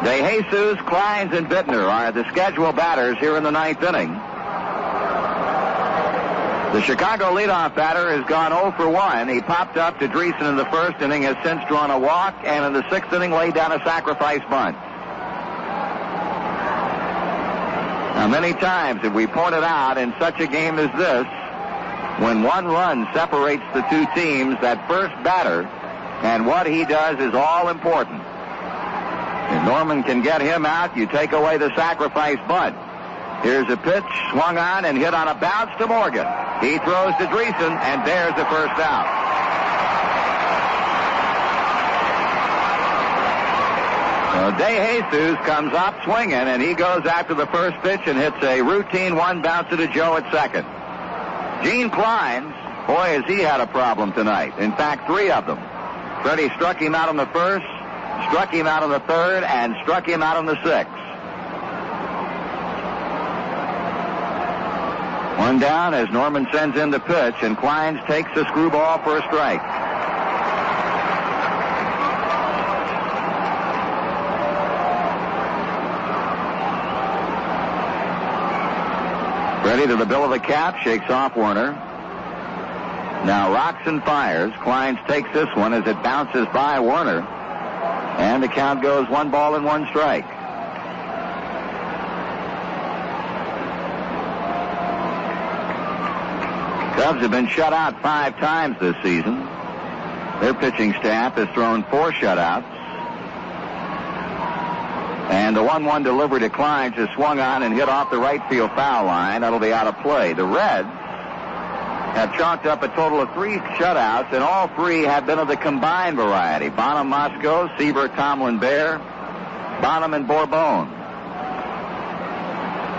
De Jesus, Kleins, and Bittner are the scheduled batters here in the 9th inning. The Chicago leadoff batter has gone 0 for 1. He popped up to Dreesen in the 1st inning, has since drawn a walk, and in the 6th inning laid down a sacrifice bunt. Now, many times have we pointed out in such a game as this, when 1 run separates the 2 teams, that first batter and what he does is all important. If Norman can get him out, you take away the sacrifice bunt. Here's a pitch, swung on and hit on a bounce to Morgan. He throws to Dreesen, and there's the first out. De Jesus comes up swinging, and he goes after the first pitch and hits a routine 1 bounce to Joe at second. Gene Kleins, boy, has he had a problem tonight. In fact, 3 of them. Freddie struck him out on the 1st, struck him out on the 3rd, and struck him out on the 6th. 1 down as Norman sends in the pitch, and Kleins takes the screwball for a strike. Ready to the bill of the cap, shakes off Werner. Now rocks and fires. Kleins takes this one as it bounces by Werner. And the count goes 1 ball and 1 strike. Cubs have been shut out 5 times this season. Their pitching staff has thrown 4 shutouts. And the 1-1 delivery to Kleins is swung on and hit off the right field foul line. That'll be out of play. The Reds have chalked up a total of 3 shutouts, and all 3 have been of the combined variety. Bonham, Moscow, Seaver, Tomlin, Bear, Bonham, and Bourbon.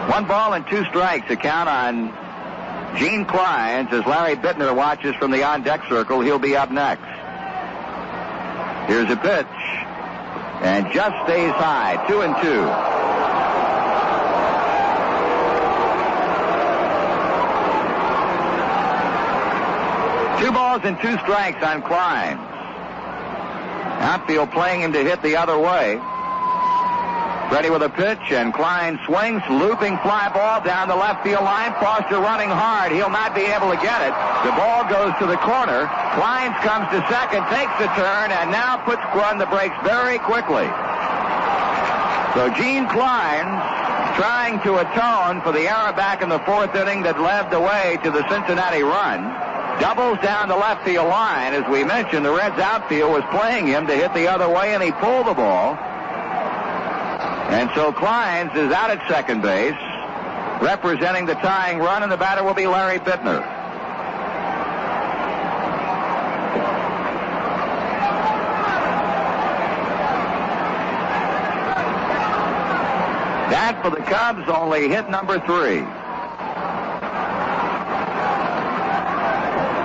1 ball and 2 strikes, a count on Gene Kleins as Larry Bittner watches from the on-deck circle. He'll be up next. Here's a pitch. And just stays high, 2-2. Two balls and 2 strikes on Kleins. Outfield playing him to hit the other way. Ready with a pitch, and Klein swings, looping fly ball down the left field line. Foster running hard. He'll not be able to get it. The ball goes to the corner. Klein comes to second, takes the turn, and now puts on the brakes very quickly. So Gene Klein, trying to atone for the error back in the 4th inning that led the way to the Cincinnati run, doubles down the left field line. As we mentioned, the Reds outfield was playing him to hit the other way, and he pulled the ball. And so Kleins is out at second base. representing the tying run, and the batter will be Larry Bittner. That for the Cubs, only hit number 3.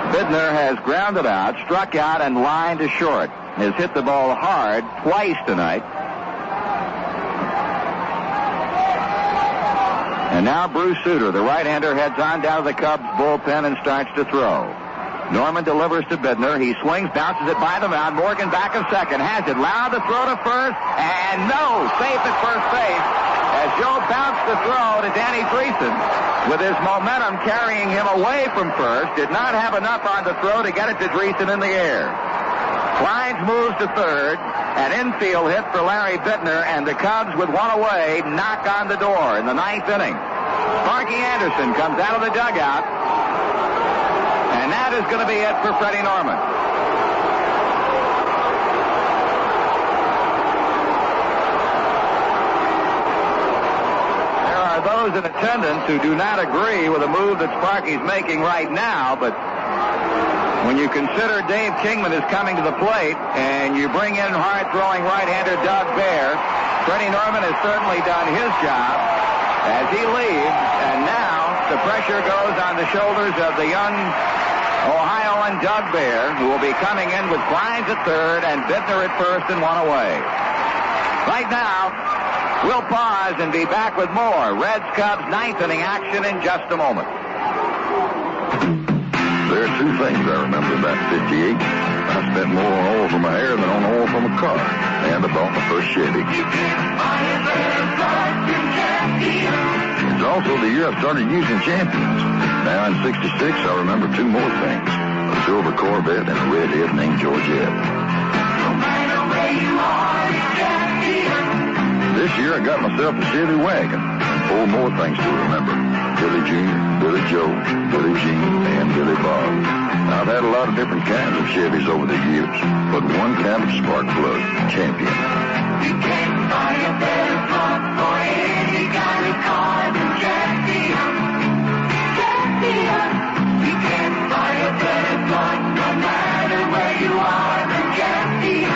Bittner has grounded out, struck out, and lined to short. Has hit the ball hard twice tonight. And now Bruce Sutter, the right-hander, heads on down to the Cubs bullpen and starts to throw. Norman delivers to Bittner. He swings, bounces it by the mound. Morgan back of second, has it. Loud to throw to first, and no, safe at first base. As Joe bounced the throw to Danny Dreesen, with his momentum carrying him away from first, did not have enough on the throw to get it to Dreesen in the air. Kleins moves to third, an infield hit for Larry Bittner, and the Cubs, with one away, knock on the door in the 9th inning. Sparky Anderson comes out of the dugout, and that is going to be it for Freddie Norman. Those in attendance who do not agree with the move that Sparky's making right now, but when you consider Dave Kingman is coming to the plate and you bring in hard-throwing right-hander Doug Baer, Freddie Norman has certainly done his job as he leads, and now the pressure goes on the shoulders of the young Ohioan Doug Baer, who will be coming in with Kleins at third and Bittner at first and one away. Right now, we'll pause and be back with more Reds-Cubs 9th inning action in just a moment. There are 2 things I remember about 58. I spent more on oil for my hair than on oil from a car. And I bought my first Chevy. It's also the year I started using Champions. Now in 66, I remember 2 more things. A silver Corvette and a redhead named Georgette. No matter where you are, it's Champion. This year I got myself a Chevy wagon. 4 more things to remember. Billy Jr., Billy Joe, Billy Jean, and Billy Bob. Now, I've had a lot of different kinds of Chevys over the years, but one kind of spark plug, Champion. You can't buy a better plug for any kind of car than Champion. Champion. You can't buy a better plug no matter where you are than Champion.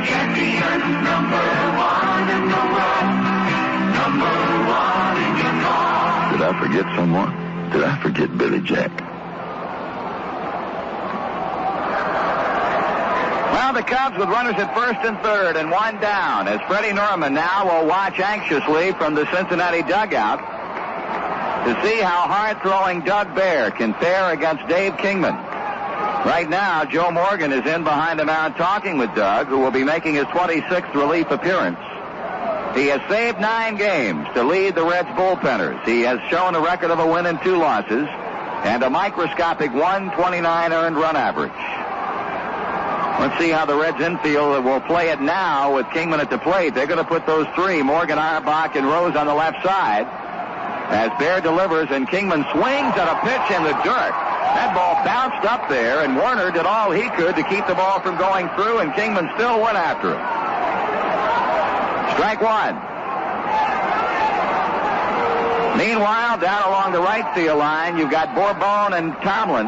Champion number 1 in the world. Number 1 in your car. Did I forget someone? Did I forget Billy Jack? Well, the Cubs with runners at first and third and 1 down, as Freddie Norman now will watch anxiously from the Cincinnati dugout to see how hard-throwing Doug Baer can fare against Dave Kingman. Right now, Joe Morgan is in behind the mound talking with Doug, who will be making his 26th relief appearance. He has saved 9 games to lead the Reds bullpenners. He has shown a record of a win and 2 losses and a microscopic 129 earned run average. Let's see how the Reds infield will play it now with Kingman at the plate. They're going to put those 3, Morgan, Auerbach, and Rose, on the left side. As Baer delivers and Kingman swings at a pitch in the dirt. That ball bounced up there, and Warner did all he could to keep the ball from going through, and Kingman still went after it. Strike 1. Meanwhile, down along the right field line, you've got Bourbon and Tomlin.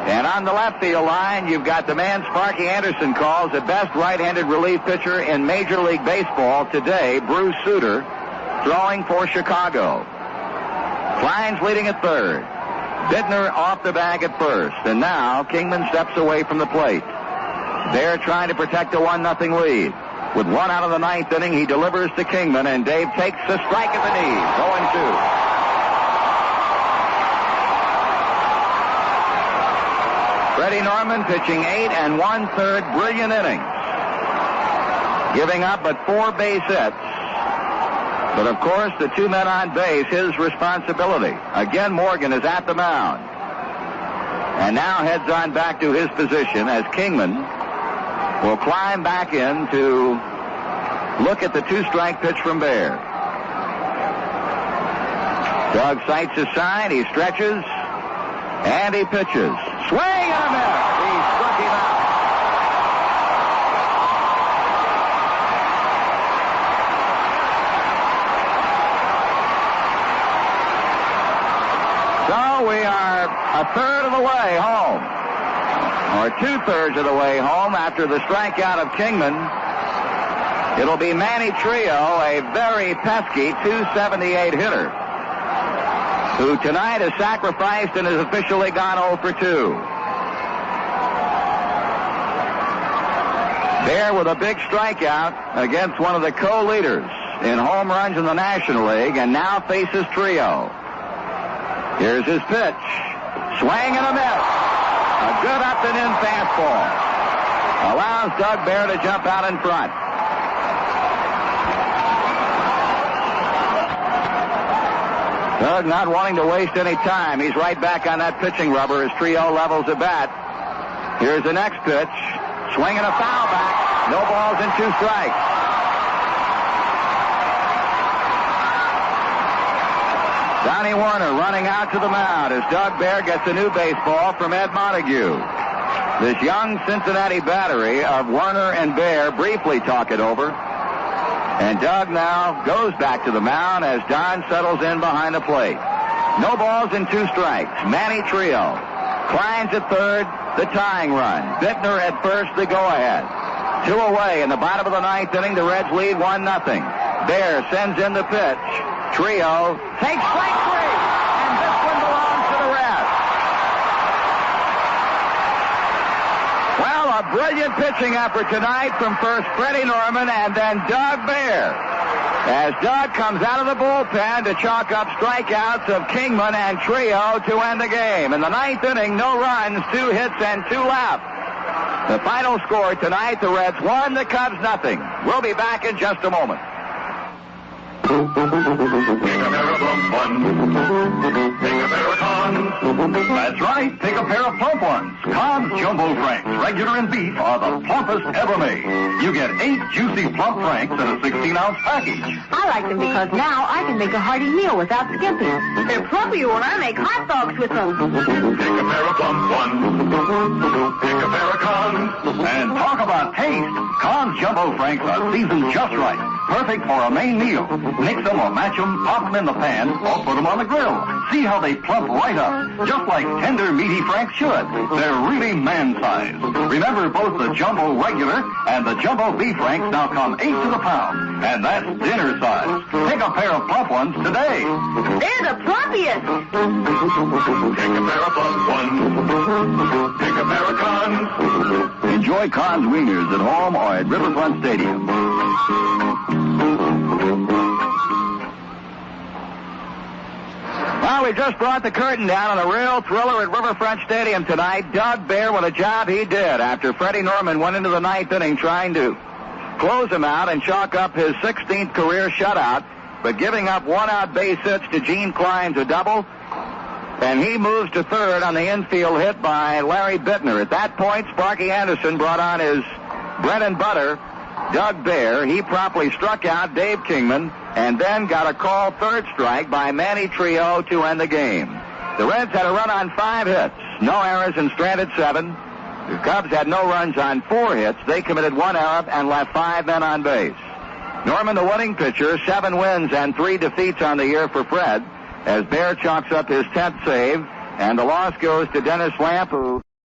And on the left field line, you've got the man Sparky Anderson calls the best right-handed relief pitcher in Major League Baseball today, Bruce Sutter, throwing for Chicago. Kleins leading at third. Bittner off the bag at first. And now Kingman steps away from the plate. They're trying to protect a 1-0 lead. With 1 out of the 9th inning, he delivers to Kingman, and Dave takes the strike at the knee. 0-2. Freddie Norman pitching 8 1/3 brilliant innings, giving up but 4 base hits. But, of course, the 2 men on base, his responsibility. Again, Morgan is at the mound. And now heads on back to his position as Kingman will climb back in to look at the 2-strike pitch from Baer. Doug sights his sign, he stretches, and he pitches. Swing and a miss. He struck him out. a third of the way home, or 2/3 of the way home after the strikeout of Kingman. It'll be Manny Trio, a very pesky 278 hitter, who tonight is sacrificed and has officially gone 0 for 2. Bear with a big strikeout against one of the co-leaders in home runs in the National League, and now faces Trio. Here's his pitch. Swing and a miss. A good up and in fastball. Allows Doug Bear to jump out in front. Doug not wanting to waste any time. He's right back on that pitching rubber as Trio levels the bat. Here's the next pitch. Swing and a foul back. No balls and 2 strikes. Donnie Warner running out to the mound as Doug Bear gets a new baseball from Ed Montague. This young Cincinnati battery of Warner and Bear briefly talk it over. And Doug now goes back to the mound as Don settles in behind the plate. No balls and 2 strikes. Manny Trio. Kleins at third, the tying run. Bittner at first, the go-ahead. 2 away in the bottom of the 9th inning. The Reds lead 1-0. Bear sends in the pitch. Trio takes strike 3, and this one belongs to the Reds. Well, a brilliant pitching effort tonight from first Freddie Norman and then Doug Bear, as Doug comes out of the bullpen to chalk up strikeouts of Kingman and Trio to end the game. In the 9th inning, no runs, 2 hits, and 2 left. The final score tonight, the Reds 1, the Cubs 0. We'll be back in just a moment. Take a pair of plump ones. Take a pair of Cons. That's right. Take a pair of plump ones. Cons Jumbo Franks, regular and beef, are the plumpest ever made. You get 8 juicy plump Franks in a 16-ounce package. I like them because now I can make a hearty meal without skimping. They're plumpier when I make hot dogs with them. Take a pair of plump ones. Take a pair of Cons. And talk about taste. Cons Jumbo Franks are seasoned just right. Perfect for a main meal. Mix them or match them, pop them in the pan, or put them on the grill. See how they plump right up, just like tender, meaty Franks should. They're really man-sized. Remember, both the Jumbo Regular and the Jumbo Beef Franks now come 8 to the pound, and that's dinner size. Take a pair of plump ones today. They're the plumpiest. Take a pair of plump ones. Take a pair of Cons. Enjoy Cons wieners at home or at Riverfront Stadium. Well, we just brought the curtain down on a real thriller at Riverfront Stadium tonight. Doug Bear, what a job he did after Freddie Norman went into the 9th inning trying to close him out and chalk up his 16th career shutout, but giving up 1-out base hits to Gene Kleins, a double, and he moves to third on the infield hit by Larry Bittner. At that point, Sparky Anderson brought on his bread and butter, Doug Bear. He promptly struck out Dave Kingman and then got a called third strike by Manny Trio to end the game. The Reds had a run on 5 hits, no errors and stranded 7. The Cubs had no runs on 4 hits. They committed 1 error and left 5 men on base. Norman, the winning pitcher, 7 wins and 3 defeats on the year for Fred, as Bear chalks up his 10th save, and the loss goes to Dennis Lamp, who